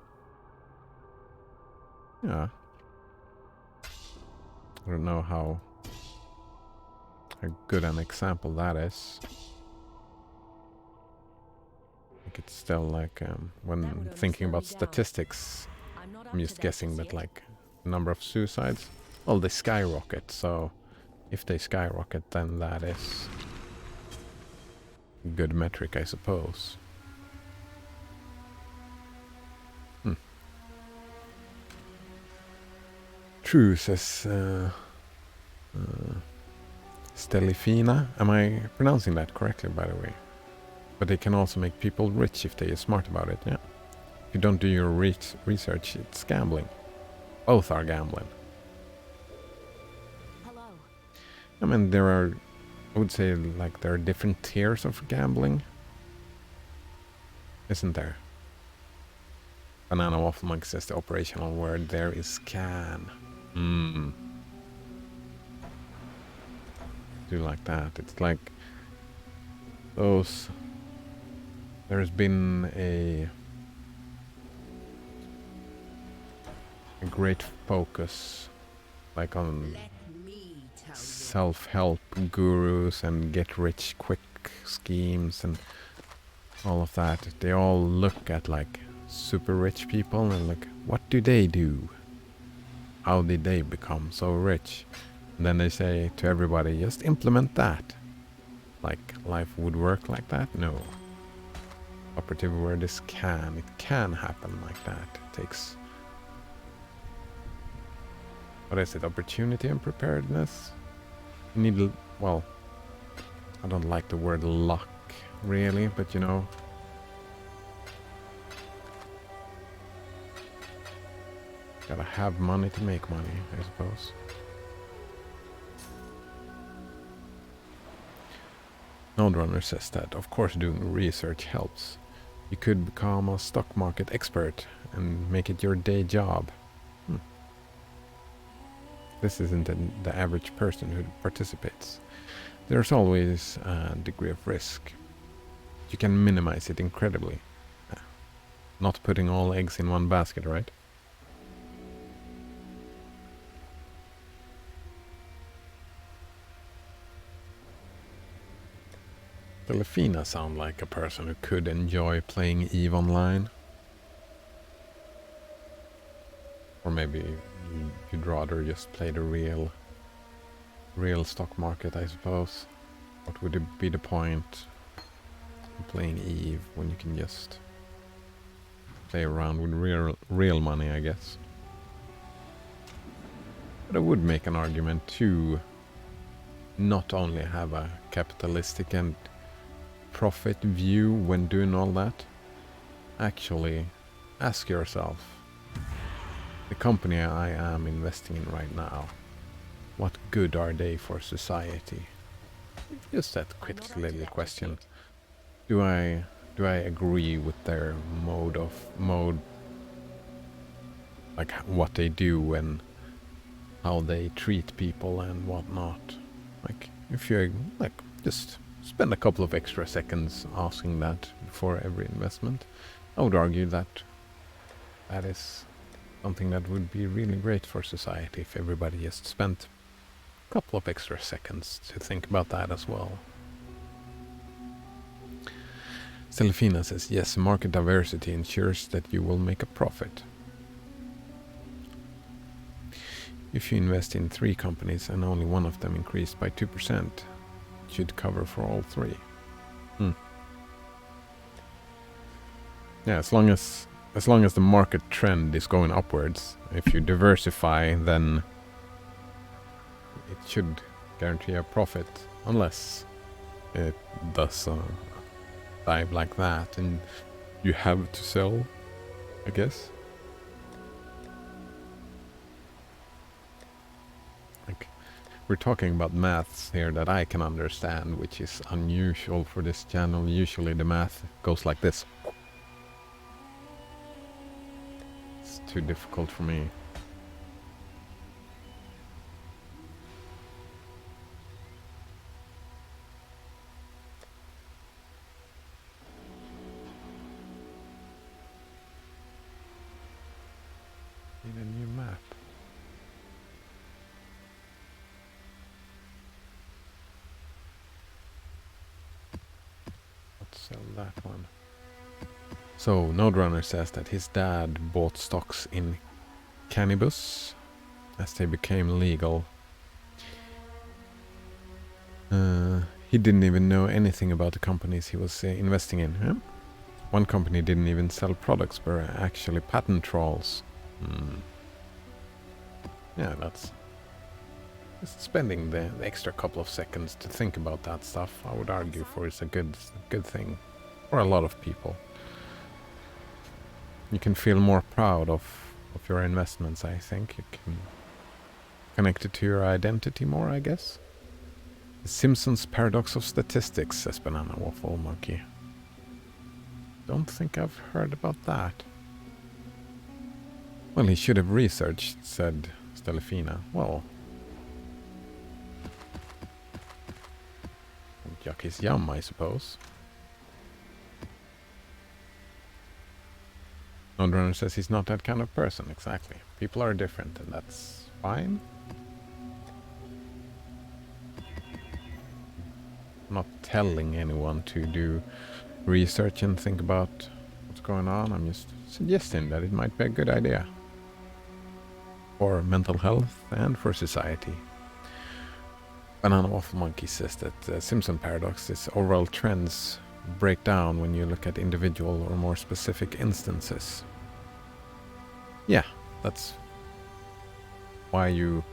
Yeah. I don't know how good an example that is. Like, it's still like when thinking about statistics, I'm just guessing that like number of suicides, well, they skyrocket, so if they skyrocket, then that is a good metric, I suppose. True, says Stelefina. Am I pronouncing that correctly, by the way? But they can also make people rich if they are smart about it, yeah. If you don't do your research, it's gambling. Both are gambling. Hello. I mean, I would say, like, there are different tiers of gambling. Isn't there? Banana Waffle Monkey says the operational word there is can. Do like that. It's like those. There's been a great focus, like on self-help gurus and get-rich-quick schemes and all of that. They all look at like super rich people and like, what do they do? How did they become so rich? And then they say to everybody, just implement that. Like life would work like that? No. Operative word is can. It can happen like that. It takes, what is it, opportunity and preparedness? You need, well, I don't like the word luck really, but you know, gotta have money to make money, I suppose. Node Runner says that, of course, doing research helps. You could become a stock market expert and make it your day job. This isn't the average person who participates. There's always a degree of risk. You can minimize it incredibly. Not putting all eggs in one basket, right? Delphina sound like a person who could enjoy playing EVE Online. Or maybe you'd rather just play the real stock market, I suppose. What would it be the point in playing EVE when you can just play around with real money, I guess. But I would make an argument to not only have a capitalistic and profit view when doing all that. Actually, ask yourself, the company I am investing in right now, what good are they for society? Just that quick little question. Do I agree with their mode, like what they do and how they treat people and whatnot? Like, if you like, just spend a couple of extra seconds asking that before every investment. I would argue that that is something that would be really great for society if everybody just spent a couple of extra seconds to think about that as well. Selfina says, yes, market diversity ensures that you will make a profit. If you invest in 3 companies and only one of them increased by 2%, it should cover for all 3. Yeah, as long as the market trend is going upwards, if you diversify, then it should guarantee a profit, unless it does dive like that and you have to sell, I guess. Like, we're talking about maths here that I can understand, which is unusual for this channel. Usually the math goes like this. It's too difficult for me. Need a new map. Let's sell that one. So, Node Runner says that his dad bought stocks in cannabis as they became legal. He didn't even know anything about the companies he was investing in. Huh? One company didn't even sell products, but were actually patent trolls. Yeah, that's just spending the extra couple of seconds to think about that stuff. I would argue for it's a good thing for a lot of people. You can feel more proud of your investments, I think. You can connect it to your identity more, I guess. The Simpsons paradox of statistics, says Banana Waffle Monkey. Don't think I've heard about that. Well, he should have researched, said Stelefina. Well, yuck is yum, I suppose. Nodrunner says he's not that kind of person, exactly. People are different, and that's fine. I'm not telling anyone to do research and think about what's going on. I'm just suggesting that it might be a good idea for mental health and for society. Banana Waffle Monkey says that the Simpson paradox is overall trends break down when you look at individual or more specific instances. Yeah, that's why you,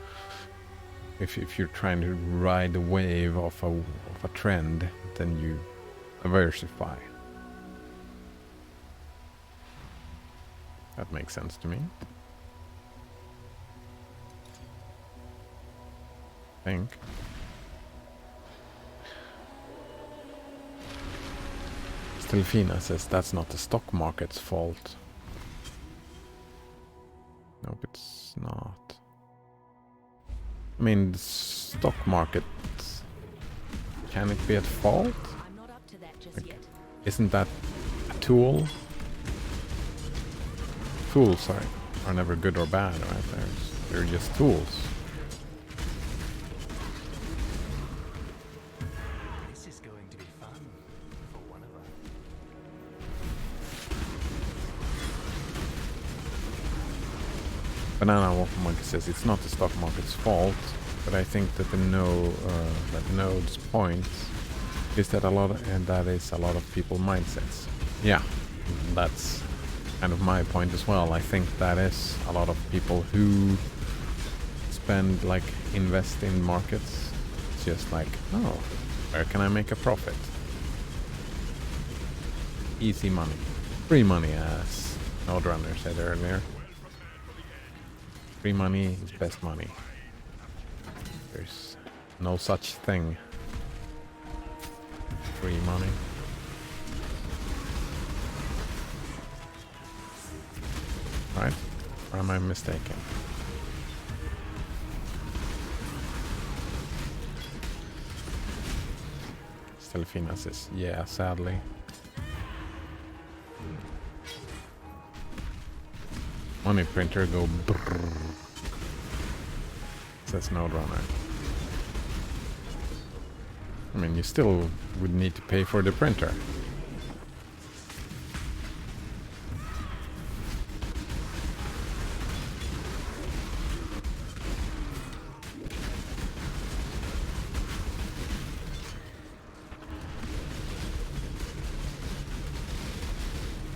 if you're trying to ride the wave of a trend, then you diversify. That makes sense to me. I think. Stelfina says that's not the stock market's fault. Nope, it's not. I mean, the stock market, can it be at fault? I'm not up to that just Like, yet. isn't that a tool? Tools are never good or bad, right? They're just tools. This is going to be fun for one of us. Banana Waffle Monkey says it's not the stock market's fault, but I think that that Node's point is that a lot of people mindsets. Yeah, that's kind of my point as well. I think that is a lot of people who invest in markets. It's just like, oh, where can I make a profit? Easy money. Free money, as Node Runner said earlier. Free money is best money. There's no such thing. Free money. Right? Or am I mistaken? Stelfina says, yeah, sadly. Money printer go brrrr. Says Node Runner. I mean, you still would need to pay for the printer.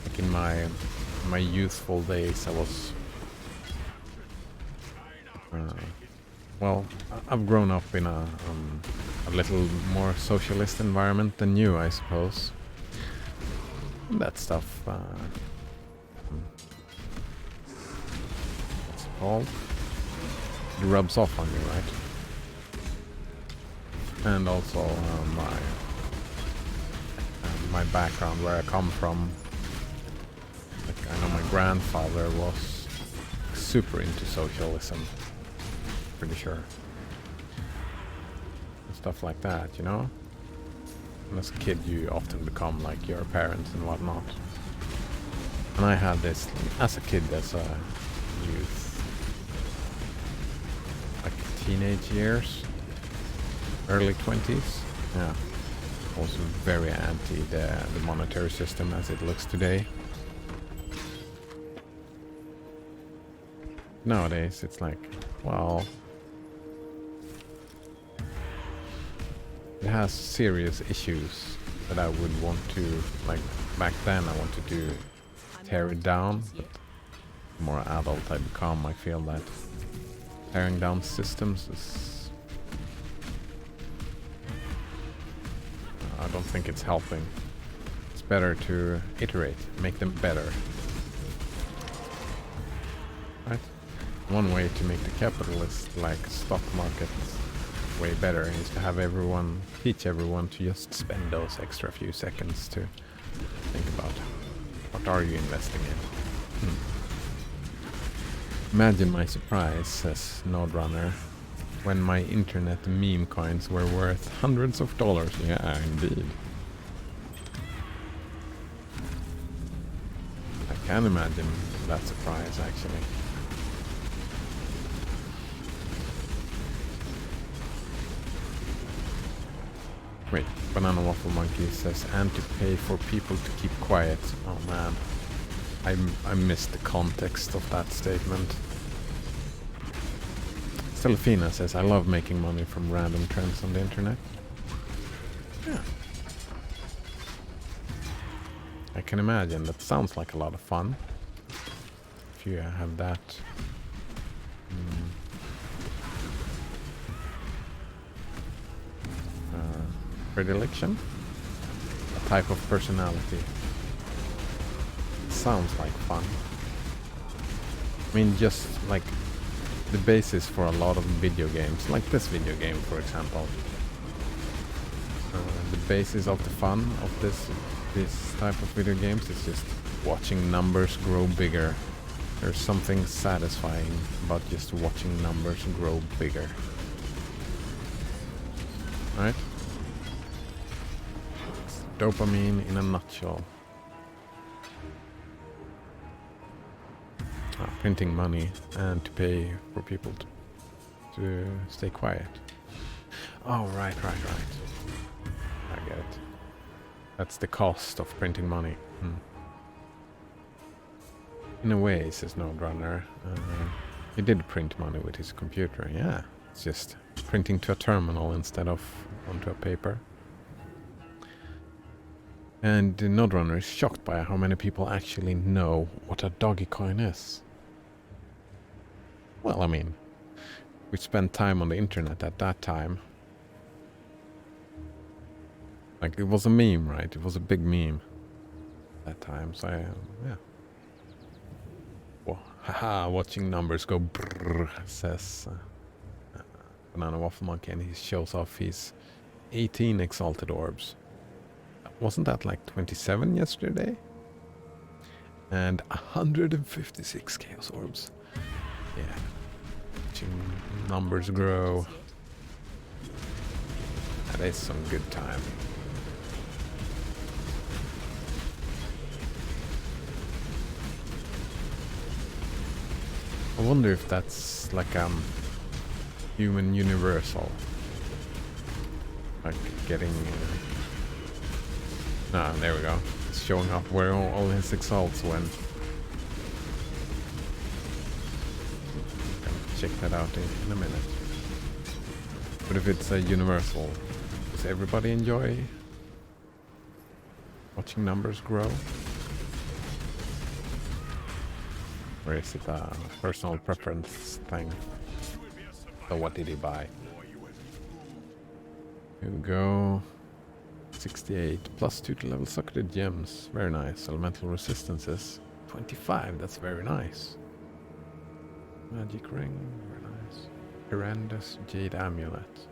Like in my youthful days, I was well, I've grown up in a little more socialist environment than you, I suppose. And that stuff, what's it called? It rubs off on you, right? And also my background, where I come from. Like, I know my grandfather was super into socialism. Pretty sure. And stuff like that, you know? And as a kid you often become like your parents and whatnot. And I had this as a kid, as a youth. Like teenage years. Early 20s. Yeah. Also very anti the monetary system as it looks today. Nowadays it's like, well, it has serious issues that I would want to, like, back then I wanted to tear it down, but the more adult I become, I feel that tearing down systems is, I don't think it's helping. It's better to iterate, make them better. Right? One way to make the capitalist, like, stock market way better is to have teach everyone to just spend those extra few seconds to think about what are you investing in. Imagine my surprise, says Node Runner, when my internet meme coins were worth hundreds of dollars. Yeah, indeed. I can imagine that surprise, actually. Wait, Banana Waffle Monkey says, and to pay for people to keep quiet. Oh man. I missed the context of that statement. Celefina says, I love making money from random trends on the internet. Yeah. I can imagine. That sounds like a lot of fun. If you have that predilection, a type of personality. Sounds like fun. I mean, just like the basis for a lot of video games, like this video game, for example. The basis of the fun of this type of video games is just watching numbers grow bigger. There's something satisfying about just watching numbers grow bigger. Right? It's dopamine in a nutshell. Printing money and to pay for people to stay quiet. Oh, right. I get it. That's the cost of printing money. In a way, says Nodrunner, he did print money with his computer. Yeah, it's just printing to a terminal instead of onto a paper. And Nodrunner is shocked by how many people actually know what a doggy coin is. Well, I mean, we spent time on the internet at that time. Like, it was a meme, right? It was a big meme at that time, so yeah. Well, haha, watching numbers go brrr, says Banana Waffle Monkey, and he shows off his 18 exalted orbs. Wasn't that like 27 yesterday? And 156 chaos orbs. Yeah. Watching numbers grow. That is some good time. I wonder if that's like human universal. Like getting there we go. It's showing up where all his exalts went. Check that out in a minute. But if it's a universal, does everybody enjoy watching numbers grow? Or is it a personal preference thing? So what did he buy? Here we go. 68 plus 2 to level socketed gems. Very nice. Elemental resistances. 25. That's very nice. Magic ring. Very nice. Horrendous jade amulet.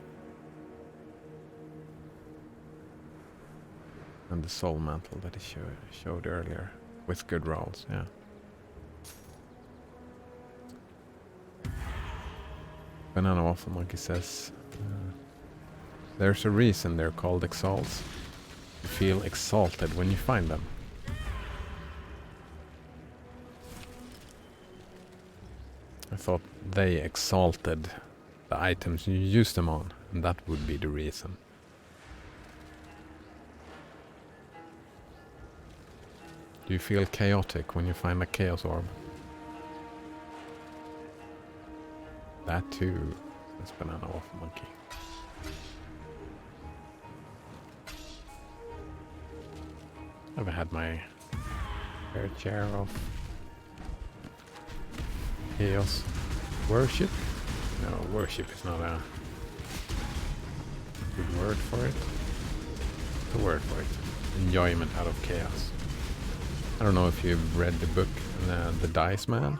And the soul mantle that he showed earlier. With good rolls, yeah. Banana Waffle Monkey says, there's a reason they're called exalts. You feel exalted when you find them. I thought they exalted the items you use them on, and that would be the reason. Do you feel chaotic when you find a chaos orb? That too, says Banana Waffle Monkey. I've had my fair share of chaos worship. No, worship is not a good word for it. The word for it. Enjoyment out of chaos. I don't know if you've read the book, The Dice Man.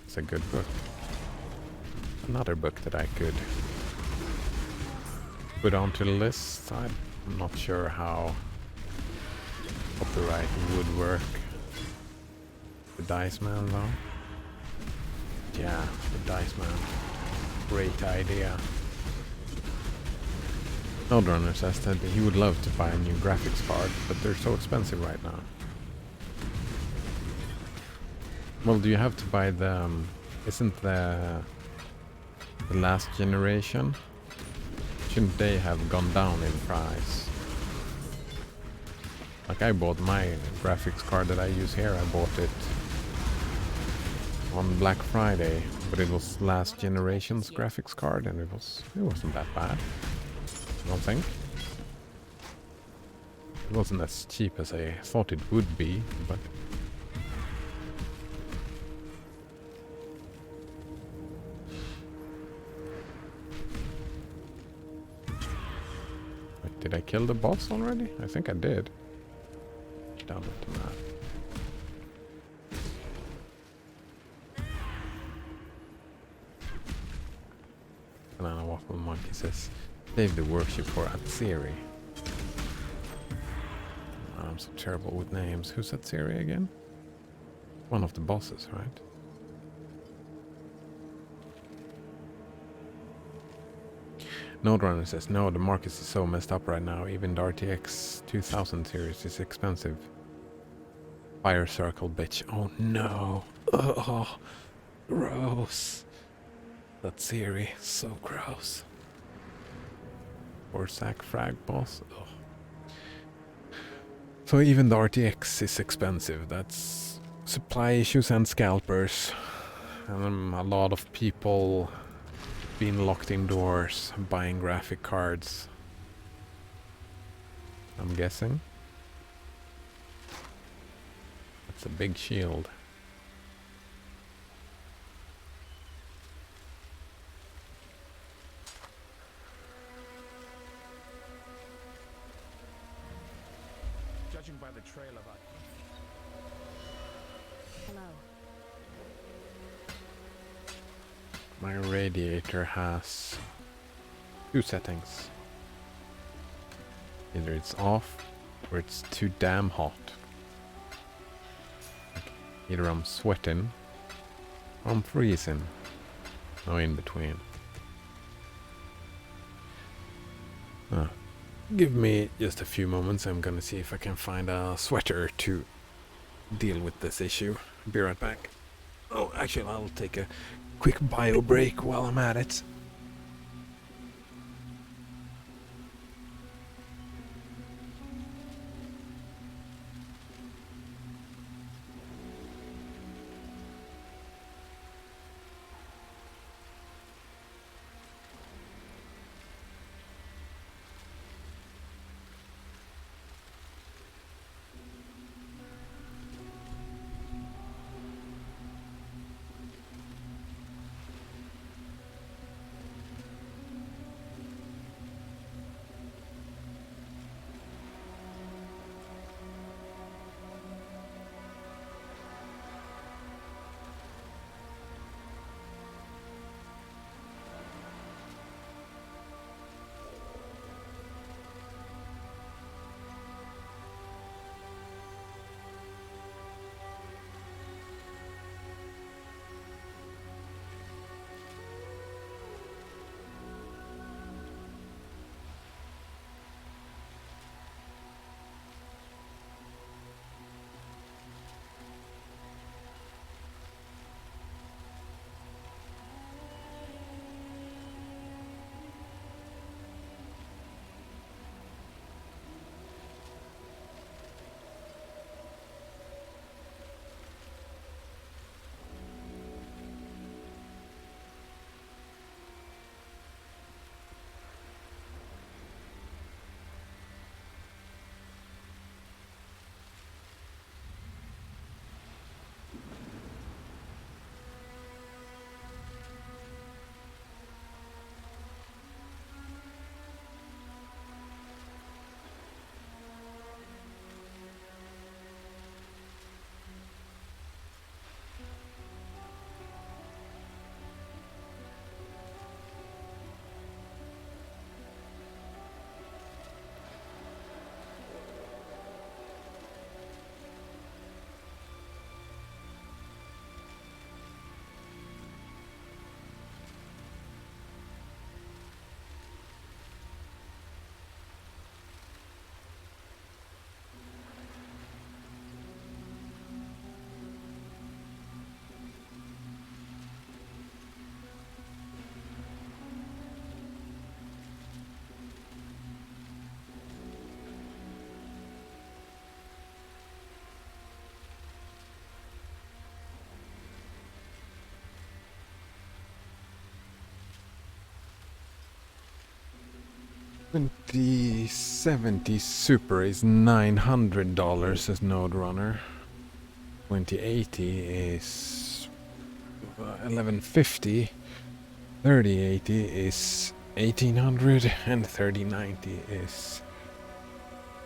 It's a good book. Another book that I could put onto the list. I'm not sure how copyright would work. The Dice Man, though. Yeah, The Dice Man. Great idea. Nodrunner says that he would love to buy a new graphics card, but they're so expensive right now. Well, do you have to buy the... isn't the last generation? Shouldn't they have gone down in price? Like I bought my graphics card that I use here, I bought it on Black Friday, but it was last generation's graphics card and it wasn't that bad. I don't think. It wasn't as cheap as I thought it would be, but wait, did I kill the boss already? I think I did. Down with the map. Banana Waffle Monkey says, save the worship for Atsiri. I'm so terrible with names. Who's Atsiri again? One of the bosses, right? Node Runner says, no, the market is so messed up right now. Even the RTX 2000 series is expensive. Fire Circle, bitch. Oh no. Oh, gross. That series, so gross. Or sack frag boss. Ugh. So even the RTX is expensive. That's supply issues and scalpers. And a lot of people being locked indoors buying graphic cards. I'm guessing. That's a big shield. Judging by the trail of our... Hello. My radiator has two settings. Either it's off or it's too damn hot. Either I'm sweating or I'm freezing. No in between. Give me just a few moments. I'm gonna see if I can find a sweater to deal with this issue. Be right back. Oh, actually, I'll take a quick bio break while I'm at it. 2070 Super is $900 says Node Runner. 2080 is 1150. 3080 is 1800 and 3090 is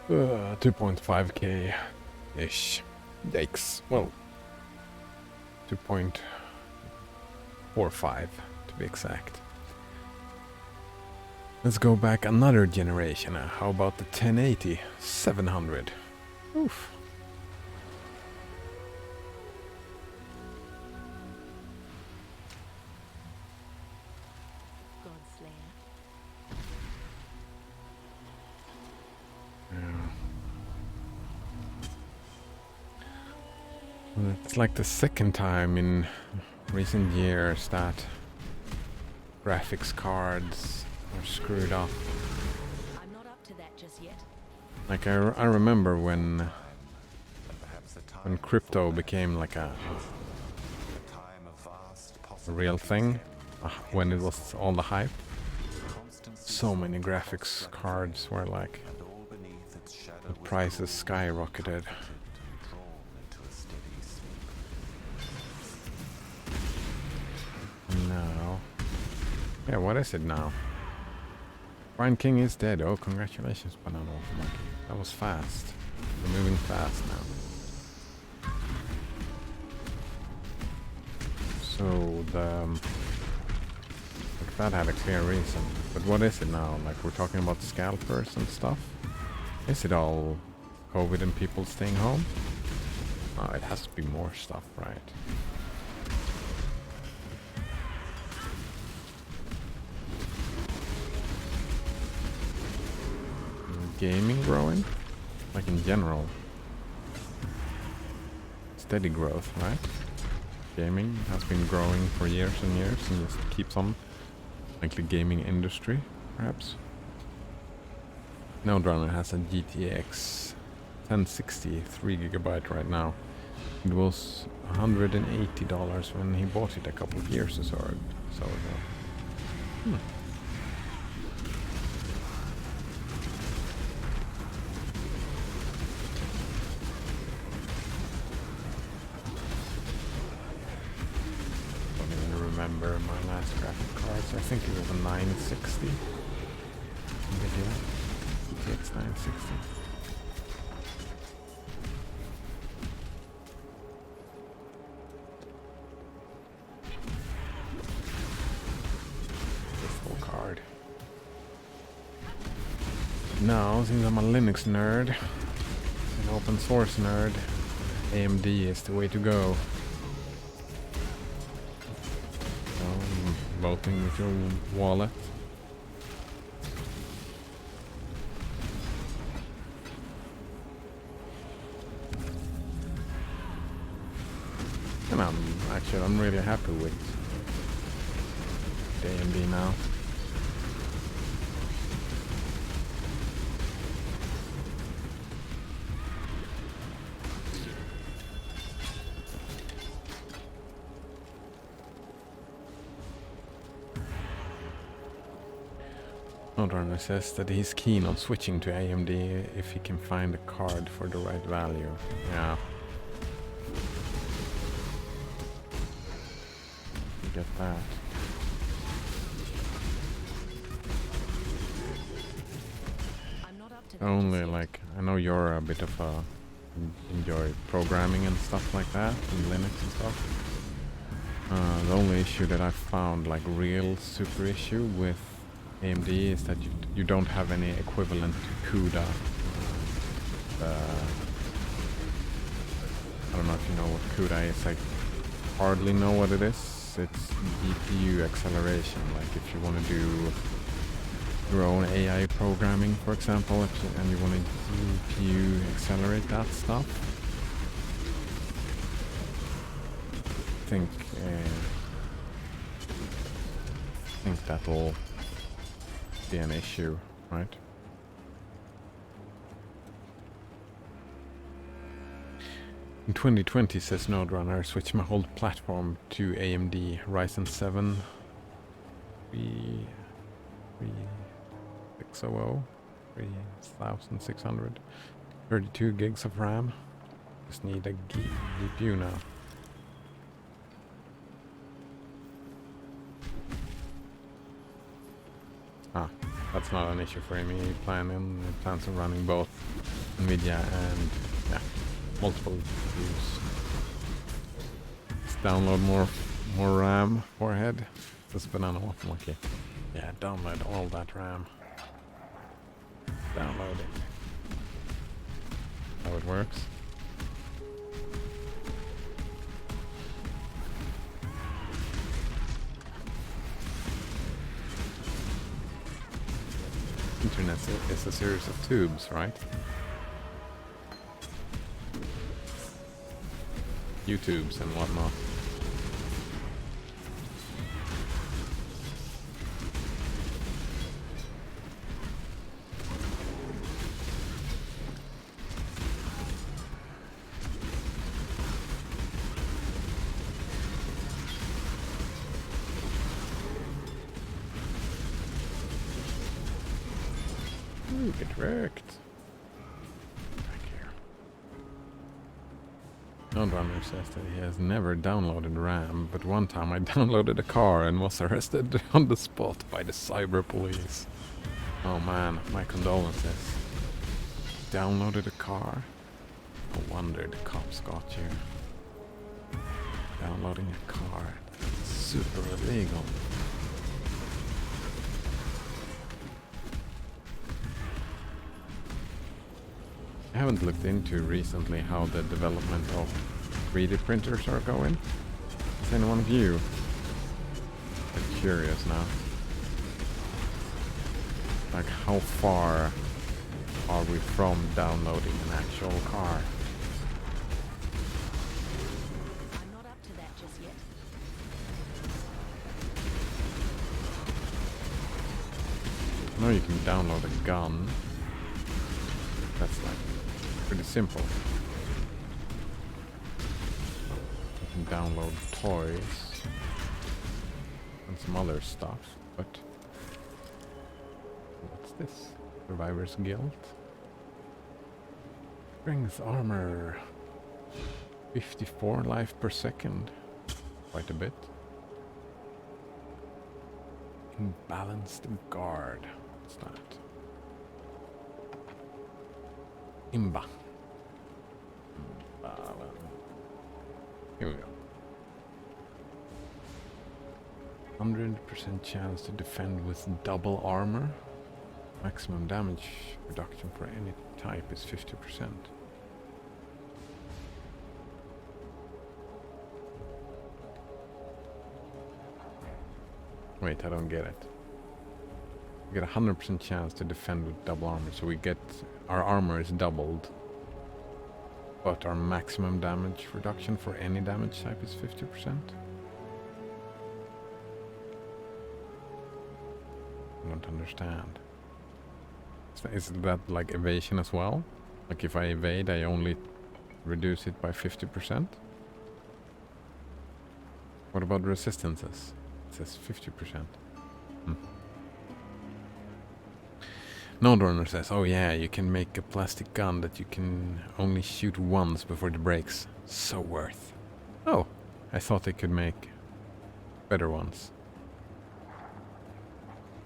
2.5k ish. Yikes. Well, 2.45 to be exact. Let's go back another generation. How about the 1080 700? Oof. Godslayer. Well, it's like the second time in recent years that graphics cards are screwed up. I'm not up to that just yet. Like I remember when And perhaps a time when crypto became like a time of vast real thing, when it was all the hype. constancy So many graphics cards were like and all beneath its shadow the was prices skyrocketed. drawn into a steady sleep. Now, yeah, what is it now? Brian King is dead. Oh, congratulations, Banana Wolf Monkey. That was fast. We're moving fast now. So like that had a clear reason. But what is it now? Like we're talking about scalpers and stuff? Is it all COVID and people staying home? Oh, it has to be more stuff, right? Gaming growing? Like in general? Steady growth, right? Gaming has been growing for years and years and just keeps on. Like the gaming industry, perhaps? Node Runner has a GTX 1060 3GB right now. It was $180 when he bought it a couple of years or so ago. Don't even remember my last graphic cards. I think it was a 960 video. GTX 960. Full card. Now, since I'm a Linux nerd, an open source nerd, AMD is the way to go. Voting with your wallet. And I'm really happy with the AMD now. Nodrunner says that he's keen on switching to AMD if he can find a card for the right value. Yeah. You get that. I'm not up to that Only just yet. like, I know you're a bit of a enjoy programming and stuff like that, in Linux and stuff. The only issue that I found, like real super issue with AMD, is that you don't have any equivalent to CUDA. I don't know if you know what CUDA is. I hardly know what it is. It's GPU acceleration. Like if you want to do your own AI programming, for example, and you want to GPU accelerate that stuff, I think that'll be an issue, right? In 2020, says Node Runner, switched my whole platform to AMD Ryzen 7 366 XOO, 3600. 32 gigs of RAM. Just need a GPU now. Ah, that's not an issue for me. He plans on running both NVIDIA and multiple GPUs. Let's download more RAM forehead. This banana waffle monkey. Yeah, download all that RAM. Download it. How it works. Internet is a series of tubes, right? YouTubes and whatnot. Ooh, get wrecked. Back here. Runner says that he has never downloaded RAM, but one time I downloaded a car and was arrested on the spot by the cyber police. Oh man, my condolences. Downloaded a car? No wonder the cops got you. Downloading a car. That's super illegal. I haven't looked into recently how the development of 3D printers are going. Is any one of you curious now? Like, how far are we from downloading an actual car? I'm not up to that just yet. I know you can download a gun. That's like pretty simple. You can download toys and some other stuff, but what's this? Survivor's Guild. Strength armor. 54 life per second. Quite a bit. Imbalanced guard. What's that? Imba. Here we go. 100% chance to defend with double armor. Maximum damage reduction for any type is 50%. Wait, I don't get it. We get a 100% chance to defend with double armor, so we get our armor is doubled, but our maximum damage reduction for any damage type is 50%. I don't understand. Is that like evasion as well? Like if I evade, I only reduce it by 50%? What about resistances? It says 50%. Nodrunner says, oh yeah, you can make a plastic gun that you can only shoot once before it breaks. So worth. Oh, I thought they could make better ones.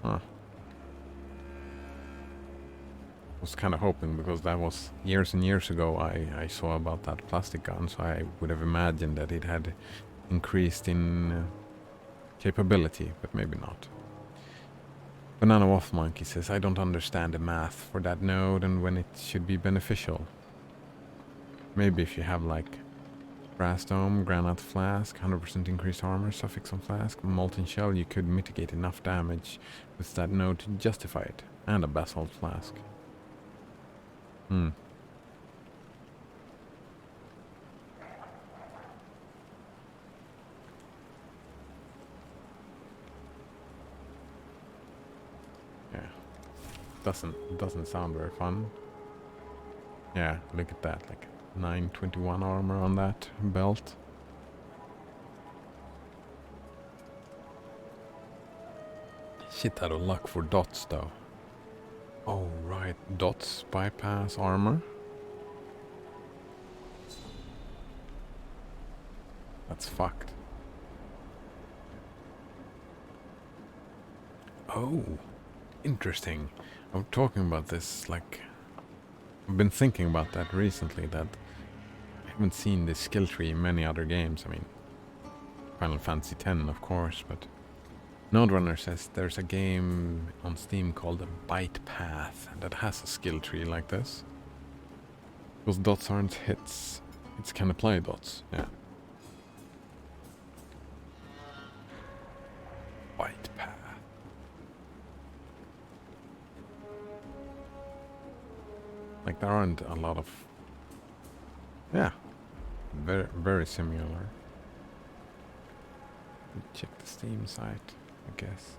Huh. Was kind of hoping, because that was years and years ago I saw about that plastic gun, so I would have imagined that it had increased in capability, but maybe not. Banana Waffle Monkey says, I don't understand the math for that node and when it should be beneficial. Maybe if you have like Brass Dome, Granite Flask, 100% increased armor, Suffix on Flask, Molten Shell, you could mitigate enough damage with that node to justify it. And a Basalt Flask. Yeah. Doesn't sound very fun. Yeah, look at that, like 921 armor on that belt. Shit out of luck for dots though. Oh, right. Dots bypass armor. That's fucked. Oh, interesting. I'm talking about this, like... I've been thinking about that recently, that I haven't seen this skill tree in many other games. I mean, Final Fantasy X, of course, but... Node says there's a game on Steam called Byte Path that has a skill tree like this. Because dots aren't hits, it's can apply dots, yeah. Byte Path. Like there aren't a lot of... Yeah, very, very similar. Check the Steam site, I guess.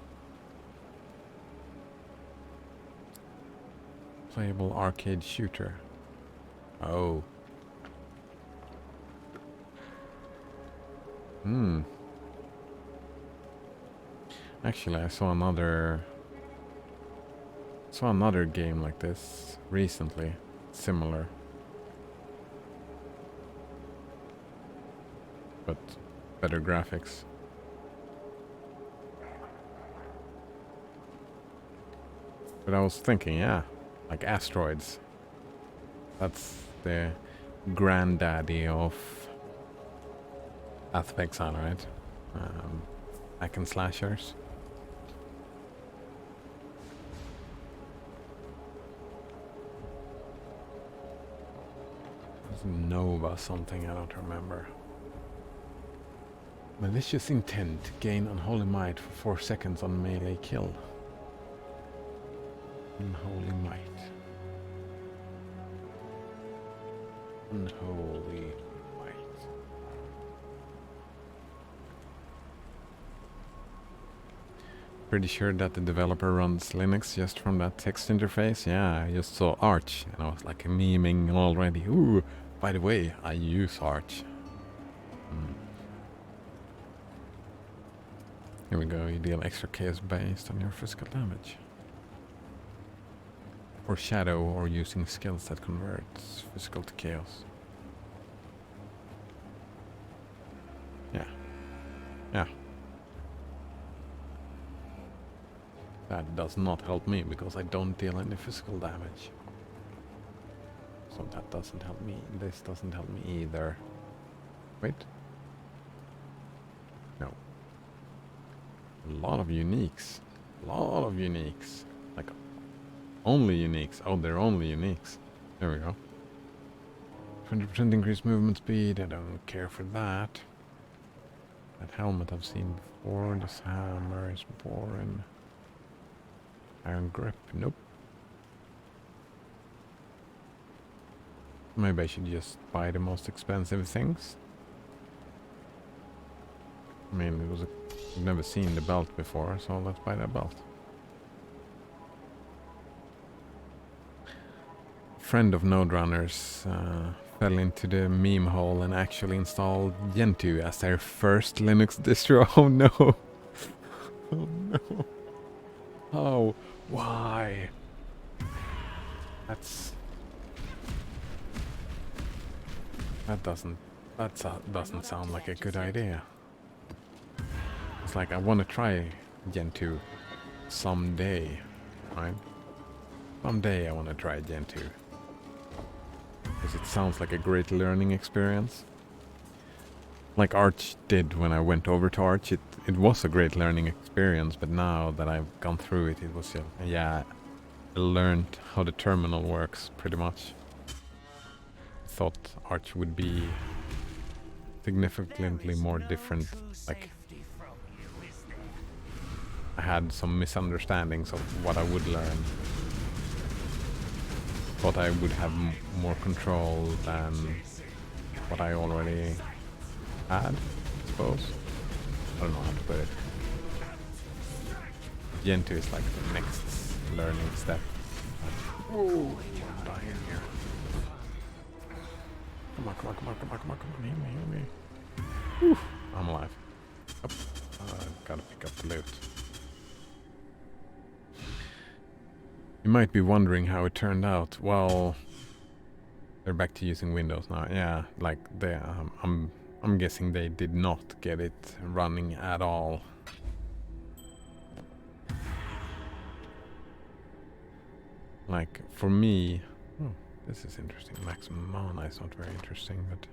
Playable arcade shooter. Oh. Actually, I saw another game like this recently, similar. But better graphics. But I was thinking, yeah, like asteroids. That's the granddaddy of Path of Exile, right? Hack and slashers. Nova something, I don't remember. Malicious intent. Gain unholy might for 4 seconds on melee kill. Unholy might. Unholy might. Pretty sure that the developer runs Linux just from that text interface. Yeah, I just saw Arch and I was like memeing already. Ooh, by the way, I use Arch. Here we go, you deal extra chaos based on your physical damage. Or shadow, or using skills that converts physical to chaos. Yeah. Yeah. That does not help me, because I don't deal any physical damage. So that doesn't help me. This doesn't help me either. Wait. No. A lot of uniques. A lot of uniques. Like, only uniques. Oh, they're only uniques. There we go. 20% increased movement speed. I don't care for that. That helmet I've seen before. This hammer is boring. Iron grip. Nope. Maybe I should just buy the most expensive things. I mean, I've never seen the belt before, so let's buy that belt. Friend of Node Runners fell into the meme hole and actually installed Gentoo as their first Linux distro. Oh no! Oh no! Oh, why? That doesn't sound like a good idea. It's like I want to try Gentoo someday, right? Someday I want to try Gentoo. Because it sounds like a great learning experience. Like Arch did when I went over to Arch, it was a great learning experience, but now that I've gone through it, it was, yeah, I learned how the terminal works, pretty much. Thought Arch would be significantly more different, like, I had some misunderstandings of what I would learn. Thought I would have more control than what I already had, I suppose. I don't know how to put it. Gentoo is like the next learning step. Oh, I'm dying here. Come on, heal me. Whew, I'm alive. Up. Gotta pick up the loot. You might be wondering how it turned out. Well, they're back to using Windows now. Yeah, like they, I'm guessing they did not get it running at all. Like for me, oh, this is interesting. Maximum mana is not very interesting, but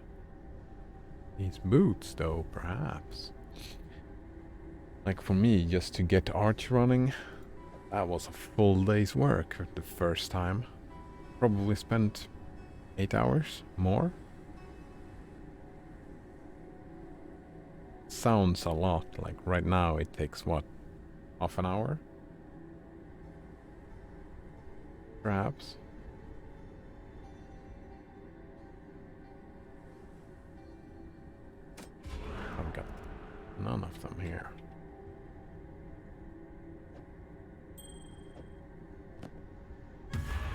these boots, though, perhaps. Like for me, just to get Arch running, that was a full day's work the first time. Probably spent 8 hours more. Sounds a lot. Like right now, it takes what, half an hour? Perhaps. I've got none of them here.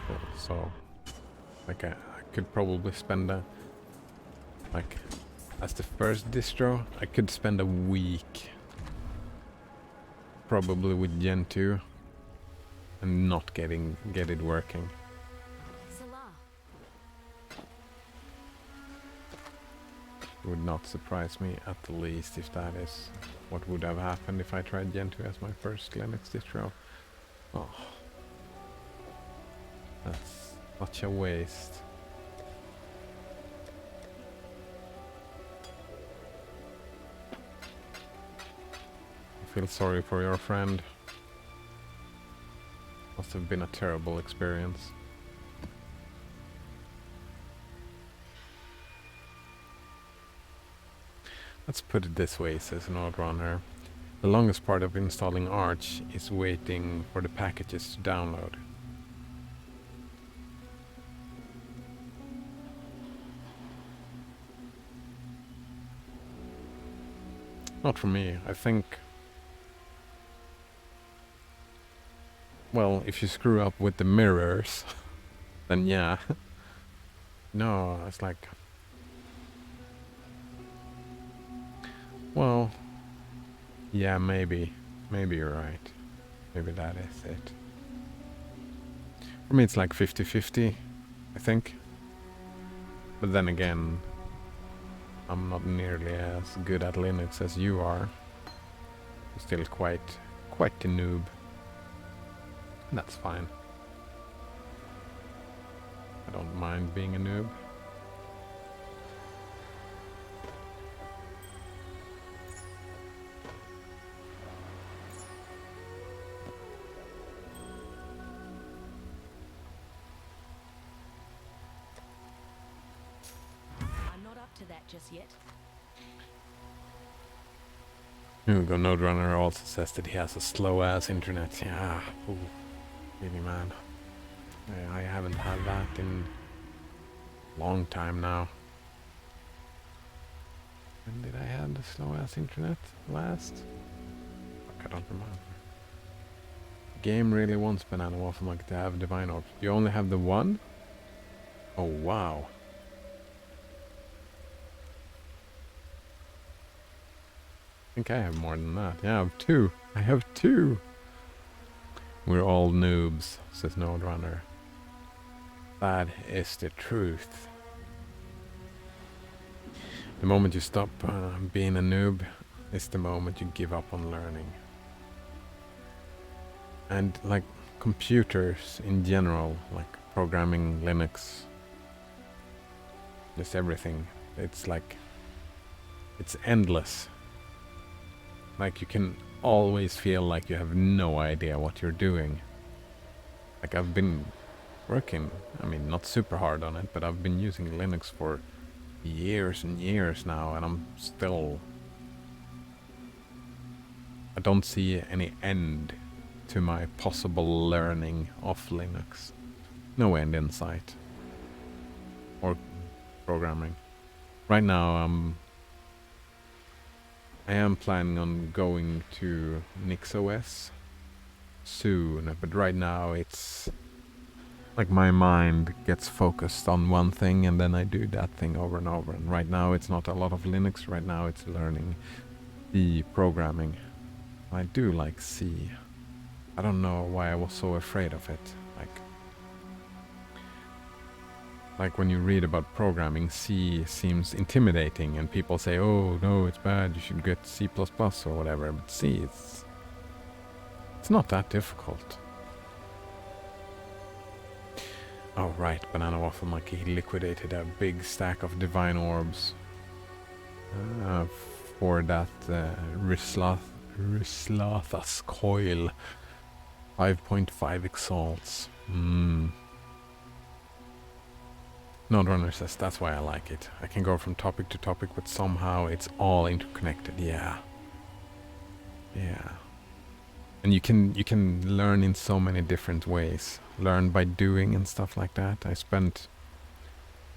Cool. So, like I could probably spend like, as the first distro, I could spend a week probably with Gen 2 and not get it working. Salah. It would not surprise me at the least if that is what would have happened if I tried Gen 2 as my first Linux distro. Oh, that's such a waste. I feel sorry for your friend. Must have been a terrible experience. Let's put it this way, says Nordrunner. The longest part of installing Arch is waiting for the packages to download. Not for me. I think, well, if you screw up with the mirrors, then yeah. No, it's like, well, yeah, maybe you're right. Maybe that is it. For me, it's like 50-50, I think. But then again, I'm not nearly as good at Linux as you are. I'm still quite a noob. That's fine. I don't mind being a noob. I'm not up to that just yet. Here we go. Node also says that he has a slow-ass internet. Yeah, ooh, really, man. I haven't had that in a long time now. When did I have the slow-ass internet last? Fuck, I don't remember. Game really wants Banana Waffle like to have Divine Orb. You only have the one? Oh, wow. I think I have more than that. Yeah, I have two. I have two. We're all noobs, says Nodrunner. That is the truth. The moment you stop being a noob is the moment you give up on learning. And like computers in general, like programming, Linux, just everything. It's like, it's endless. Like you can always feel like you have no idea what you're doing. Like I've been working, I mean not super hard on it, but I've been using Linux for years and years now, and I'm still, I don't see any end to my possible learning of Linux. No end in sight. Or programming. Right now I am planning on going to NixOS soon, but right now it's like my mind gets focused on one thing and then I do that thing over and over. And right now it's not a lot of Linux, right now it's learning C programming. I do like C. I don't know why I was so afraid of it. Like when you read about programming, C seems intimidating and people say, oh no, it's bad, you should get C++ or whatever, but C, it's not that difficult. Oh right, Banana Waffle Monkey liquidated a big stack of divine orbs for that Rislathas coil. 5.5 exalts. Nodrunner says that's why I like it. I can go from topic to topic, but somehow it's all interconnected. Yeah. Yeah. And you can learn in so many different ways. Learn by doing and stuff like that. I spent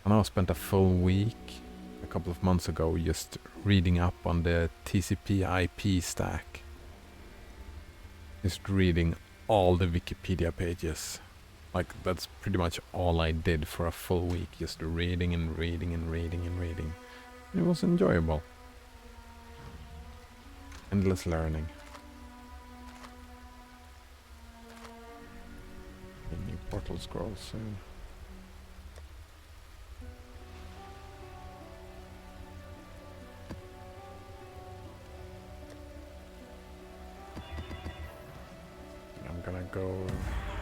a full week a couple of months ago just reading up on the TCP IP stack. Just reading all the Wikipedia pages. Like, that's pretty much all I did for a full week. Just reading and reading and reading and reading. It was enjoyable. Endless learning. A new portal scroll soon. I'm gonna go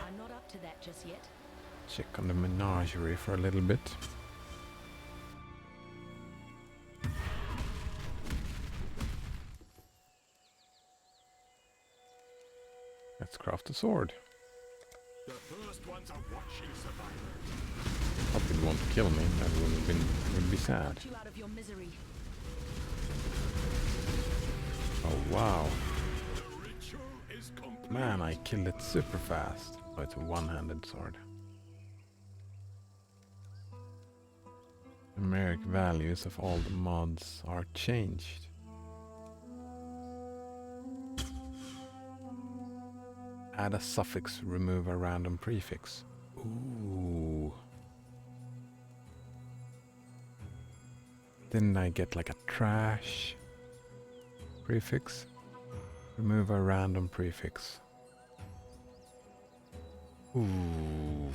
I'm not up to that just yet. check on the menagerie for a little bit. Let's craft a sword. The first ones are watching survivor. Hope it won't kill me. That would be sad. Put you out of your misery. Oh wow. The ritual is complete. Man, I killed it super fast. Oh, it's a one-handed sword. Numeric values of all the mods are changed. Add a suffix, remove a random prefix. Ooh. Didn't I get like a trash prefix? Remove a random prefix. Ooh.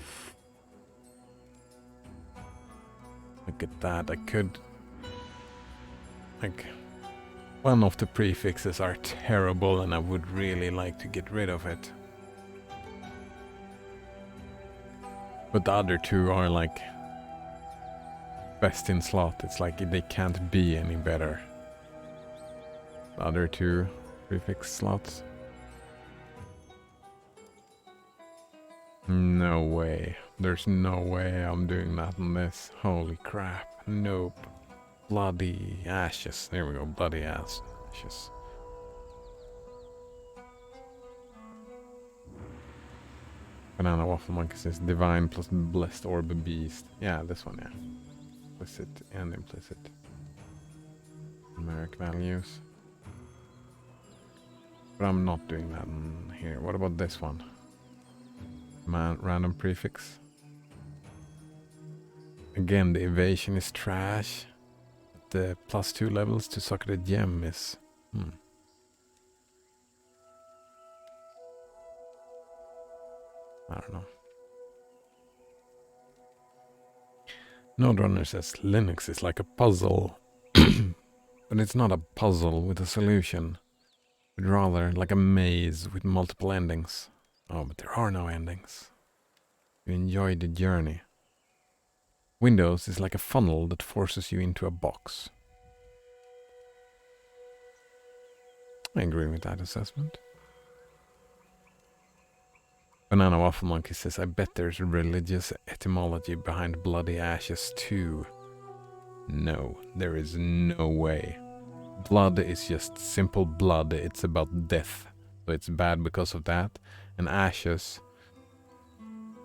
Look at that. I could... Like... One of the prefixes are terrible and I would really like to get rid of it. But the other two are like... best in slot. It's like they can't be any better. The other two prefix slots. No way. There's no way I'm doing that on this. Holy crap. Nope. Bloody ashes. There we go. Bloody ashes. Banana Waffle Monkey says divine plus blessed orb beast. Yeah, this one, yeah. Implicit and implicit. Numeric values. But I'm not doing that in here. What about this one? Random prefix. Again, the evasion is trash. The +2 levels to socketed gem is... I don't know. Nodrunner says Linux is like a puzzle. But it's not a puzzle with a solution. But rather like a maze with multiple endings. Oh, but there are no endings. You enjoy the journey. Windows is like a funnel that forces you into a box. I agree with that assessment. Banana Waffle Monkey says, I bet there's religious etymology behind Bloody Ashes too. No, there is no way. Blood is just simple blood. It's about death. So it's bad because of that. And ashes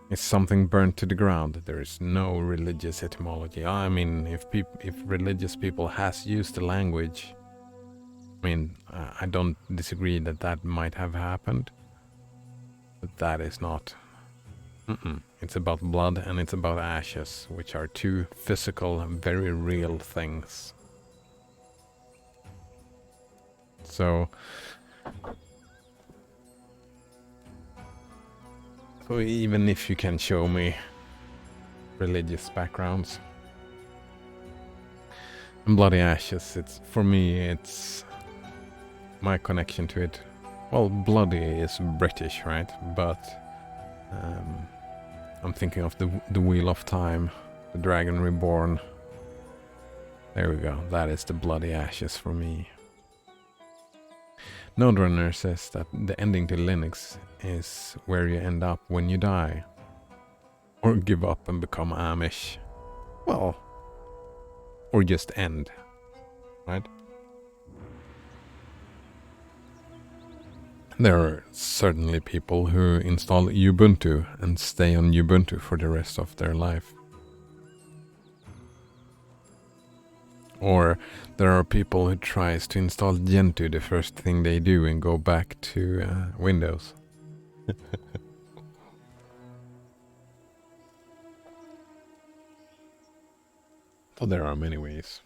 is something burnt to the ground. There is no religious etymology. I mean, if religious people has used the language, I mean, I don't disagree that that might have happened. But that is not. It's about blood and it's about ashes, which are two physical, very real things. So So even if you can show me religious backgrounds and Bloody Ashes, it's for me, it's my connection to it. Well, Bloody is British, right? But I'm thinking of the Wheel of Time, the Dragon Reborn. There we go. That is the Bloody Ashes for me. Node Runner says that the ending to Linux is where you end up when you die. Or give up and become Amish. Well, or just end, right? There are certainly people who install Ubuntu and stay on Ubuntu for the rest of their life. Or there are people who tries to install Gentoo the first thing they do and go back to Windows. So there are many ways.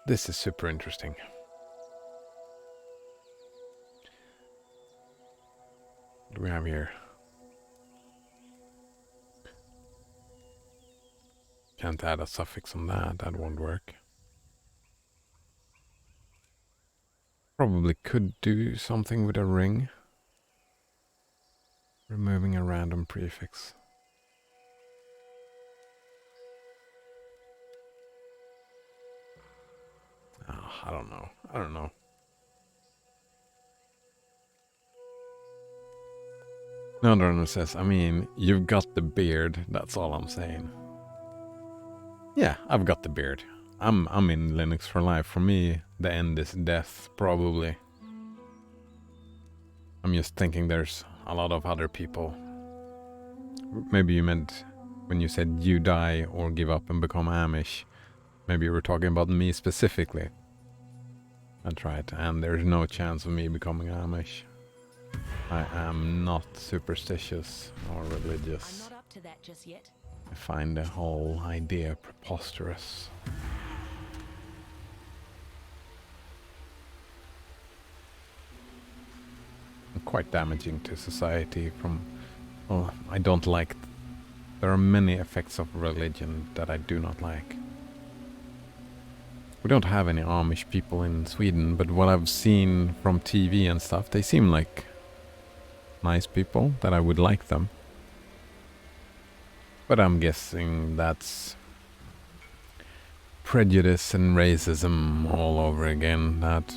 This is super interesting. What do we have here? Can't add a suffix on that, that won't work. Probably could do something with a ring. Removing a random prefix. Oh, I don't know. No, says, I mean, you've got the beard, that's all I'm saying. Yeah, I've got the beard. I'm in Linux for life. For me, the end is death, probably. I'm just thinking there's a lot of other people. Maybe you meant when you said you die or give up and become Amish. Maybe you were talking about me specifically. That's right, and there's no chance of me becoming Amish. I am not superstitious or religious. I'm not up to that just yet. I find the whole idea preposterous. And quite damaging to society from... Well, I don't like... There are many effects of religion that I do not like. We don't have any Amish people in Sweden, but what I've seen from TV and stuff, they seem like nice people, that I would like them. But I'm guessing that's prejudice and racism all over again, that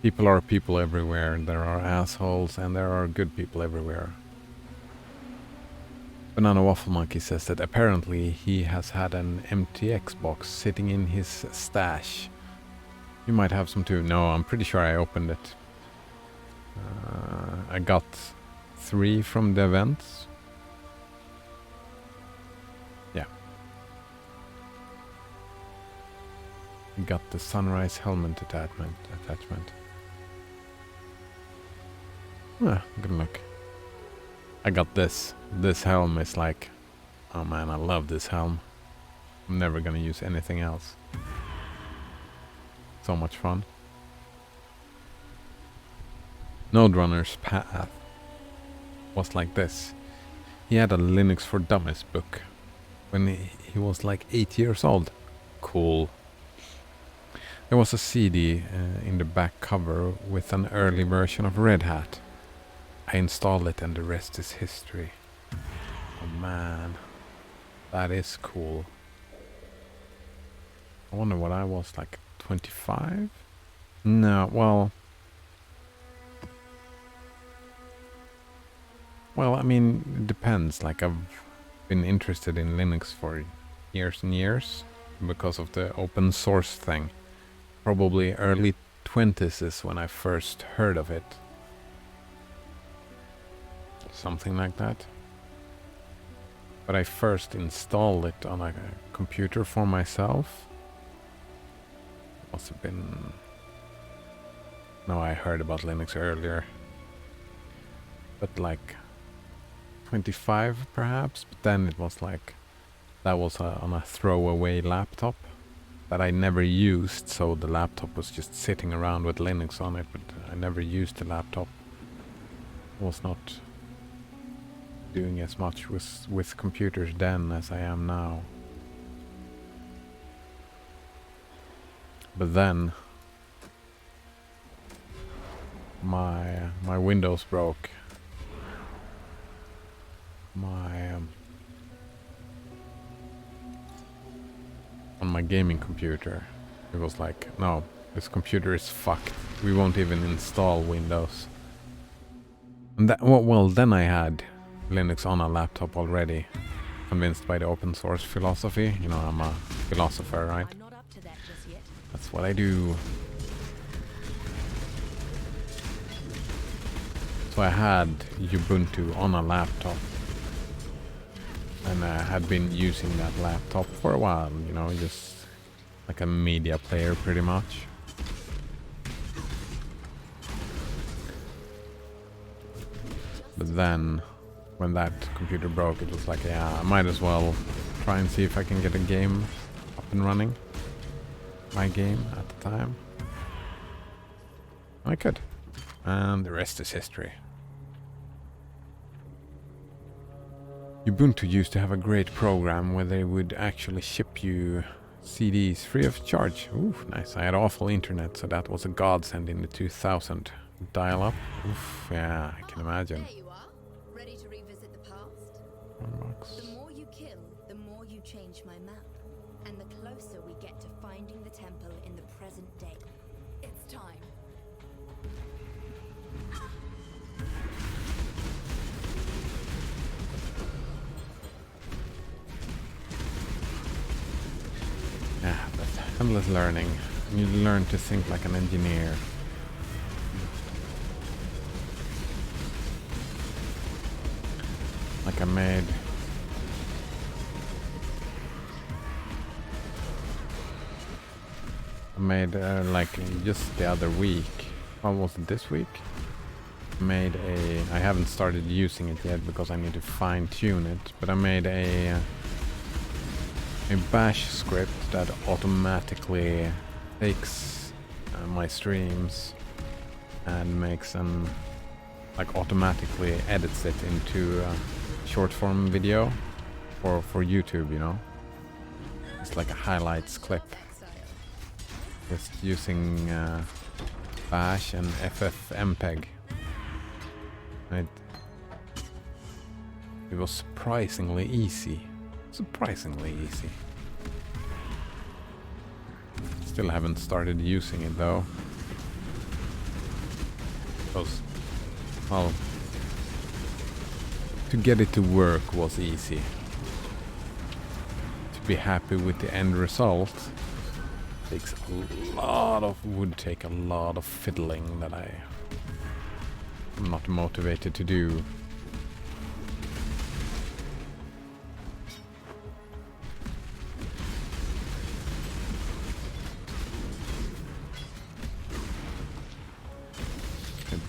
people are people everywhere, there are assholes and there are good people everywhere. Banana Waffle Monkey says that apparently he has had an empty Xbox sitting in his stash. You might have some too. No, I'm pretty sure I opened it. I got 3 from the events. Yeah. Got the Sunrise helmet attachment. Ah, good luck. I got this. This helm is like, oh man, I love this helm. I'm never gonna use anything else. So much fun. Node Runner's path was like this. He had a Linux for Dummies book when he was like 8 years old. Cool. There was a CD in the back cover with an early version of Red Hat. I installed it and the rest is history. Oh man, that is cool. I wonder what I was, like 25? No, well, I mean, it depends. Like, I've been interested in Linux for years and years because of the open source thing. Probably early 20s is when I first heard of it. Something like that. But I first installed it on a computer for myself. Must have been... No, I heard about Linux earlier. But like 25 perhaps, but then it was like... That was on a throwaway laptop that I never used, so the laptop was just sitting around with Linux on it, but I never used the laptop. It was not doing as much with computers then as I am now. But then my Windows broke. On my gaming computer, it was like, no, this computer is fucked. We won't even install Windows. And that, well, then I had Linux on a laptop already, convinced by the open source philosophy. You know, I'm a philosopher, right? I'm not up to that just yet. That's what I do. So I had Ubuntu on a laptop. And I had been using that laptop for a while, you know, just like a media player pretty much. But then, when that computer broke, it was like, yeah, I might as well try and see if I can get a game up and running. My game at the time. I could. And the rest is history. Ubuntu used to have a great program where they would actually ship you CDs free of charge. Ooh, nice. I had awful internet, so that was a godsend in the 2000. Dial-up. Oof, yeah, I can imagine. There you are, ready to revisit the past. $1. The more you kill, the more you change my map. And the closer we get to finding the temple in the present day. It's time. Yeah, but endless learning. You learn to think like an engineer. Like I made like just the other week. What was it, this week? I haven't started using it yet because I need to fine tune it, but I made a bash script that automatically takes my streams and makes them, like, automatically edits it into a short form video for YouTube, you know. It's like a highlights clip. Exile. Just using bash and ffmpeg. And it was surprisingly easy. Surprisingly easy. Still haven't started using it though. Because, well, to get it to work was easy. To be happy with the end result would take a lot of fiddling that I'm not motivated to do.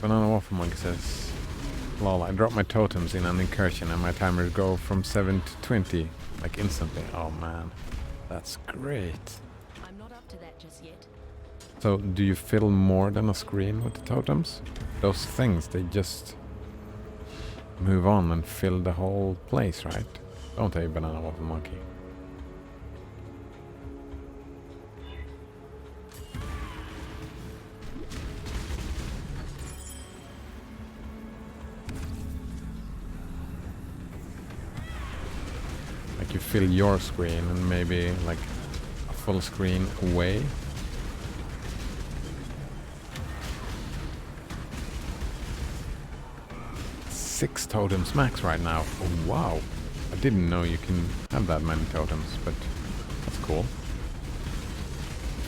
Banana Waffle Monkey says, lol, I dropped my totems in an incursion and my timers go from 7 to 20, like instantly. Oh man, that's great. I'm not up to that just yet. So, do you fill more than a screen with the totems? Those things, they just move on and fill the whole place, right? Don't they, Banana Waffle Monkey? Like you fill your screen and maybe like a full screen away. Six totems max right now. Oh wow. I didn't know you can have that many totems, but that's cool.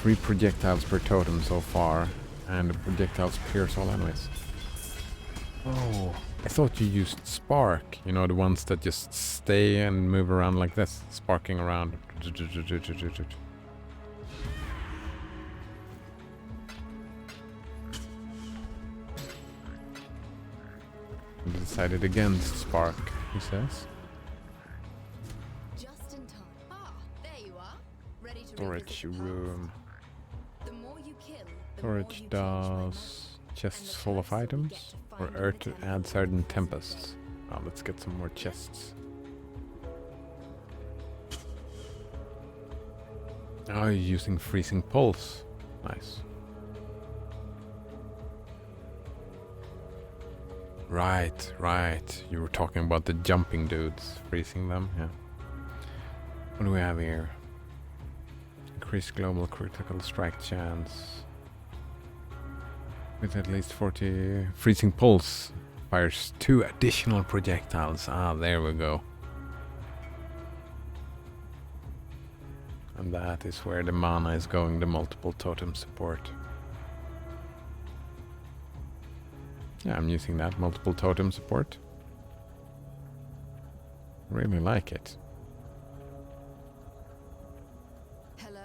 3 projectiles per totem so far, and the projectiles pierce all enemies. Oh, I thought you used spark, you know, the ones that just stay and move around like this, sparking around. I decided against spark, he says. Just in time. Ah, there you are. Ready to Storage revisit the past. room. The more you kill, the more Storage you change my map. does chests full of items, or Earth to add certain tempests. Now let's get some more chests. Oh, you're using freezing pulse. Nice. Right. You were talking about the jumping dudes, freezing them, yeah. What do we have here? Increased global critical strike chance. With at least 40... Freezing pulse fires 2 additional projectiles. Ah, there we go. And that is where the mana is going, the multiple totem support. Yeah, I'm using that multiple totem support. Really like it. Hello.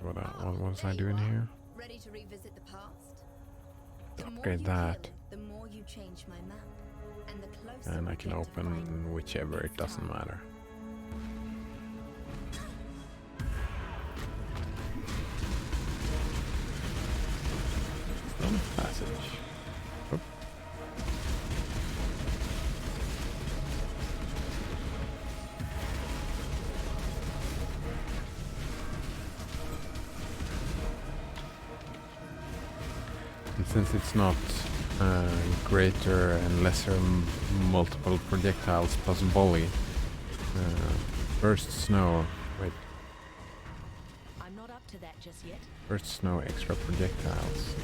What was I There doing you are. here? Ready to revisit the past? The more Upgrade you that. kill, the more you change my map. And the closer And we I can get to finding open whichever, it doesn't matter. Stone passage. Oop. And since it's not greater and lesser multiple projectiles plus volley, burst snow. Wait, I'm not up to that just yet. burst snow extra projectiles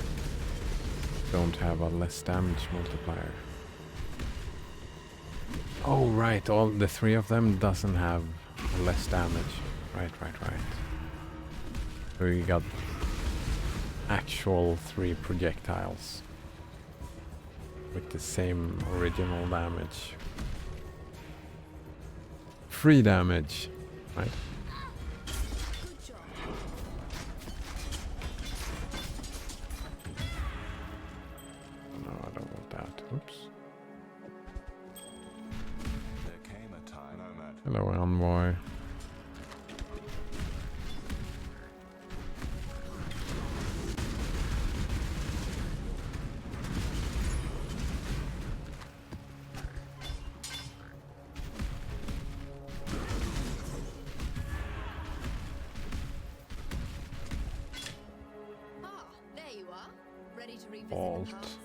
don't have a less damage multiplier. Oh right, all the 3 of them doesn't have less damage. Right. So we got actual 3 projectiles with the same original damage. Free damage, right? good job. No, I don't want that. Oops. There came a time, Nomad. Hello, envoy. Ah, there you are. Ready to revisit Vault. the past?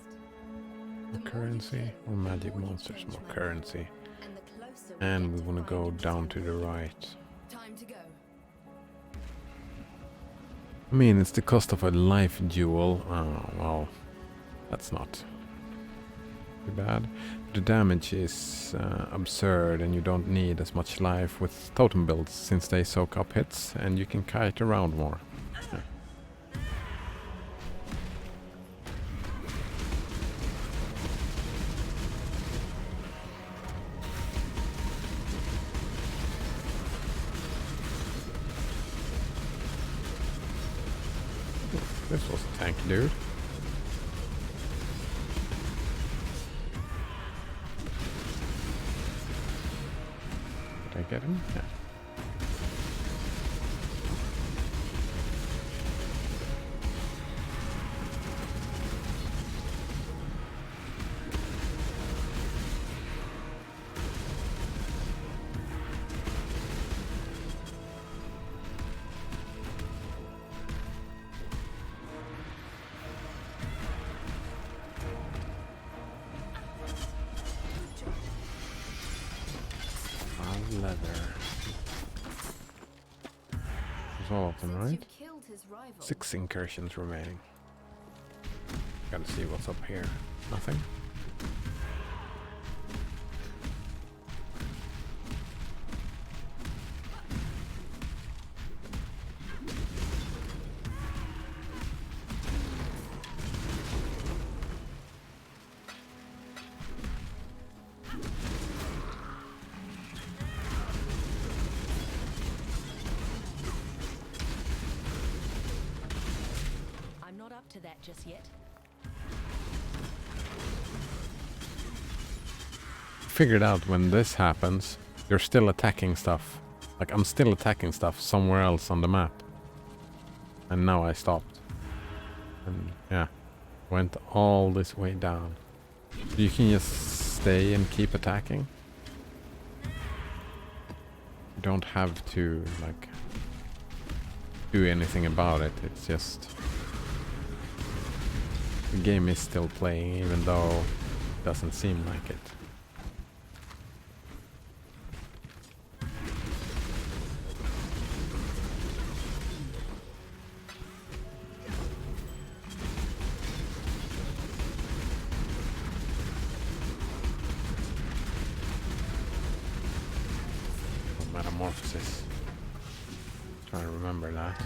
More currency or magic monsters? More currency. And the closer And we get want to go finding the down to the temple. right. Time to go. I mean, it's the cost of a life jewel. Oh, well, that's not too bad. The damage is absurd, and you don't need as much life with totem builds since they soak up hits, and you can kite around more. Yeah. This was a tank, dude. Did I get him? Yeah. Leather. There's all of them, Since right? you've killed his rival, 6 incursions remaining. Gotta see what's up here. Nothing? I'm not up to that just yet. Figured out when this happens, you're still attacking stuff. Like, I'm still attacking stuff somewhere else on the map. And now I stopped. And yeah, went all this way down. You can just stay and keep attacking. You don't have to like do anything about it. It's just the game is still playing even though it doesn't seem like it. Metamorphosis. Trying to remember that.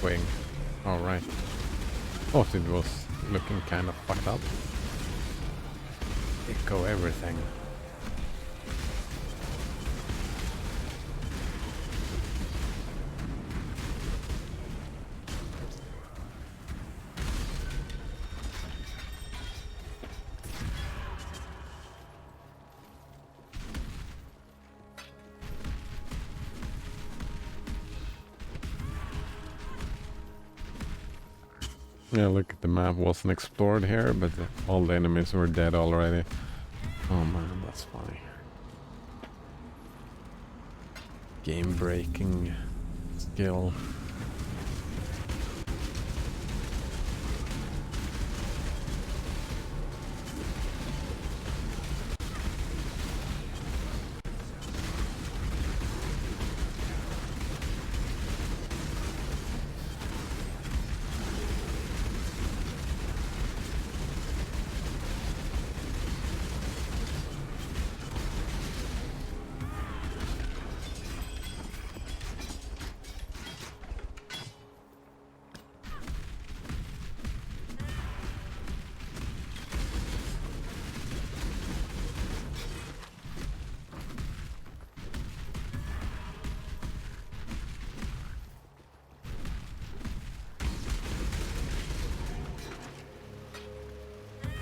Wing. Alright. Thought it was looking kind of fucked up. Echo everything. Yeah, look at the map, wasn't explored here, but all the enemies were dead already. Oh man, that's funny. Game breaking skill.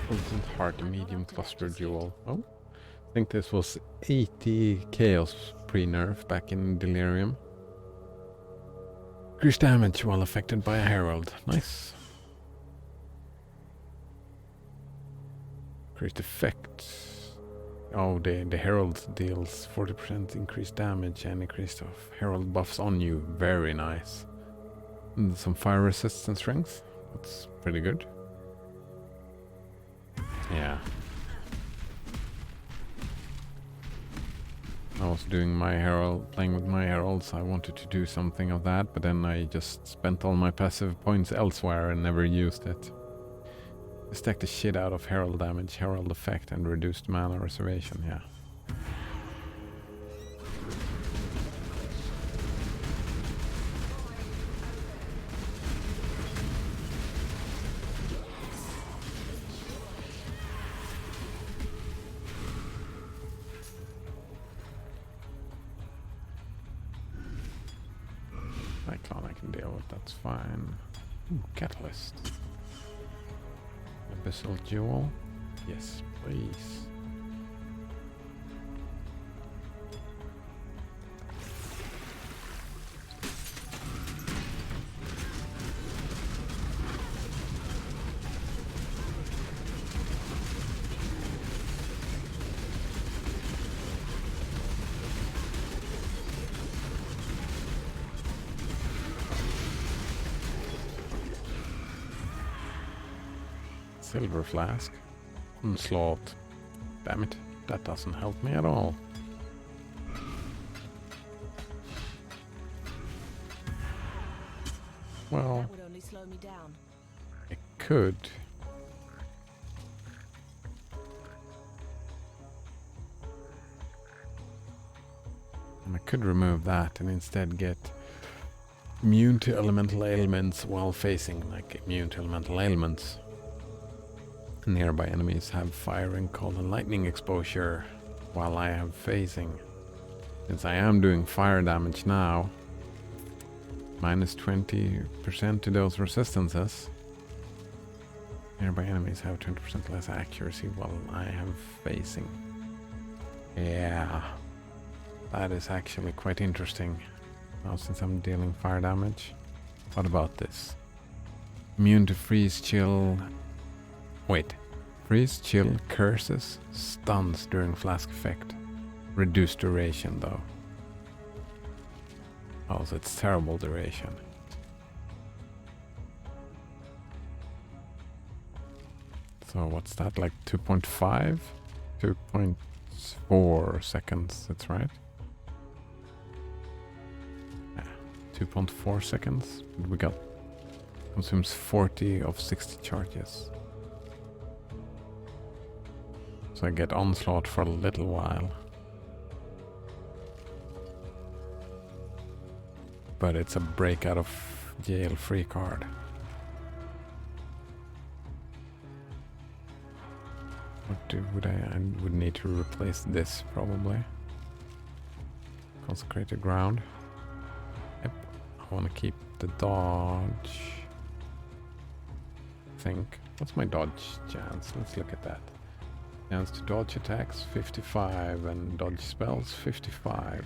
Potent Heart medium cluster duel. Oh, I think this was 80 chaos pre-nerf back in Delirium. Increased damage while affected by a herald. Nice. Increased effect. Oh, the herald deals 40% increased damage and increased of herald buffs on you. Very nice. And some fire resistance strength. That's pretty good. Yeah. I was doing my herald, playing with my heralds. I wanted to do something of that, but then I just spent all my passive points elsewhere and never used it. Stack the shit out of herald damage, herald effect, and reduced mana reservation. Yeah. Cyclone I can deal with, that's fine. Ooh, Catalyst. Abyssal Jewel? Yes, please. Silver Flask. Onslaught. Damn it, that doesn't help me at all. Well, That would only slow me down. it could. And I could remove that and instead get immune to elemental ailments while facing like immune to elemental ailments. Nearby enemies have fire and cold and lightning exposure while I have phasing. Since I am doing fire damage now, minus 20% to those resistances. Nearby enemies have 20% less accuracy while I am facing. Yeah, that is actually quite interesting. Now since I'm dealing fire damage. What about this? Immune to freeze, chill. Wait. Freeze, chill, curses, stuns during flask effect. Reduced duration though. Oh, so it's terrible duration. So what's that, like 2.5? 2.4 seconds, that's right. Yeah, 2.4 seconds. We got consumes 40 of 60 charges. So I get onslaught for a little while. But it's a break out of jail free card. What I would need to replace this probably. Consecrated ground. Yep. I want to keep the dodge. What's my dodge chance? Let's look at that. Chance to dodge attacks 55 and dodge spells 55.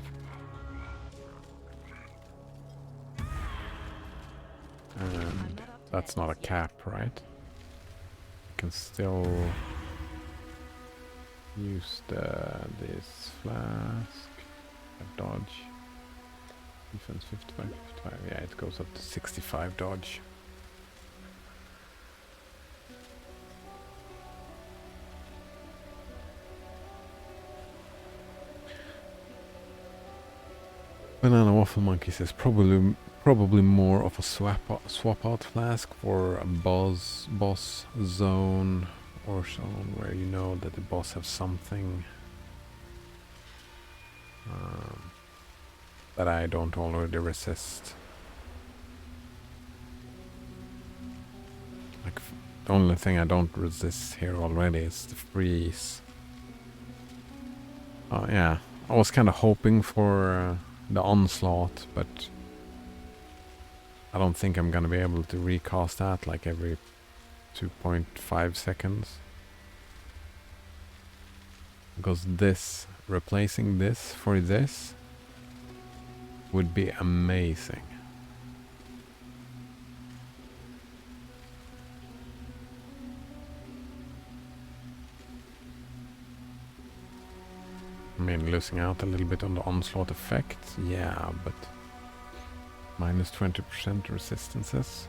And that's not a cap, right? I can still use this flask. Dodge. Defense 55, 55. Yeah, it goes up to 65 dodge. Banana Waffle Monkey says probably more of a swap out flask for a boss zone or zone where you know that the boss has something that I don't already resist. Like the only thing I don't resist here already is the freeze. Oh yeah, I was kind of hoping for the onslaught, but I don't think I'm gonna be able to recast that like every 2.5 seconds. Because this, replacing this for this would be amazing. I mean, losing out a little bit on the onslaught effect, yeah, but minus 20% resistances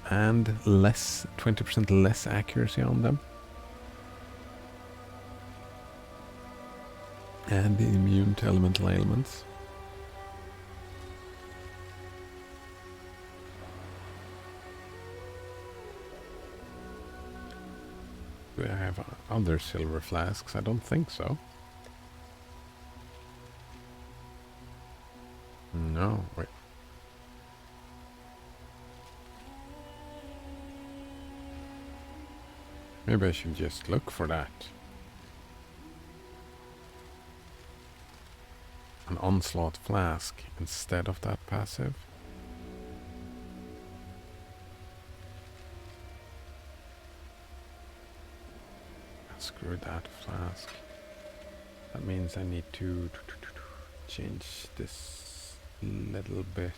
and 20% less accuracy on them. And immune to elemental ailments. Do I have other silver flasks? I don't think so. No, wait. Maybe I should just look for that. An onslaught flask instead of that passive. Screw that flask. That means I need to change this little bit.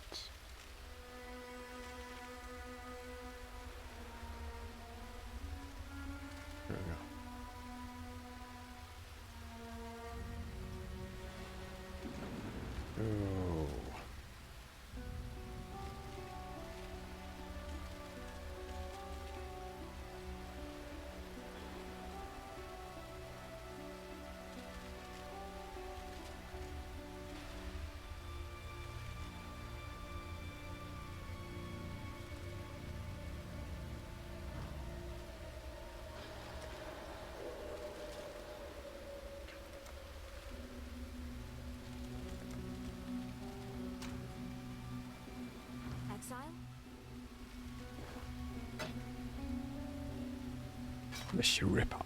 There we go. Oh. Exile? The Shirippa.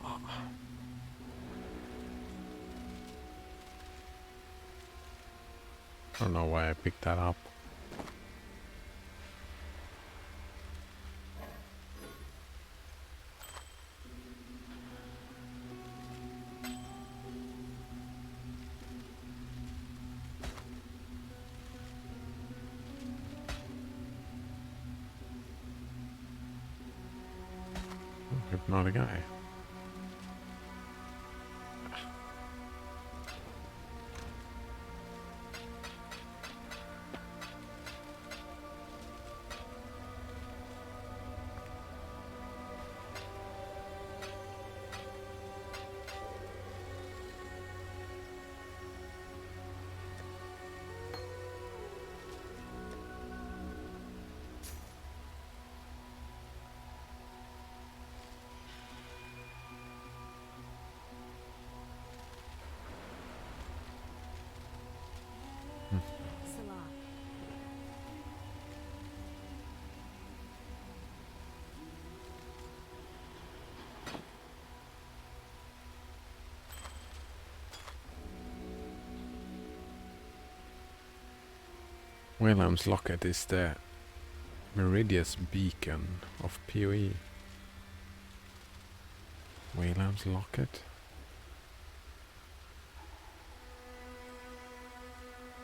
I don't know why I picked that up. Hypnotic eye. Salah. Wilhelm's Locket is the Meridius beacon of PoE. Wilhelm's Locket?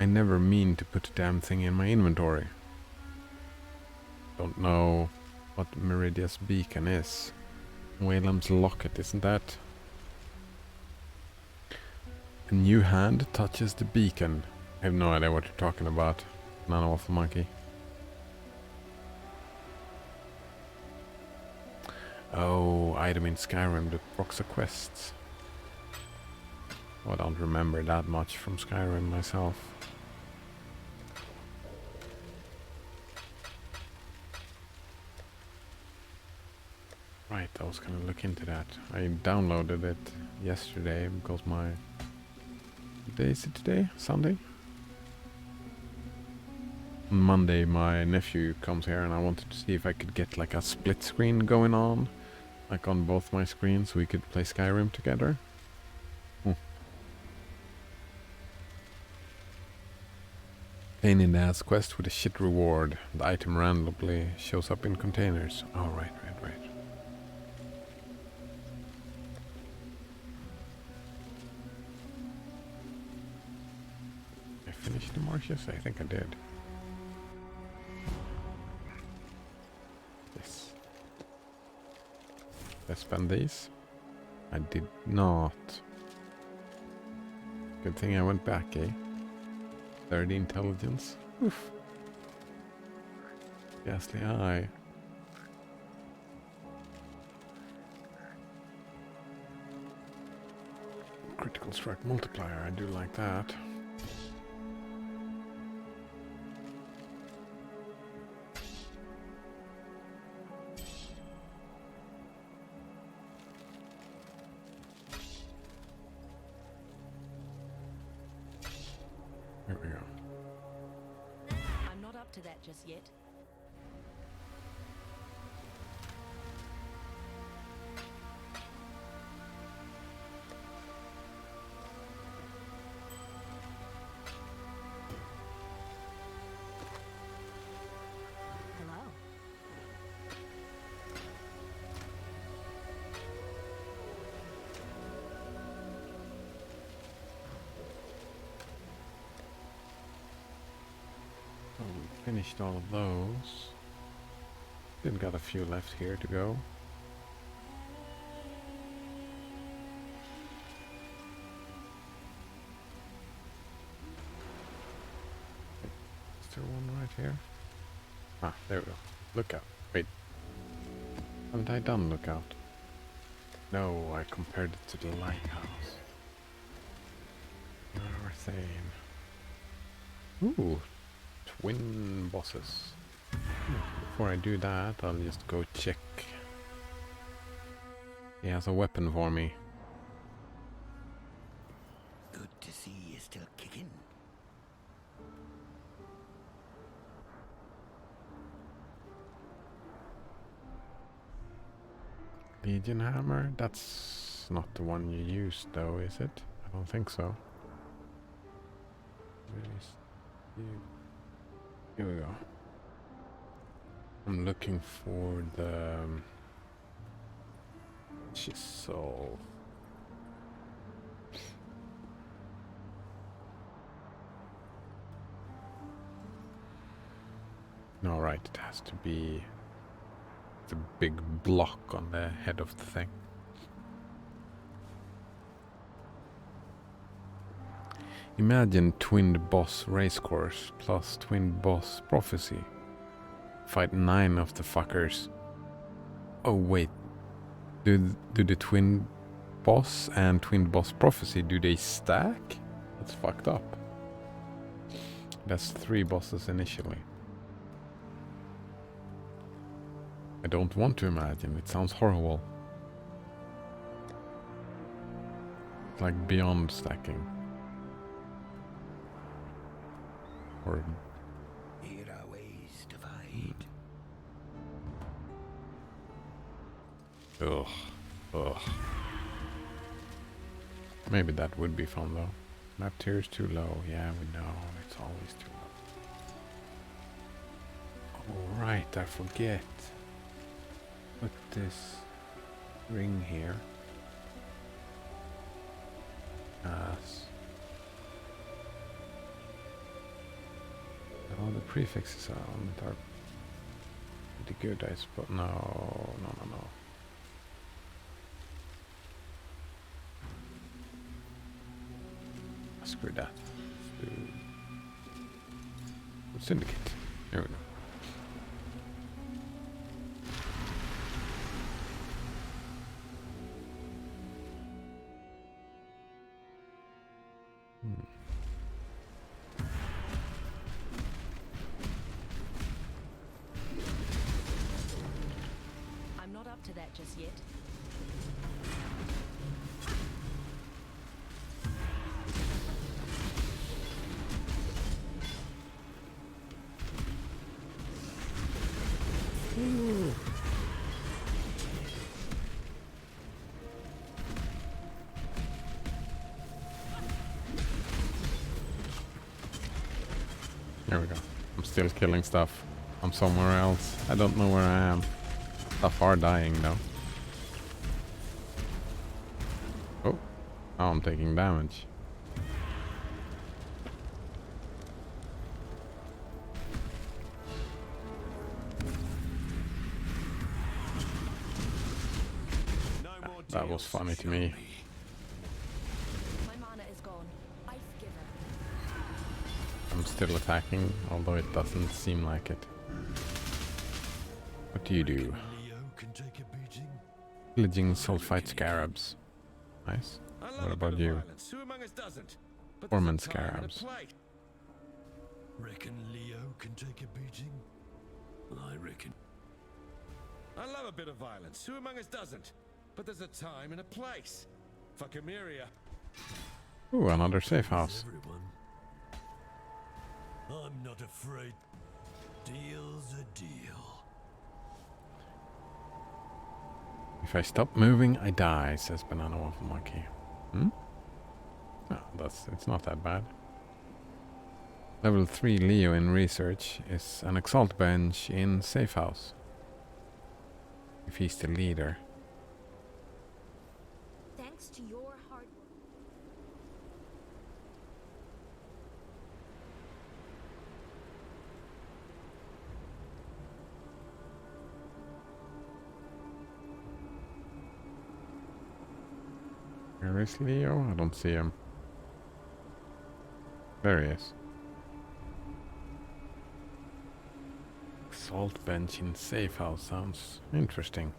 I never mean to put the damn thing in my inventory. Don't know what Meridius beacon is. Wilhelm's Locket, isn't that? A new hand touches the beacon. I have no idea what you're talking about. Nano-Waffle Monkey. Oh, item in Skyrim that procs a quests. Oh, I don't remember that much from Skyrim myself. Right, I was gonna look into that. I downloaded it yesterday because my... What day is it today? Sunday? On Monday my nephew comes here and I wanted to see if I could get like a split screen going on. Like on both my screens so we could play Skyrim together. Pain in the ass quest with a shit reward. The item randomly shows up in containers. Oh, right. I finished the marshes? I think I did. Yes. Did I spend these? I did not. Good thing I went back, eh? 30 intelligence. Oof. Ghastly eye. Critical strike multiplier, I do like that. Here we go. I'm not up to that just yet. Hello. Oh, we finished all of those. Still got a few left here to go. Is there one right here? Ah, there we go. Lookout. Wait. Haven't I done lookout? No, I compared it to the lighthouse. You're saying. Ooh, twin bosses. Before I do that, I'll just go check. He has a weapon for me. Good to see you still kicking. Legion hammer? That's not the one you used though, is it? I don't think so. Here we go. I'm looking for the... She's so... No, right, it has to be the big block on the head of the thing. Imagine Twinned Boss Racecourse plus Twinned Boss Prophecy. Fight 9 of the fuckers. Oh wait, do the Twin Boss and Twin Boss Prophecy, do they stack? That's fucked up. That's 3 bosses initially. I don't want to imagine, it sounds horrible. Like beyond stacking. Or... Here are ways to fight. Ugh. Ugh. Maybe that would be fun though. Map tier is too low. Yeah, we know. It's always too low. Oh, right, I forget. Put this ring here as... Oh, the prefixes on it are pretty good, I suppose. No. Screw that. Let's do Syndicate. There we go. I'm not up to that just yet. There we go. I'm still killing stuff. I'm somewhere else. I don't know where I am. Stuff are dying though. Oh. Now I'm taking damage. That was funny to me. My mana is gone. Ice giver. I'm still attacking, although it doesn't seem like it. What do you do? Leo can take a beating. Pillaging sulfite scarabs. Nice. What about you? Who among us doesn't? But Torment there's a time and a scarabs. place. Reckon Leo can take a beating. I reckon. I love a bit of violence. Who among us doesn't? But there's a time and a place. For Chimera. Ooh, another safe house. Everyone. I'm not afraid. Deal's a deal. If I stop moving, I die, says Banana Waffle Monkey. Hmm? No, it's not that bad. Level 3 Leo in research is an Exalt bench in safe house. If he's the leader. Thanks to your hard work. Where is Leo? I don't see him. There he is. Exalt bench in safe house sounds interesting.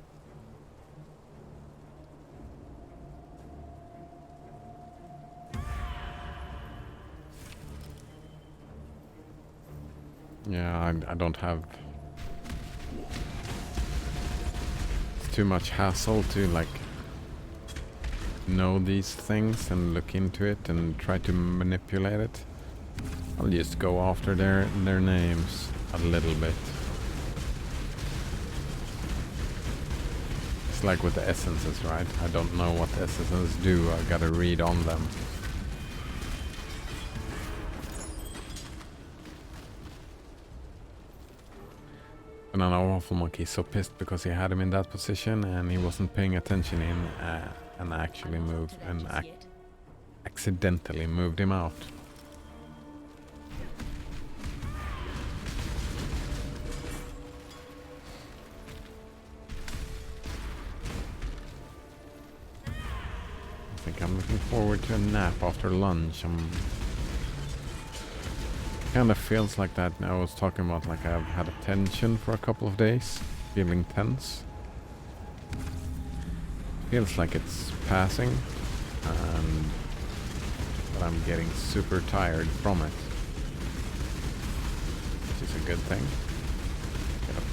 Yeah, I don't have... It's too much hassle to like know these things and look into it and try to manipulate it. I'll just go after their names a little bit. It's like with the essences, right? I don't know what the essences do, I gotta read on them. Banana Waffle Monkey is so pissed because he had him in that position and he wasn't paying attention and actually moved and accidentally moved him out. I think I'm looking forward to a nap after lunch. Kind of feels like that. I was talking about like I've had a tension for a couple of days, feeling tense. Feels like it's passing, and but I'm getting super tired from it, which is a good thing. Get a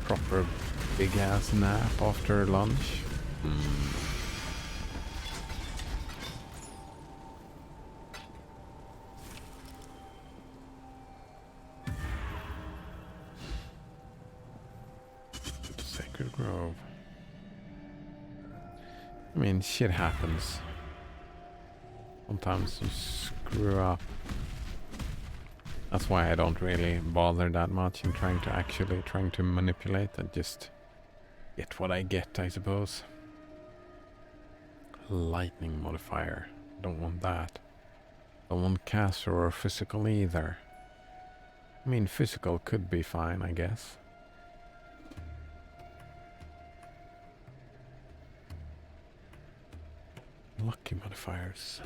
proper big ass nap after lunch. Sacred Grove. I mean, shit happens. Sometimes you screw up. That's why I don't really bother that much in trying to manipulate. I just get what I get, I suppose. Lightning modifier. Don't want that. Don't want caster or physical either. I mean, physical could be fine, I guess. Lucky modifiers.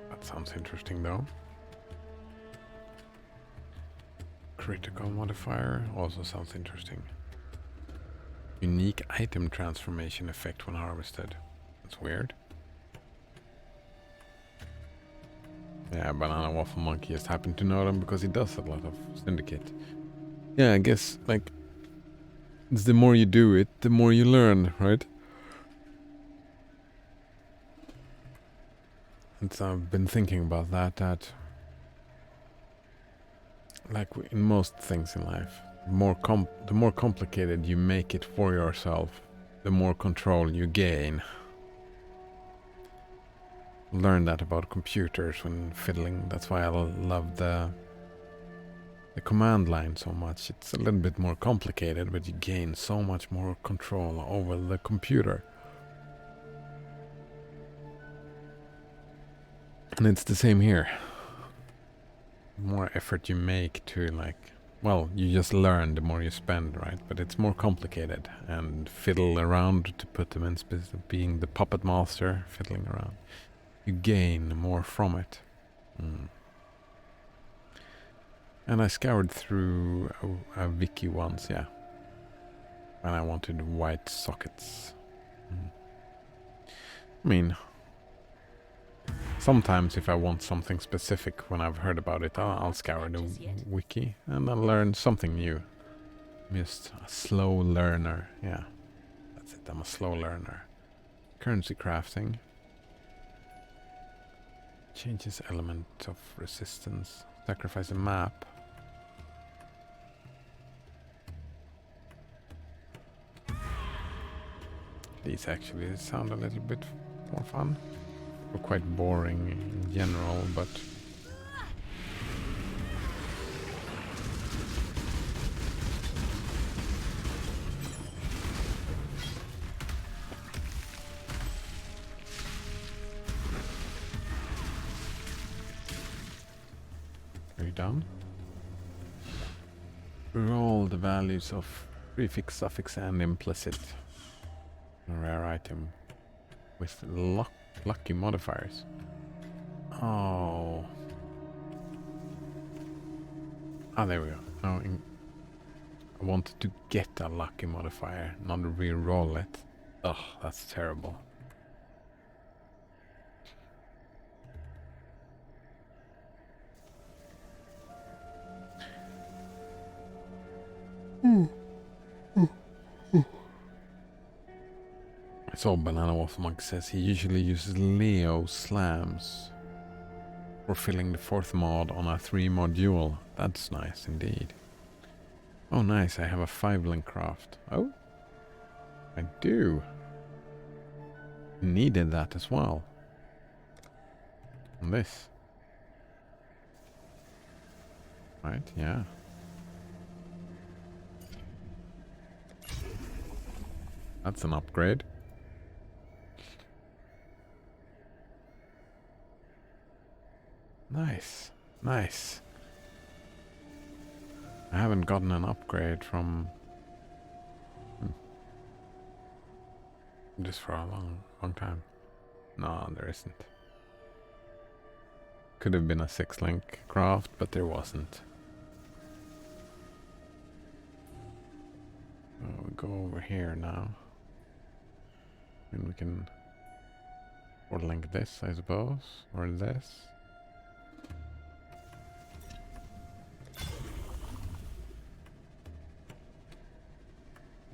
That sounds interesting though. Critical modifier also sounds interesting. Unique item transformation effect when harvested. That's weird. Yeah, Banana Waffle Monkey just happened to know them because he does a lot of Syndicate. Yeah, I guess, like, it's the more you do it, the more you learn, right? And so I've been thinking about that like in most things in life, the more complicated you make it for yourself, the more control you gain. Learned that about computers when fiddling. That's why I love the command line so much. It's a little bit more complicated, but you gain so much more control over the computer. And it's the same here. The more effort you make to, like, well, you just learn the more you spend, right? But it's more complicated, and fiddle around to put them in being the puppet master, fiddling around. You gain more from it. And I scoured through a wiki once, yeah. And I wanted white sockets. I mean, sometimes if I want something specific when I've heard about it, I'll scour the wiki and I'll learn something new. I'm just a slow learner, yeah. That's it, I'm a slow learner. Currency crafting. Changes element of resistance. Sacrifice a map. These actually sound a little bit more fun. They're quite boring in general, but are you done? Roll the values of prefix, suffix, and implicit. A rare item with lucky modifiers. Oh. Ah, there we go. Now I wanted to get a lucky modifier, not re-roll it. Ugh, that's terrible. So Banana Waffle Monk says he usually uses Leo slams for filling the 4th mod on a 3 module. That's nice indeed. Oh nice, I have a 5-link craft. Oh? I do. Needed that as well. And this. Right, yeah. That's an upgrade. Nice, nice. I haven't gotten an upgrade from this for a long time. No, there isn't. Could have been a 6-link craft, but there wasn't. So we go over here now. And we can or link this, I suppose, or this.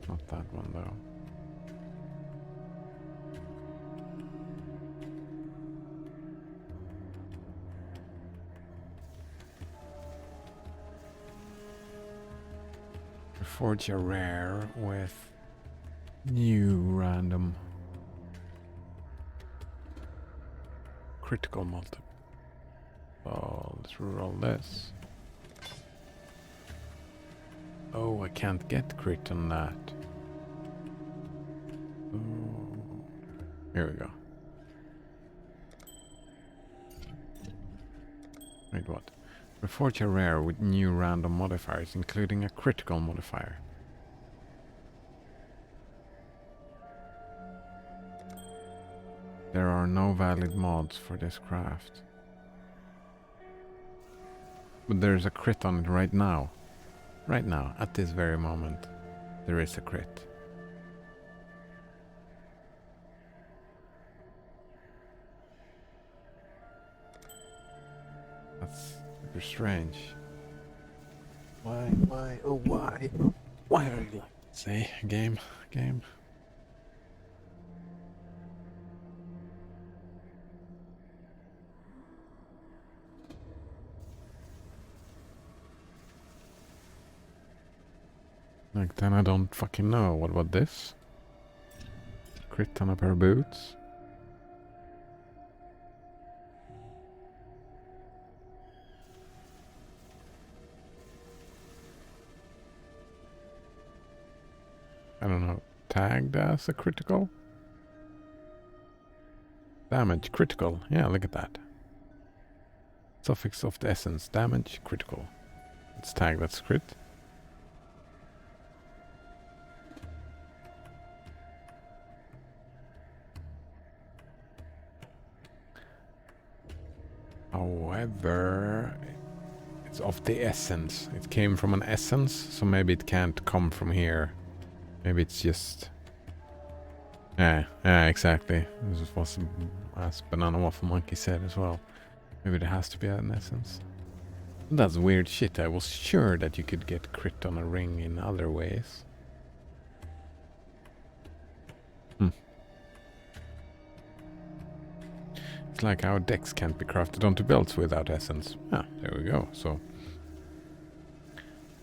Not that one though. Forge a rare with new random critical multi. Oh, let's roll this. Oh, I can't get crit on that. Oh, here we go. Wait, what? Reforge a rare with new random modifiers, including a critical modifier. There are no valid mods for this craft. But there's a crit on it right now. Right now, at this very moment, there is a crit. That's super strange. Why, oh why? Why are you like, say, game? Like, then I don't fucking know. What about this? Crit on a pair of boots? I don't know. Tagged as a critical? Damage, critical. Yeah, look at that. Suffix of the essence. Damage, critical. It's tagged as crit. However, it's of the essence. It came from an essence, so maybe it can't come from here. Maybe it's just... Yeah, exactly. This was as Banana Waffle Monkey said as well. Maybe it has to be an essence. That's weird shit. I was sure that you could get crit on a ring in other ways. It's like how decks can't be crafted onto belts without essence. Ah, there we go. So,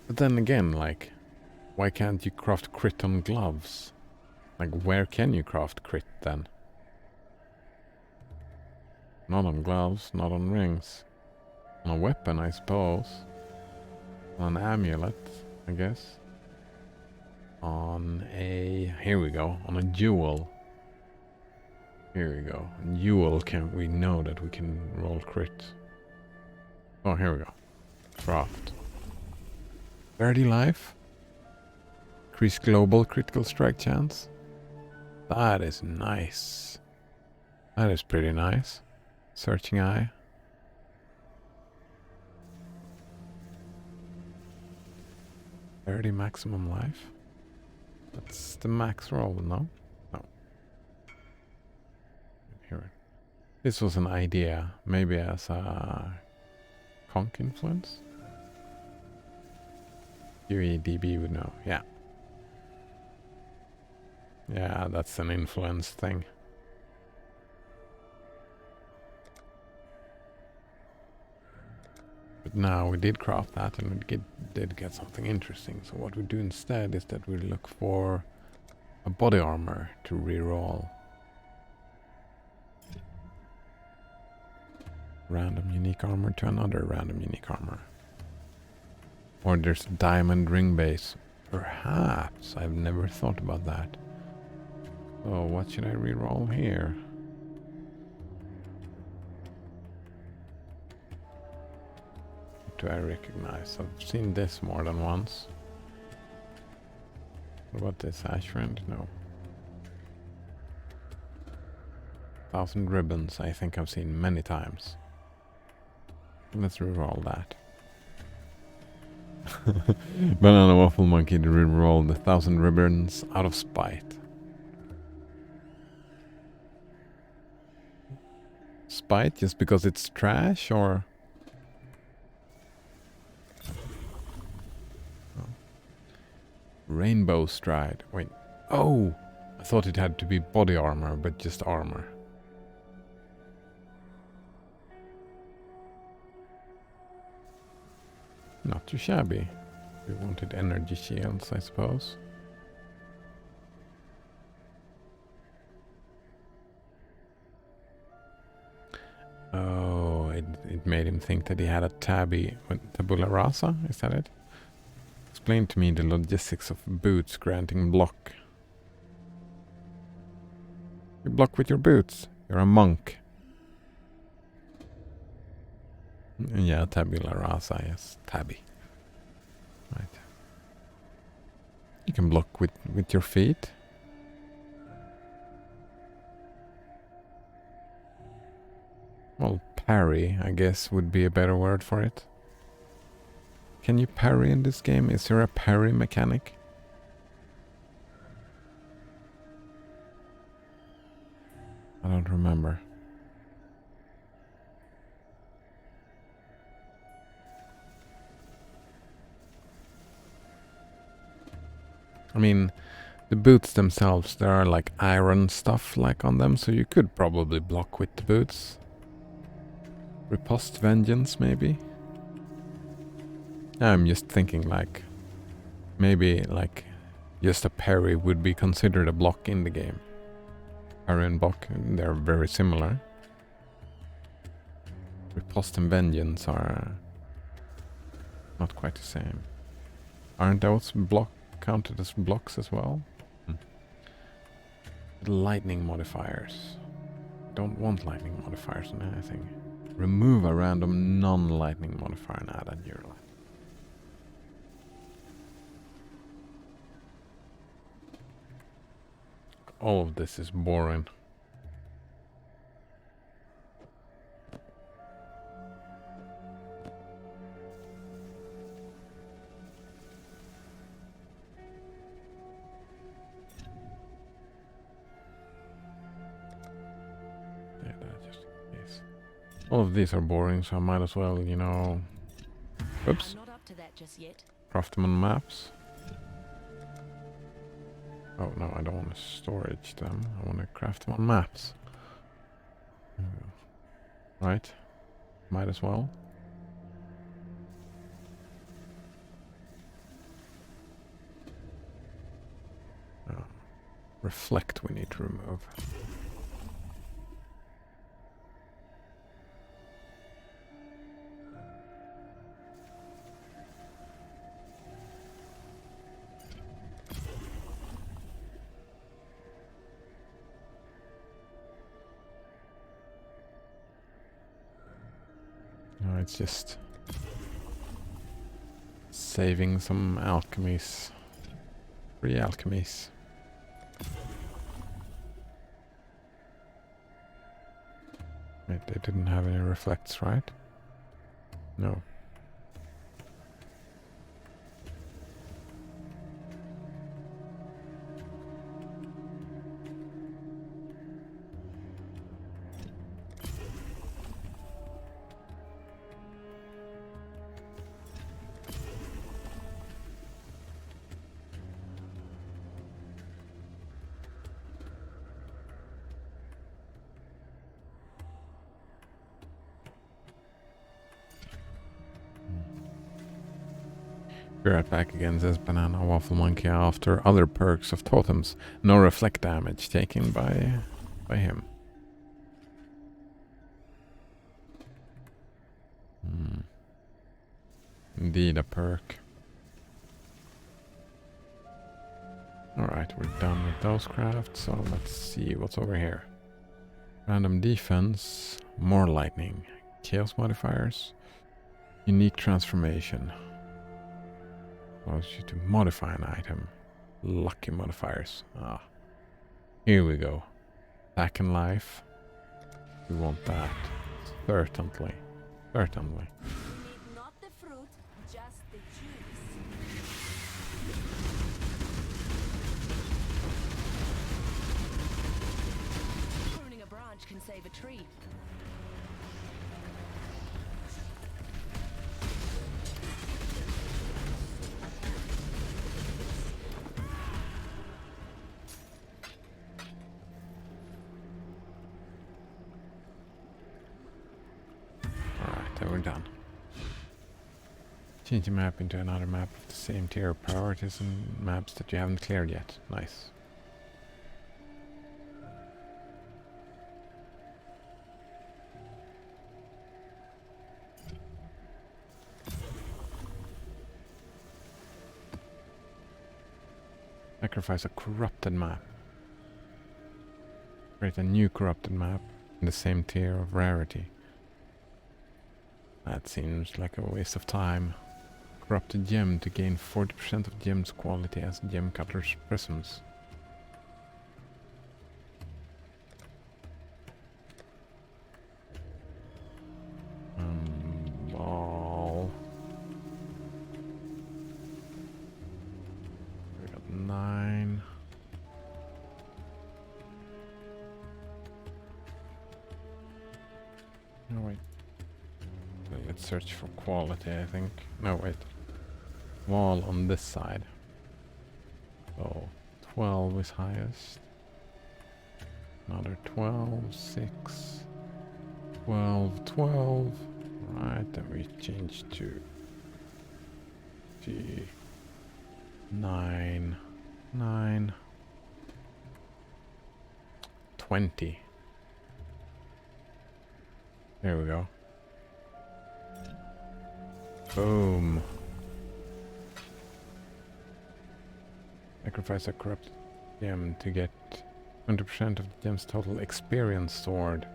but then again, like, why can't you craft crit on gloves? Like, where can you craft crit then? Not on gloves, not on rings. On a weapon, I suppose. On an amulet, I guess. On a... Here we go. On a jewel. Here we go. Jewel, we know that we can roll crit. Oh, here we go. Craft. Verity life. Increase global critical strike chance. That is nice. That is pretty nice. Searching eye. Verity maximum life. That's the max roll, no? Here. This was an idea, maybe as a conch influence? QEDB would know, yeah. Yeah, that's an influence thing. But now we did craft that and we did get something interesting. So what we do instead is that we look for a body armor to reroll. Random unique armor to another random unique armor. Or there's a diamond ring base. Perhaps. I've never thought about that. So what should I reroll here? What do I recognize? I've seen this more than once. What about this? Ash Friend? No. 1,000 ribbons I think I've seen many times. Let's reroll that. Banana Waffle Monkey to reroll the 1,000 ribbons out of spite. Spite just because it's trash, or? Oh. Rainbow Stride. Wait. Oh! I thought it had to be body armor, but just armor. Not too shabby. We wanted energy shields, I suppose. Oh, it made him think that he had a tabby. Tabula rasa, is that it? Explain to me the logistics of boots granting block. You block with your boots. You're a monk. Yeah, tabula rasa, yes. Tabby. Right. You can block with your feet. Well, parry, I guess, would be a better word for it. Can you parry in this game? Is there a parry mechanic? I don't remember. I mean, the boots themselves, there are like iron stuff like on them, so you could probably block with the boots. Riposte Vengeance, maybe? I'm just thinking like, maybe like just a parry would be considered a block in the game. Parry and block, they're very similar. Riposte and Vengeance are not quite the same. Aren't those counted as blocks as well? Lightning modifiers. Don't want lightning modifiers on anything. Remove a random non-lightning modifier and add a new light. All of this is boring. Yeah, that just is. All of these are boring, so I might as well, you know. Oops. I'm not up to that just yet. Craft them on maps. Oh no, I don't want to storage them. I want to craft them on maps. Right. Might as well. Reflect we need to remove. No, it's just saving some alchemies. Free alchemies. Wait, they didn't have any reflects, right? No. Be right back again, says Banana Waffle Monkey. After other perks of totems, no reflect damage taken by him. Indeed a perk. Alright, we're done with those crafts, so let's see what's over here. Random defense, more lightning, chaos modifiers, unique transformation. Allows you to modify an item. Lucky modifiers. Ah. Here we go. Attack and life. We want that. Certainly. Certainly. Need not the fruit, just the juice. Pruning a branch can save a tree. Alright, then we're done. Change the map into another map of the same tier of priorities and maps that you haven't cleared yet. Nice. Sacrifice a corrupted map. Create a new corrupted map in the same tier of rarity. That seems like a waste of time. Corrupted gem to gain 40% of gem's quality as gem cutler's prisms. Ball. We got 9. No, wait. Let's search for quality, I think. No, wait. Wall on this side. So, 12 is highest. Another 12, 6. 12, 12. Right, then we change to G 9, 9, 20. There we go. Boom. Sacrifice a corrupt gem to get 20% of the gem's total experience stored.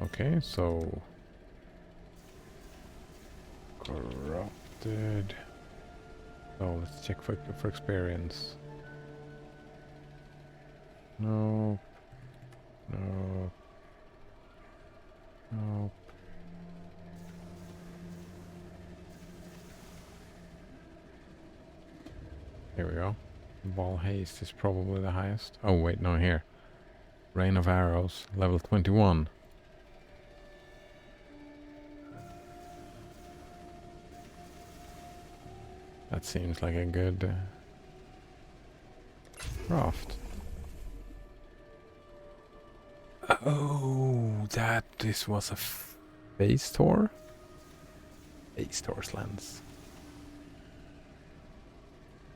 Okay, so corrupted. So let's check for experience. Nope. Nope. Nope. Here we go. Ball haste is probably the highest. Oh wait, no, here. Rain of arrows, level 21. That seems like a good craft. Oh, this was a phase tour? Phase tour's lens.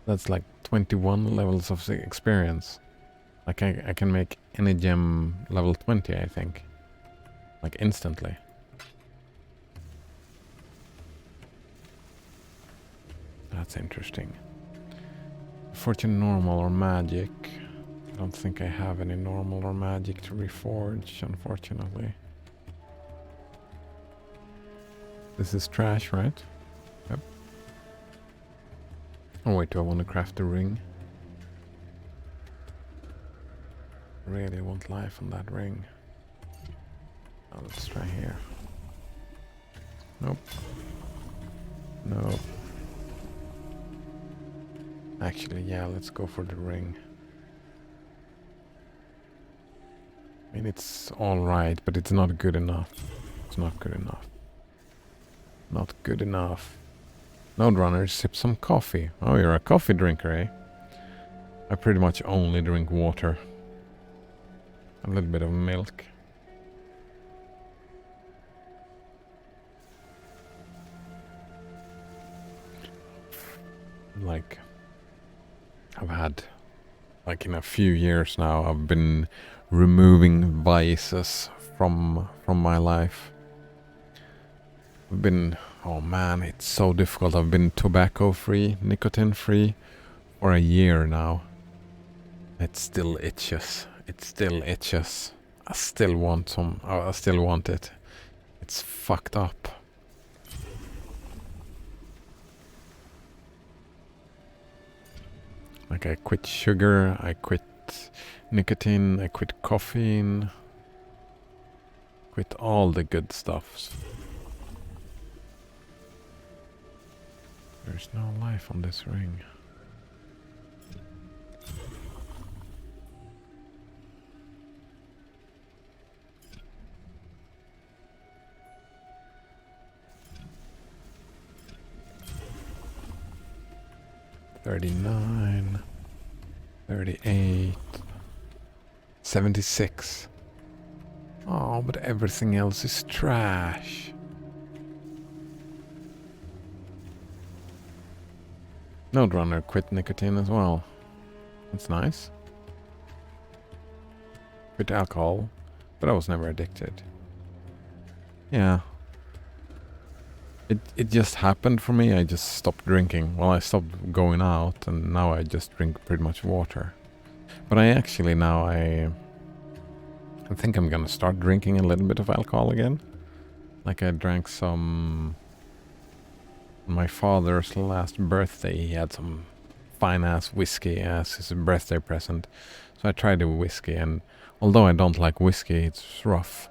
That's like 21 levels of experience. Like I can make any gem level 20, I think. Like instantly. That's interesting. Fortune normal or magic. I don't think I have any normal or magic to reforge, unfortunately. This is trash, right? Yep. Oh wait, do I want to craft the ring? Really want life on that ring. Oh, let's try here. Nope. Nope. Actually, yeah, let's go for the ring. I mean, it's alright, but it's not good enough. It's not good enough. Not good enough. Node runner, sip some coffee. Oh, you're a coffee drinker, eh? I pretty much only drink water. A little bit of milk. like I've had, like in a few years now, I've been removing vices from my life. I've been, oh man, it's so difficult. I've been tobacco free, nicotine free for a year now. It still itches. It still itches. I still want some. I still want it. It's fucked up. Like I quit sugar, I quit nicotine, I quit caffeine, quit all the good stuffs. There's no life on this ring. $39, $38, $76. Oh, but everything else is trash. Node Runner quit nicotine as well. That's nice. Quit alcohol, but I was never addicted. Yeah. It just happened for me. I just stopped drinking. Well, I stopped going out, and now I just drink pretty much water. But I actually now I think I'm gonna start drinking a little bit of alcohol again. Like I drank some on my father's last birthday. He had some fine ass whiskey as his birthday present. So I tried the whiskey, and although I don't like whiskey, it's rough.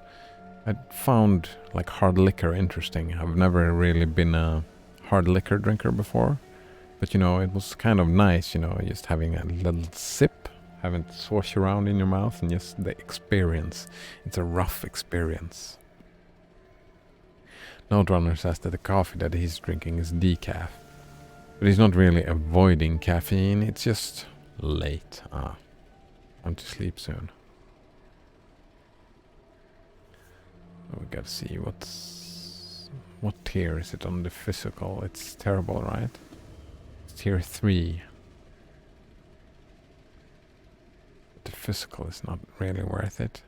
I found like hard liquor interesting. I've never really been a hard liquor drinker before, but you know, it was kind of nice, you know, just having a little sip, having it swash around in your mouth, and just the experience. It's a rough experience. Node Runner says that the coffee that he's drinking is decaf, but he's not really avoiding caffeine, it's just late. I'm to sleep soon. We gotta see what tier is it on the physical. It's terrible, right? It's tier 3. But the physical is not really worth it.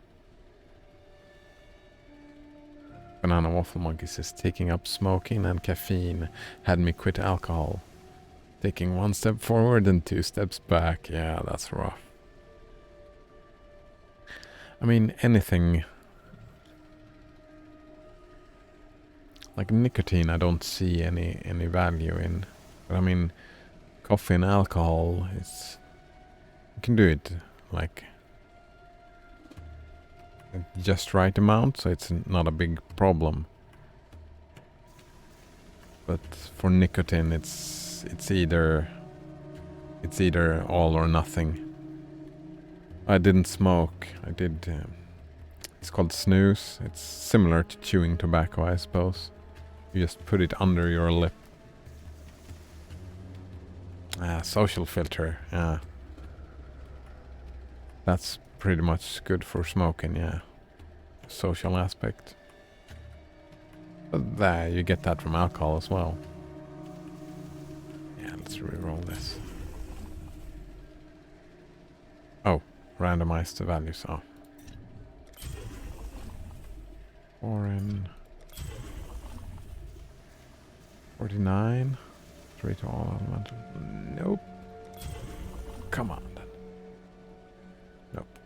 Banana Waffle Monkey says taking up smoking and caffeine had me quit alcohol. Taking 1 step forward and 2 steps back. Yeah, that's rough. I mean, anything like nicotine, I don't see any value in. But I mean, coffee and alcohol is, you can do it like just right amount, so it's not a big problem. But for nicotine, it's either all or nothing. I didn't smoke. I did. It's called snooze. It's similar to chewing tobacco, I suppose. You just put it under your lip. Social filter, yeah. That's pretty much good for smoking, yeah. Social aspect. But there, you get that from alcohol as well. Yeah, let's re-roll this. Oh, randomize the values. Oh. Foreign. 49. 3 to all elemental. Nope. Come on then. Nope.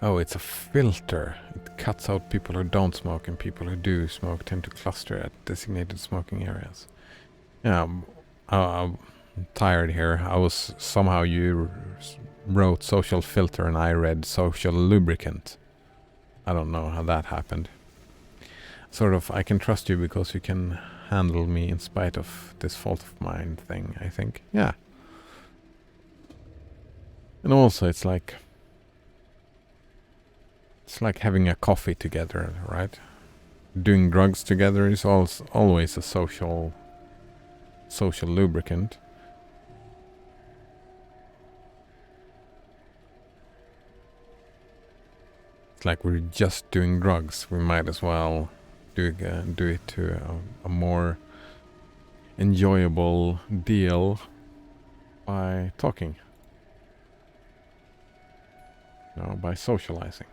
Oh, it's a filter. It cuts out people who don't smoke, and people who do smoke tend to cluster at designated smoking areas. Yeah, I'm tired here. I was somehow you wrote social filter and I read social lubricant. I don't know how that happened. Sort of, I can trust you because you can handle me in spite of this fault of mine thing, I think. Yeah. And also it's like having a coffee together, right? Doing drugs together is always a social lubricant. It's like we're just doing drugs. We might as well do it to a more enjoyable deal by talking. No, by socializing.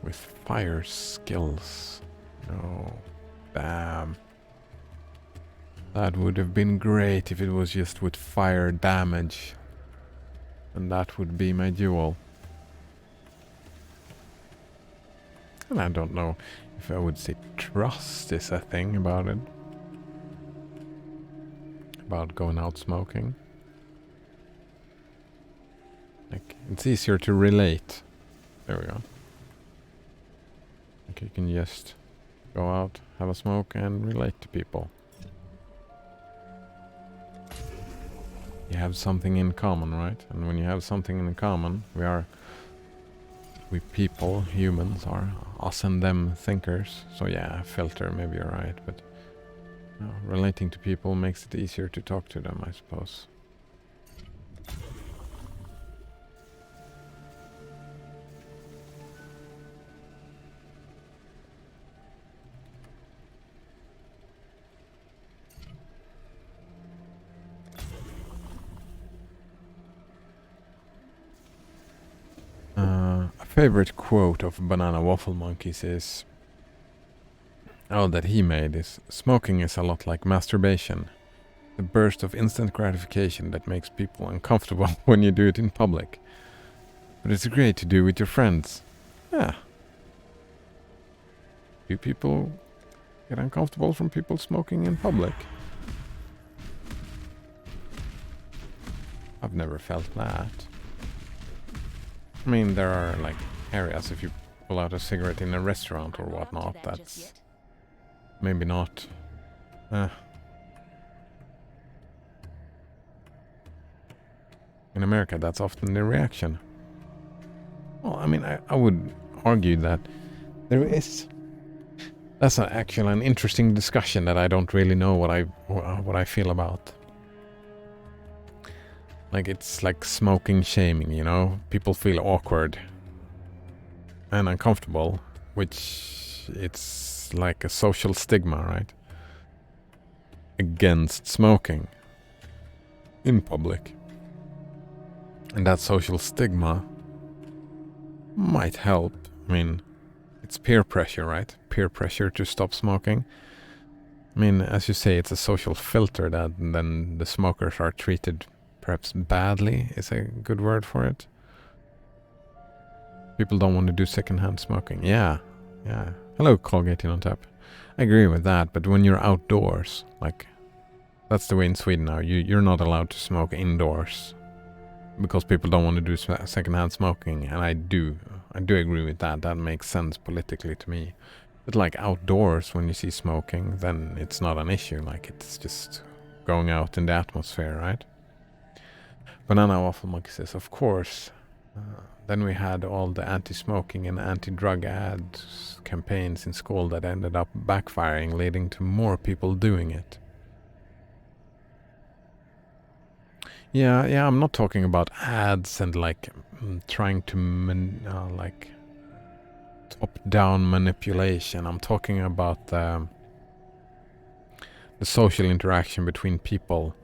With fire skills. No. Damn. That would have been great if it was just with fire damage. And that would be my duel. And I don't know if I would say trust is a thing about it. About going out smoking. Like, it's easier to relate. There we go. Like, you can just go out, have a smoke, and relate to people. You have something in common, right? And when you have something in common, we people, humans, are us and them thinkers. So yeah, filter, maybe you're right, but relating to people makes it easier to talk to them, I suppose. A favorite quote of Banana Waffle Monkeys is, that he made is, smoking is a lot like masturbation. The burst of instant gratification that makes people uncomfortable when you do it in public. But it's great to do with your friends. Yeah. Do people get uncomfortable from people smoking in public? I've never felt that. I mean, there are like areas, if you pull out a cigarette in a restaurant or whatnot, that's maybe not. In America, that's often the reaction. Well, I mean, I would argue that there is. That's actually an interesting discussion that I don't really know what I feel about. Like, it's like smoking shaming, you know? People feel awkward and uncomfortable, which it's like a social stigma, right? Against smoking in public. And that social stigma might help. I mean, it's peer pressure, right? Peer pressure to stop smoking. I mean, as you say, it's a social filter that then the smokers are treated perhaps badly is a good word for it. People don't want to do secondhand smoking. Yeah. Hello, Colgate on tap. I agree with that, but when you're outdoors, like, that's the way in Sweden now. You're not allowed to smoke indoors because people don't want to do secondhand smoking, and I do agree with that. That makes sense politically to me. But like outdoors, when you see smoking, then it's not an issue. Like, it's just going out in the atmosphere, right? Banana Waffle Monkey says, of course. Then we had all the anti-smoking and anti-drug ad campaigns in school that ended up backfiring, leading to more people doing it. Yeah, I'm not talking about ads and like trying to like top-down manipulation. I'm talking about the social interaction between people.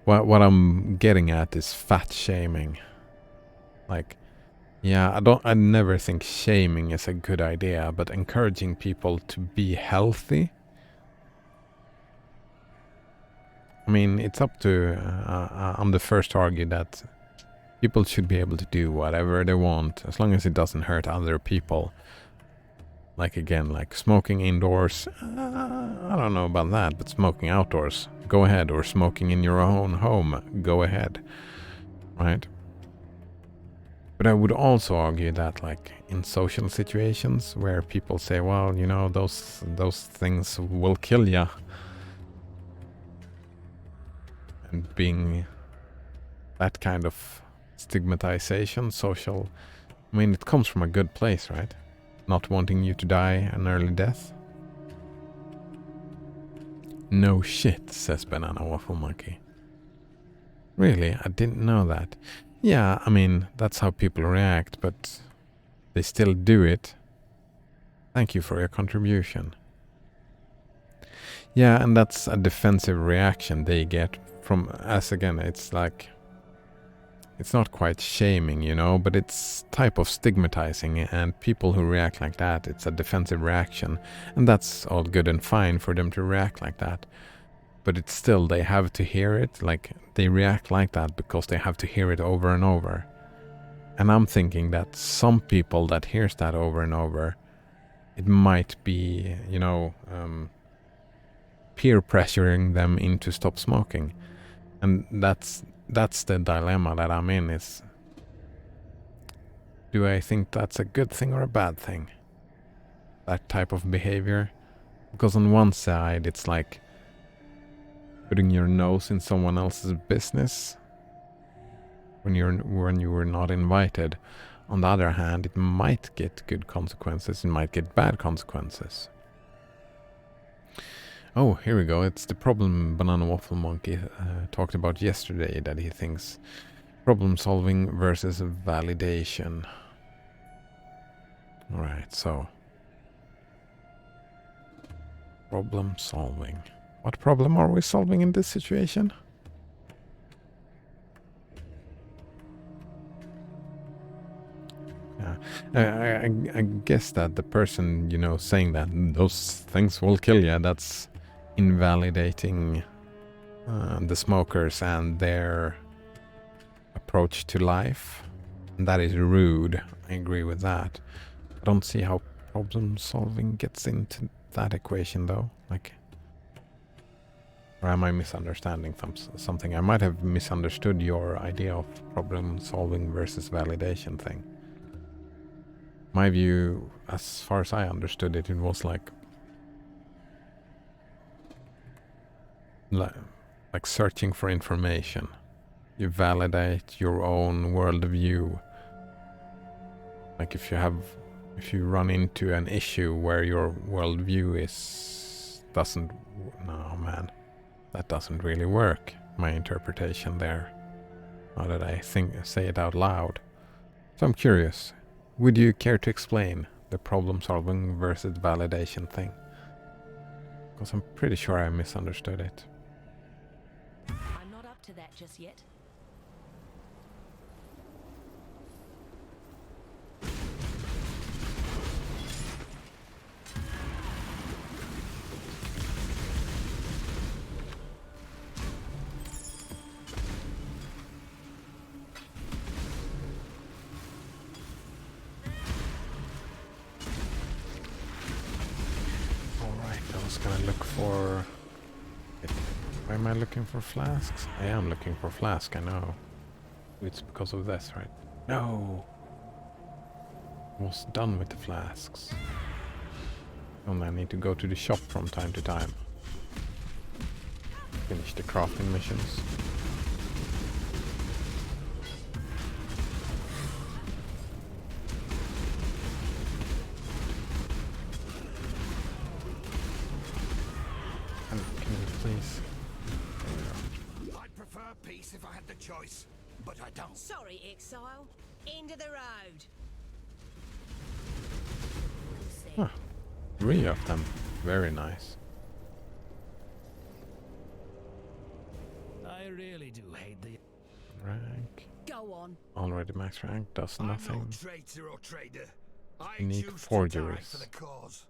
What I'm getting at is fat shaming. Like, yeah, I never think shaming is a good idea, but encouraging people to be healthy. I mean, it's up to, I'm the first to argue that people should be able to do whatever they want, as long as it doesn't hurt other people. Like, again, like smoking indoors, I don't know about that, but smoking outdoors, go ahead. Or smoking in your own home, go ahead. Right? But I would also argue that, like, in social situations where people say, well, you know, those things will kill ya. And being that kind of stigmatization, social I mean, it comes from a good place, right? Not wanting you to die an early death. No shit, says Banana Waffle Monkey. Really? I didn't know that. Yeah, I mean, that's how people react, but they still do it. Thank you for your contribution. Yeah, and that's a defensive reaction they get from us again. It's like, it's not quite shaming, you know, but it's type of stigmatizing, and people who react like that, it's a defensive reaction, and that's all good and fine for them to react like that. But it's still, they have to hear it, like, they react like that because they have to hear it over and over. And I'm thinking that some people that hears that over and over, it might be, you know, peer pressuring them into stop smoking. And that's the dilemma that I'm in, is, do I think that's a good thing or a bad thing? That type of behavior? Because on one side, it's like putting your nose in someone else's business when you were not invited. On the other hand, it might get good consequences, it might get bad consequences. Oh, here we go. It's the problem Banana Waffle Monkey talked about yesterday, that he thinks problem solving versus validation. Alright, so problem solving. What problem are we solving in this situation? Yeah, I guess that the person, you know, saying that those things will kill you, that's invalidating the smokers and their approach to life. And that is rude. I agree with that. I don't see how problem solving gets into that equation though. Like, or am I misunderstanding something? I might have misunderstood your idea of problem solving versus validation thing. My view, as far as I understood it, it was like searching for information. You validate your own worldview. Like if you run into an issue where your worldview no man, that doesn't really work. My interpretation there. Now that I say it out loud. So I'm curious, would you care to explain the problem solving versus validation thing? Because I'm pretty sure I misunderstood it. I'm not up to that just yet. Gonna look for it. Why am I looking for flasks? I am looking for flask, I know. It's because of this, right? No! I was done with the flasks. Only I need to go to the shop from time to time. Finish the crafting missions. Please. I'd prefer peace if I had the choice, but I don't. Sorry, Exile. End of the road. Huh. 3 of them. Very nice. I really do hate the... Rank. Go on. Already max rank. Does I'm nothing. no traitor or trader. I Unique choose to die forgeries. for the cause.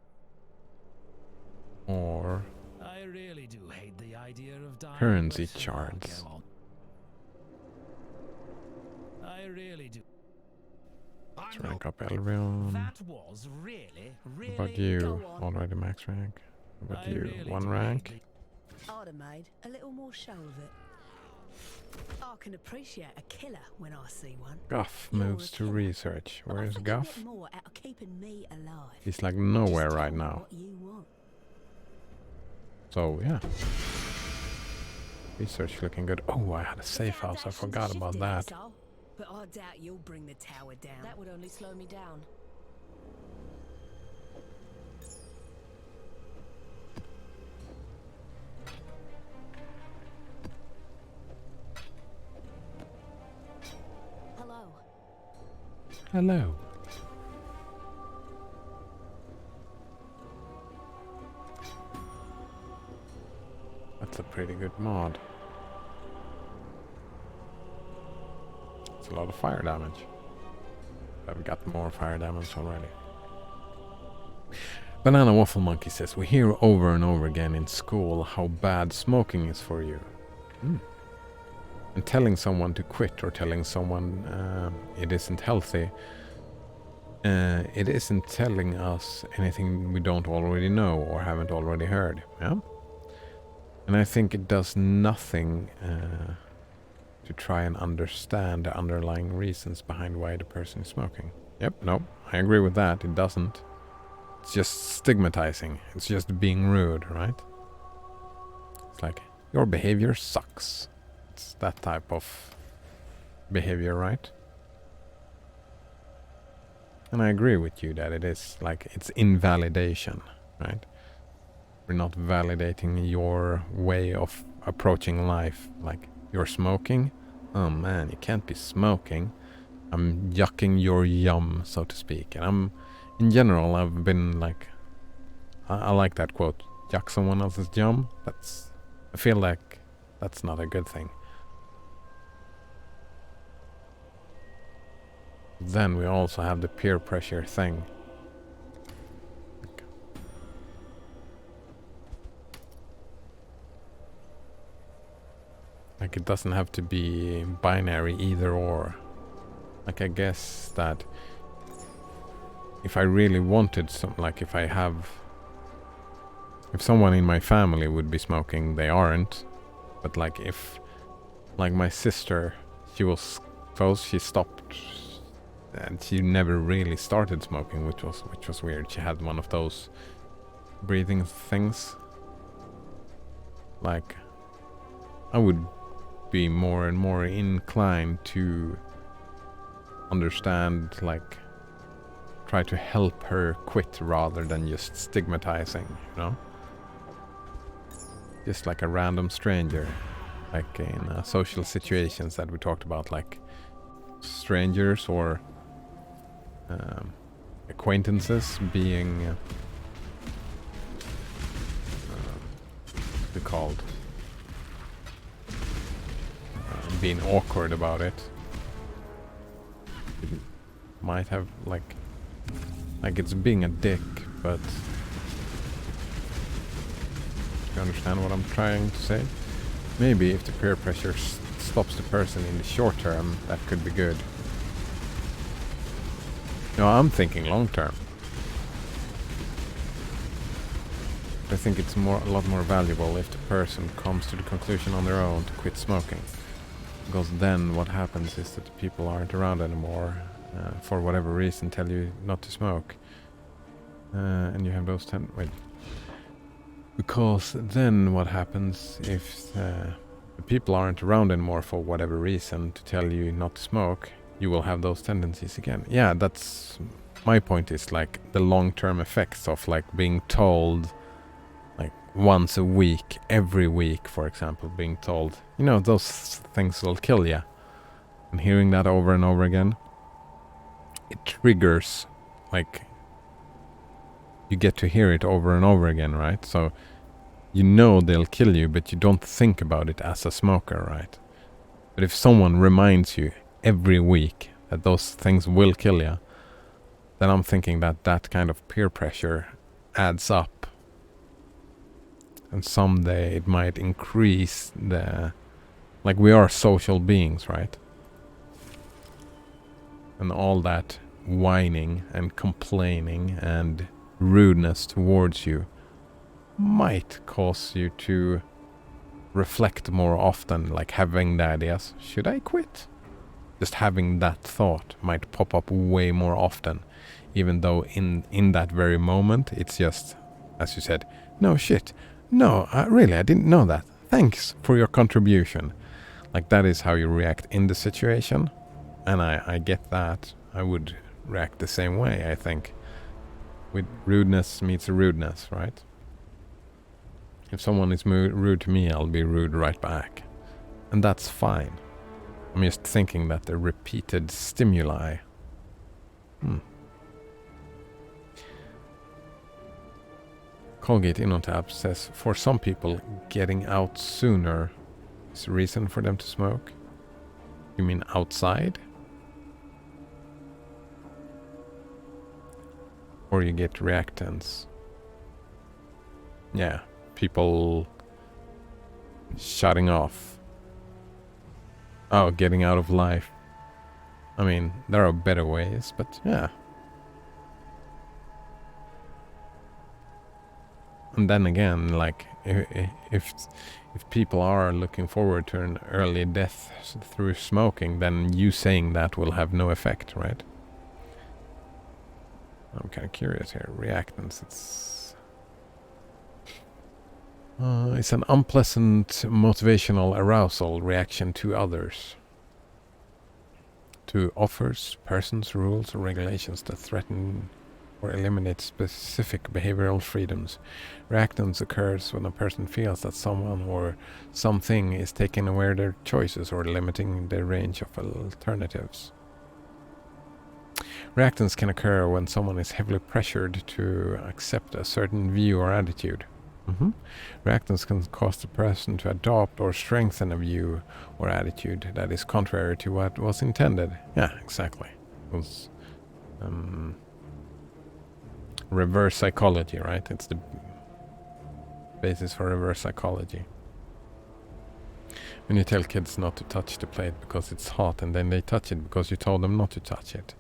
Or I really do hate the idea of dying. currency but charts. I'll go on. I really do. Let's rank up Elvion. That was really, really... What about you? Go on. Already max rank. What about I you? really 1 do rank? hate I'd have made a little more show of it. I can appreciate a killer when I see one. Guff You're moves a to killer, research. but I Where's think you Guff? get more out of keeping me alive. He's like Just nowhere tell right me now. what you want. So yeah. Research looking good. Oh, I had a safe house. I Foundations forgot about shifted, that. Exile, But I doubt you'll bring the tower down. That would only slow me down. Hello. Hello. That's a pretty good mod. It's a lot of fire damage. I've got more fire damage already. Banana Waffle Monkey says, we hear over and over again in school how bad smoking is for you. And telling someone to quit or telling someone it isn't healthy, it isn't telling us anything we don't already know or haven't already heard. Yeah? And I think it does nothing to try and understand the underlying reasons behind why the person is smoking. Yep, no, I agree with that. It doesn't. It's just stigmatizing. It's just being rude, right? It's like, your behavior sucks. It's that type of behavior, right? And I agree with you that it is like, it's invalidation, right? We're not validating your way of approaching life. Like, you're smoking? Oh man, you can't be smoking. I'm yucking your yum, so to speak. And in general, I've been like, I like that quote, yuck someone else's yum. I feel like that's not a good thing. Then we also have the peer pressure thing. Like, it doesn't have to be binary either or. Like, I guess that if I really wanted some, like if someone in my family would be smoking, they aren't. But like if, like my sister, she was close, she stopped, and she never really started smoking, which was weird. She had one of those breathing things. Like, I would be more and more inclined to understand, like, try to help her quit rather than just stigmatizing, you know? Just like a random stranger, like in social situations that we talked about, like strangers or acquaintances being what's it called? Being awkward about it. It might have like it's being a dick, but you understand what I'm trying to say? Maybe if the peer pressure stops the person in the short term, that could be good. No, I'm thinking long term. I think it's a lot more valuable if the person comes to the conclusion on their own to quit smoking. Because then what happens is that the people aren't around anymore, for whatever reason, tell you not to smoke. And you have those because then what happens if the people aren't around anymore for whatever reason to tell you not to smoke, you will have those tendencies again. Yeah, that's my point, is like the long-term effects of like being told like once a week, every week, for example, being told, you know, those things will kill you. And hearing that over and over again, it triggers, like, you get to hear it over and over again, right? So you know they'll kill you, but you don't think about it as a smoker, right? But if someone reminds you every week that those things will kill you, then I'm thinking that that kind of peer pressure adds up. And someday it might increase the... Like, we are social beings, right? And all that whining and complaining and rudeness towards you might cause you to reflect more often, like having the ideas, should I quit? Just having that thought might pop up way more often, even though in that very moment it's just, as you said, no shit, no, really, I didn't know that, thanks for your contribution. Like, that is how you react in the situation. And I get that. I would react the same way, I think. With rudeness meets rudeness, right? If someone is rude to me, I'll be rude right back. And that's fine. I'm just thinking that the repeated stimuli... Colgate InnoTap says, for some people, getting out sooner is a reason for them to smoke. You mean outside? Or you get reactance? Yeah, people shutting off. Oh, getting out of life. I mean, there are better ways, but yeah. And then again, like, if people are looking forward to an early death through smoking, then you saying that will have no effect, right? I'm kind of curious here. Reactance, it's an unpleasant motivational arousal reaction to others. To offers, persons, rules, or regulations that threaten or eliminate specific behavioral freedoms. Reactance occurs when a person feels that someone or something is taking away their choices or limiting their range of alternatives. Reactance can occur when someone is heavily pressured to accept a certain view or attitude. Reactance can cause the person to adopt or strengthen a view or attitude that is contrary to what was intended. Yeah, exactly. It was reverse psychology, right? It's the basis for reverse psychology. When you tell kids not to touch the plate because it's hot, and then they touch it because you told them not to touch it.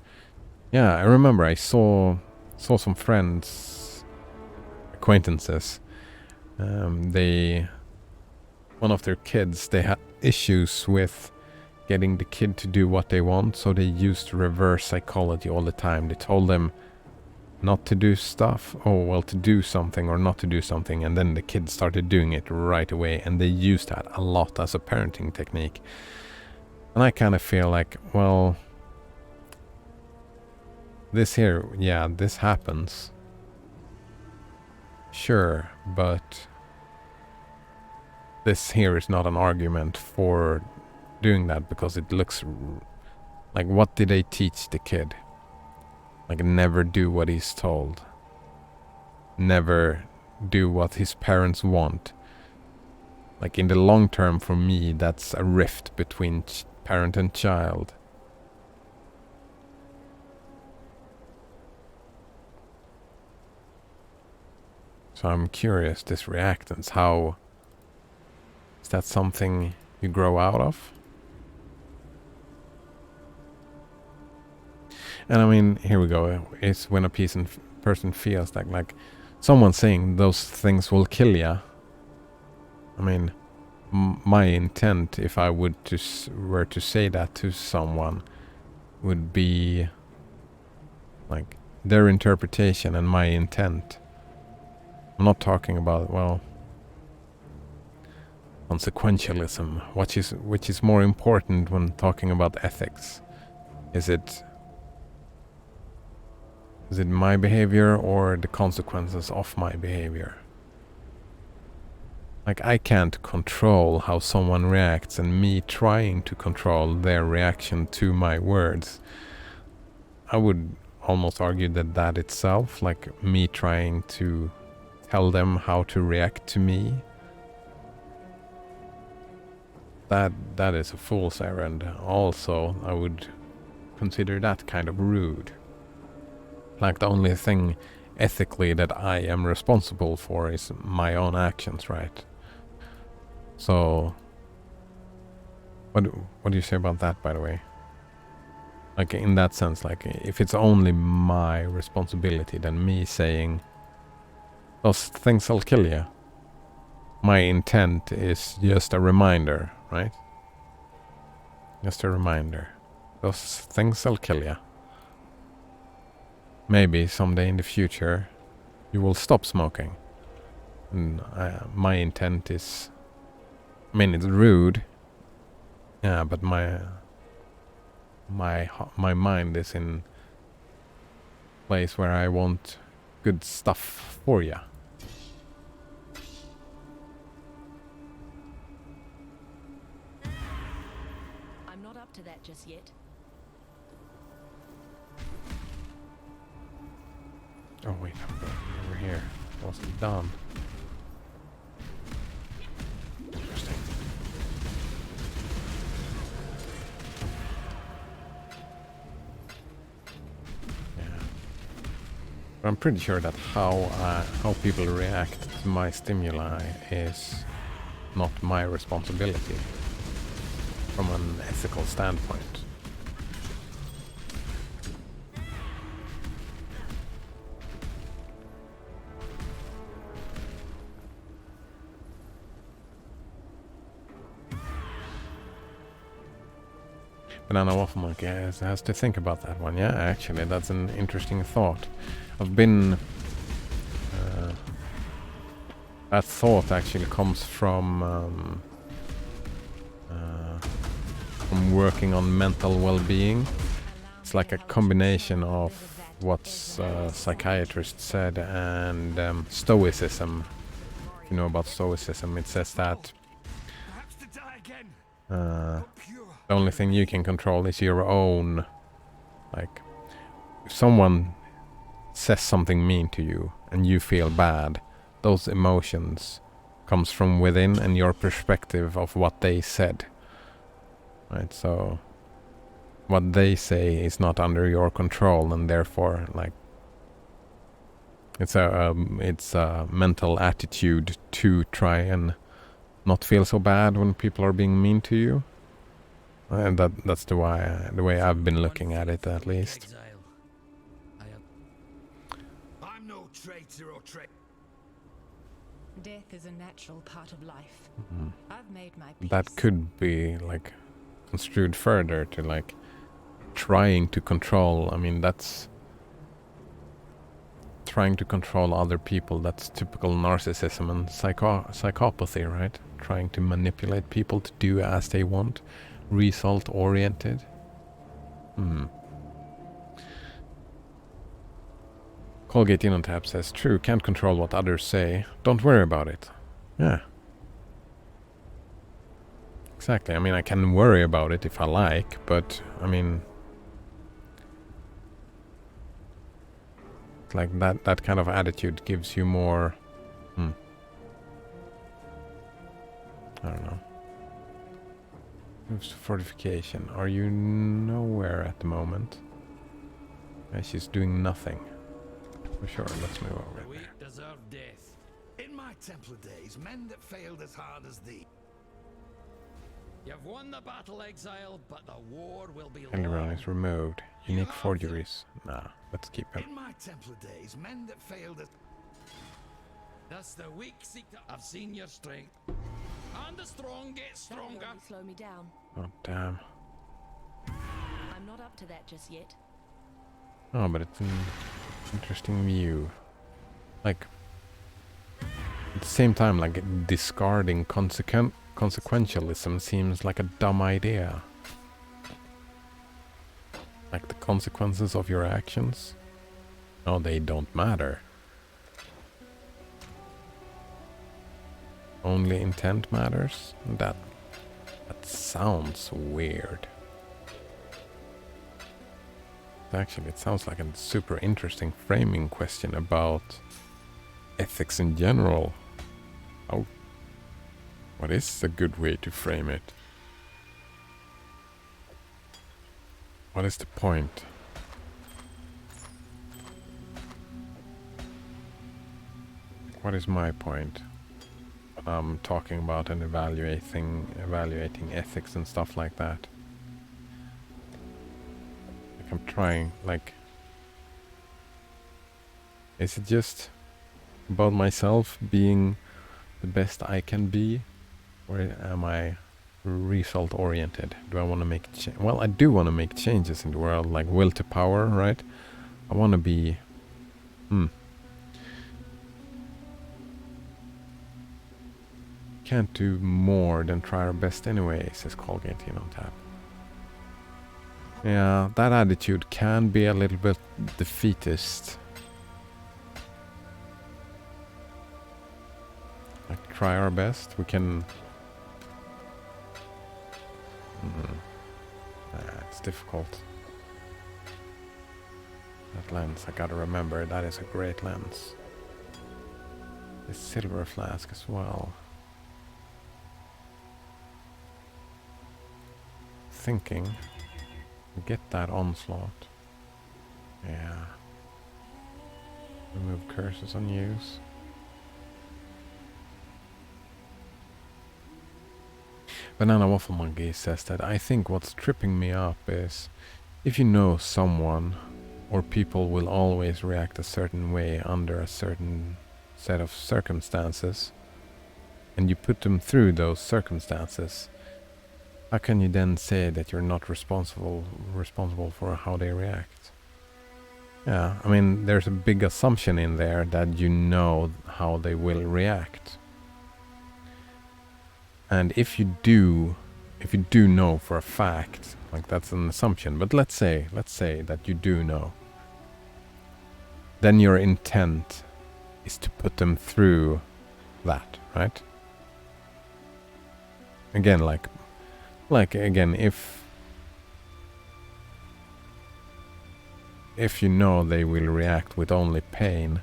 Yeah, I remember I saw some friends, acquaintances. One of their kids, they had issues with getting the kid to do what they want, so they used reverse psychology all the time. They told them not to do stuff, to do something or not to do something, and then the kid started doing it right away, and they used that a lot as a parenting technique. And I kind of feel like, well, this here, yeah, this happens. Sure, but this here is not an argument for doing that, because it looks like, what did they teach the kid? Like, never do what he's told. Never do what his parents want. Like, in the long term, for me, that's a rift between parent and child. So I'm curious, this reactance, how... Is that something you grow out of? And I mean, here we go. It's when a person feels that, like, someone saying those things will kill ya. I mean, my intent, if I were to say that to someone, would be like their interpretation and my intent. I'm not talking about, well, consequentialism, which is more important when talking about ethics. Is it my behavior or the consequences of my behavior? Like, I can't control how someone reacts, and me trying to control their reaction to my words, I would almost argue that itself, like me trying to tell them how to react to me, that is a fool's errand. Also, I would consider that kind of rude. Like, the only thing ethically that I am responsible for is my own actions, right? So, what do you say about that, by the way? Like, in that sense, like, if it's only my responsibility, then me saying, those things will kill you, my intent is just a reminder, right? Just a reminder. Those things will kill you. Maybe someday in the future you will stop smoking. And my intent is... I mean, it's rude. Yeah, but my mind is in place where I want good stuff for ya. I'm not up to that just yet. Oh wait, I'm going over here. It wasn't done. Interesting. Yeah. But I'm pretty sure that how people react to my stimuli is not my responsibility from an ethical standpoint. Banana Waffle Monkey has to think about that one. Yeah, actually, that's an interesting thought. I've been... that thought actually comes from working on mental well-being. It's like a combination of what psychiatrists said and Stoicism. If you know about Stoicism, it says that the only thing you can control is your own, like, if someone says something mean to you and you feel bad, those emotions comes from within and your perspective of what they said. Right, so what they say is not under your control, and therefore, like, it's a mental attitude to try and not feel so bad when people are being mean to you. And that's the way I've been looking at it, at least. Exile. I'm no traitor or Death is a natural part of life. I've made my peace. That could be like construed further to like trying to control. I mean, that's trying to control other people. That's typical narcissism and psychopathy, right? Trying to manipulate people to do as they want. Result oriented. Colgate in on tap says, true, can't control what others say. Don't worry about it. Yeah. Exactly. I mean, I can worry about it if I like, but I mean, like that kind of attitude gives you more. I don't know. Moves to fortification. Are you nowhere at the moment? Yeah, she's doing nothing. For sure, let's move over The there. weak deserve death. In my Templar days, men that failed as hard as thee. You've won the battle, Exile, but the war will be Elrond long. is removed. Unique forgeries. Nah, let's keep him. In my Templar days, men that failed as... Thus the weak seek to... I've seen your strength. And the strong get That stronger. will only slow me down. Oh, damn. I'm not up to that just yet. Oh, but it's an interesting view. Like, at the same time, like, discarding consequentialism seems like a dumb idea. Like, the consequences of your actions? No, they don't matter. Only intent matters? That sounds weird. Actually, it sounds like a super interesting framing question about ethics in general. What is a good way to frame it? What is the point? What is my point? I'm talking about and evaluating ethics and stuff like that. Like, I'm trying, like, is it just about myself being the best I can be, or am I result oriented? Do I want to make well, I do want to make changes in the world, like will to power, right? I want to be can't do more than try our best anyway, says Colgate in on tap. Yeah, that attitude can be a little bit defeatist. Like, try our best. We can... it's difficult. That lens, I gotta remember, that is a great lens. The silver flask as well. Thinking. Get that onslaught. Yeah. Remove curses on use. Banana Waffle Monkey says that I think what's tripping me up is if you know someone or people will always react a certain way under a certain set of circumstances and you put them through those circumstances, how can you then say that you're not responsible for how they react? Yeah, I mean, there's a big assumption in there that you know how they will react. And if you do know for a fact, like that's an assumption, but let's say that you do know, then your intent is to put them through that, right? Again, like again, if you know they will react with only pain,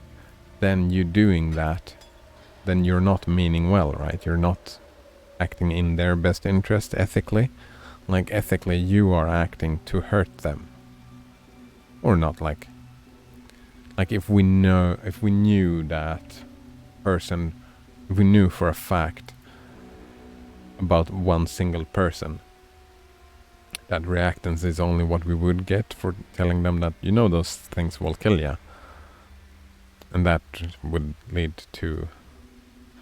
then you doing that, then you're not meaning well, right? You're not acting in their best interest ethically. Like ethically you are acting to hurt them. Or not, like if we knew that person, if we knew for a fact about one single person that reactance is only what we would get for telling them that you know those things will kill you, and that would lead to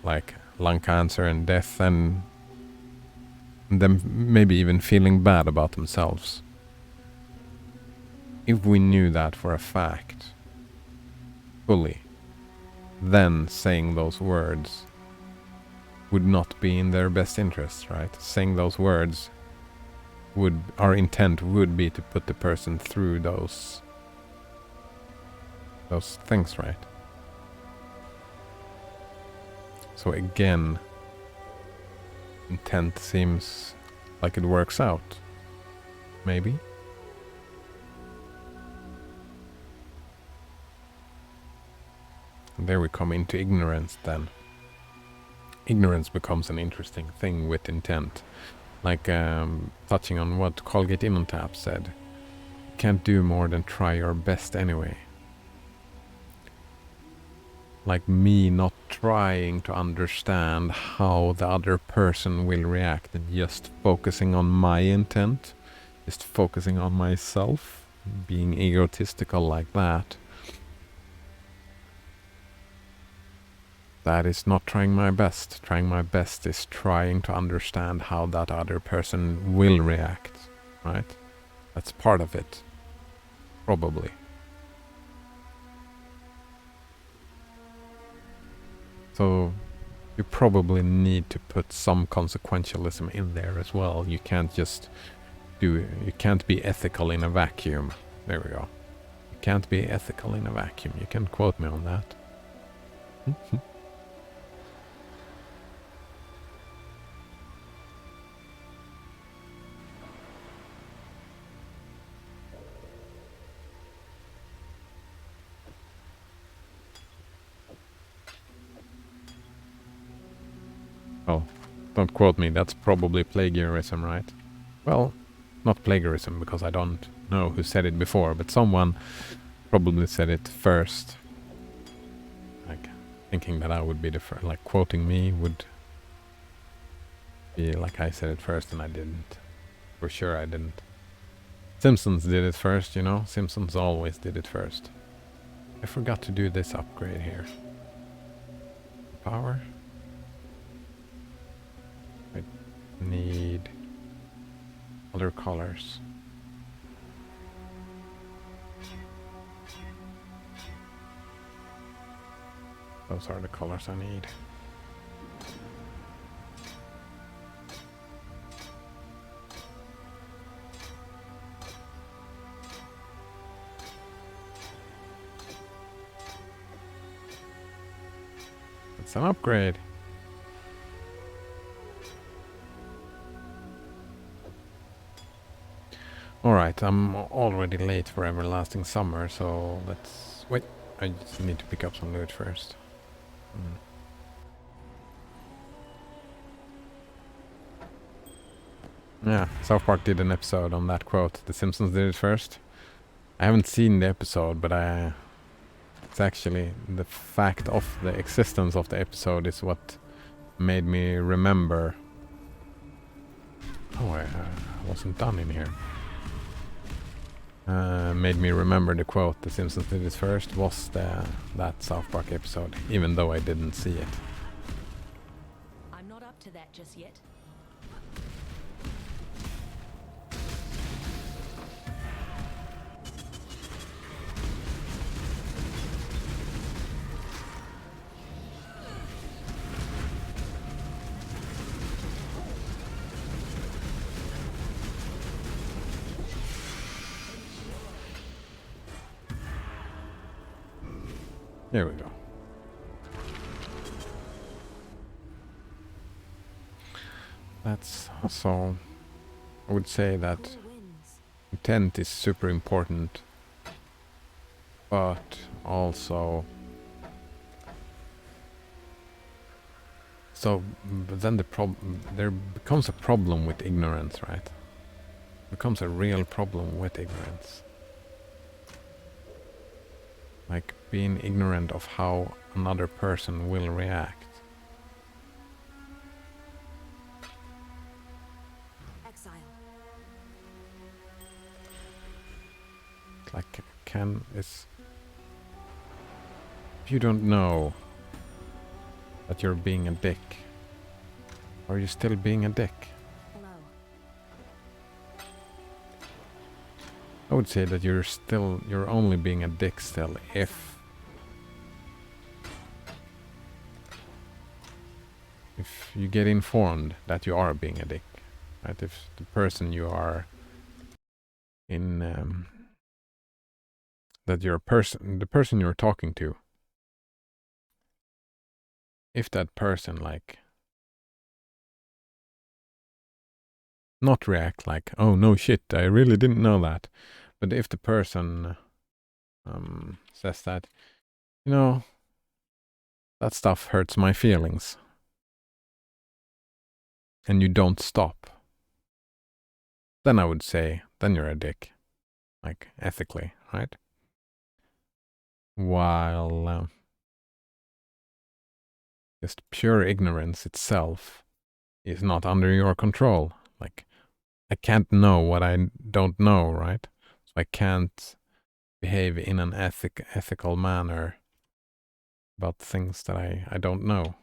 like lung cancer and death, and them maybe even feeling bad about themselves. If we knew that for a fact fully, then saying those words would not be in their best interest, right? Saying those words would, our intent would be to put the person through those things, right? So again, intent seems like it works out. Maybe? And there we come into ignorance then. Ignorance becomes an interesting thing with intent. Like touching on what Colgate Innontap said. You can't do more than try your best anyway. Like me not trying to understand how the other person will react and just focusing on my intent, just focusing on myself, being egotistical like that. That is not trying my best. Trying my best is trying to understand how that other person will react, right? That's part of it, probably. So you probably need to put some consequentialism in there as well. You can't just you can't be ethical in a vacuum. There we go. You can't be ethical in a vacuum. You can quote me on that. Oh, don't quote me, that's probably plagiarism, right? Well, not plagiarism, because I don't know who said it before, but someone probably said it first. Like, thinking that I would be the first, like, quoting me would be like I said it first, and I didn't. For sure I didn't. Simpsons did it first, you know? Simpsons always did it first. I forgot to do this upgrade here. Power? Need other colors. Those are the colors I need. It's an upgrade. Alright, I'm already late for Everlasting Summer, so let's... Wait, I just need to pick up some loot first. Yeah, South Park did an episode on that quote. The Simpsons did it first. I haven't seen the episode, but it's actually the fact of the existence of the episode is what made me remember. Oh, I wasn't done in here. Made me remember the quote, The Simpsons did it first, was that South Park episode, even though I didn't see it. I'm not up to that just yet. Here we go. That's so. I would say that Who wins? intent is super important, but also. So, but then there becomes a problem with ignorance, right? Becomes a real problem with ignorance. Like being ignorant of how another person will react. Exile. Like if you don't know that you're being a dick, are you still being a dick? Hello. I would say that you're only being a dick still if you get informed that you are being a dick, right? If the person you are in, that you're the person you're talking to, if that person like not react like, oh no shit, I really didn't know that, but if the person says that, you know, that stuff hurts my feelings, and you don't stop, then I would say, then you're a dick, like ethically, right? While just pure ignorance itself is not under your control. Like, I can't know what I don't know, right? So I can't behave in an ethical manner about things that I don't know.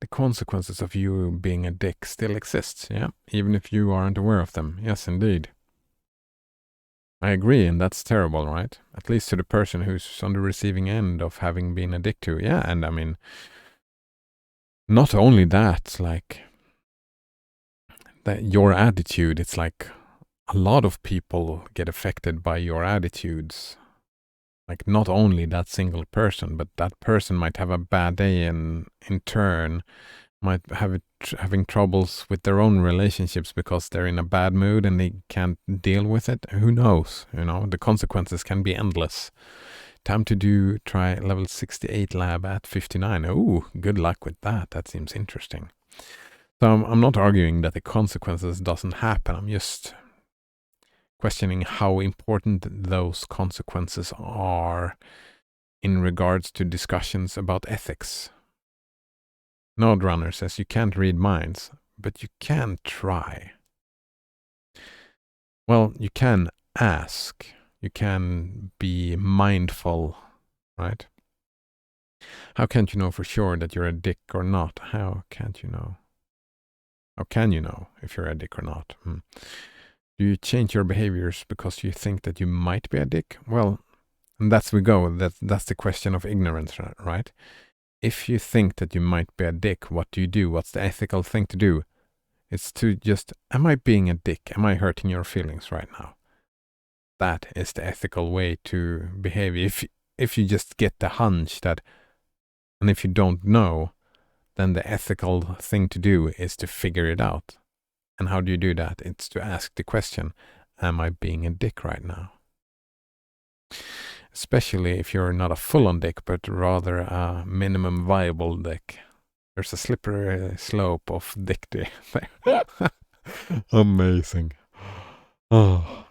The consequences of you being a dick still exist, yeah? Even if you aren't aware of them. Yes, indeed. I agree, and that's terrible, right? At least to the person who's on the receiving end of having been a dick to. Yeah, and I mean, not only that, like, that your attitude, it's like a lot of people get affected by your attitudes. Like, not only that single person, but that person might have a bad day and in turn might have having troubles with their own relationships because they're in a bad mood and they can't deal with it. Who knows? You know, the consequences can be endless. Time to try level 68 lab at 59. Oh, good luck with that. That seems interesting. So I'm not arguing that the consequences doesn't happen. I'm just questioning how important those consequences are in regards to discussions about ethics. Node Runner says you can't read minds, but you can try. Well, you can ask. You can be mindful, right? How can't you know for sure that you're a dick or not? How can't you know? How can you know if you're a dick or not? Do you change your behaviors because you think that you might be a dick? Well, And that's we go. That's the question of ignorance, right? If you think that you might be a dick, what do you do? What's the ethical thing to do? It's to just, am I being a dick? Am I hurting your feelings right now? That is the ethical way to behave. If you just get the hunch that, and if you don't know, then the ethical thing to do is to figure it out. And how do you do that? It's to ask the question, am I being a dick right now? Especially if you're not a full-on dick, but rather a minimum viable dick. There's a slippery slope of dick there. Amazing. Oh,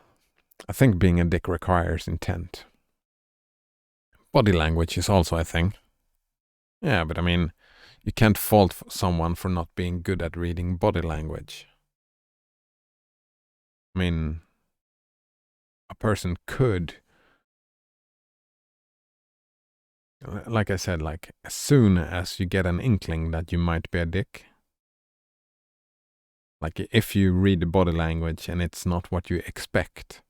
I think being a dick requires intent. Body language is also a thing. Yeah, but I mean, you can't fault someone for not being good at reading body language. I mean, a person could, like I said, like as soon as you get an inkling that you might be a dick, like if you read the body language and it's not what you expect,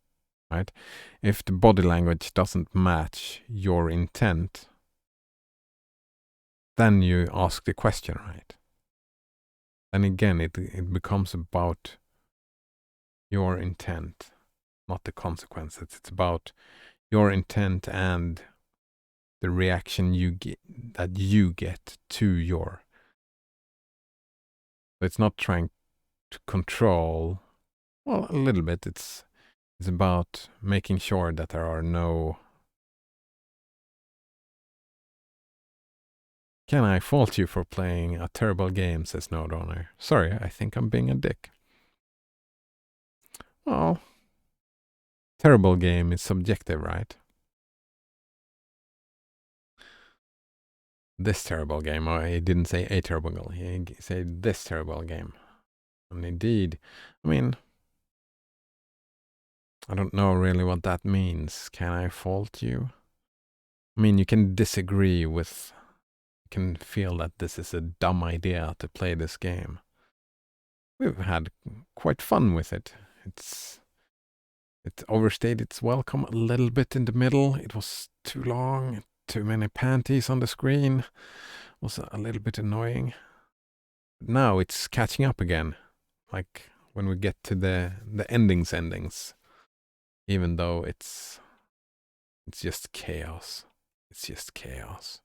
right? If the body language doesn't match your intent, then you ask the question, right? And again, it becomes about your intent, not the consequences. It's about your intent and the reaction that you get to your. It's not trying to control. Well, a little bit. It's about making sure that there are no. Can I fault you for playing a terrible game? Says No Donor. Sorry, I think I'm being a dick. Well, terrible game is subjective, right? This terrible game. Oh, he didn't say a terrible game. He said this terrible game. And indeed, I mean, I don't know really what that means. Can I fault you? I mean, you can disagree with, you can feel that this is a dumb idea to play this game. We've had quite fun with it. It overstayed its welcome a little bit in the middle. It was too long, too many panties on the screen. It was a little bit annoying. Now it's catching up again. Like when we get to the endings. Even though it's just chaos. It's just chaos.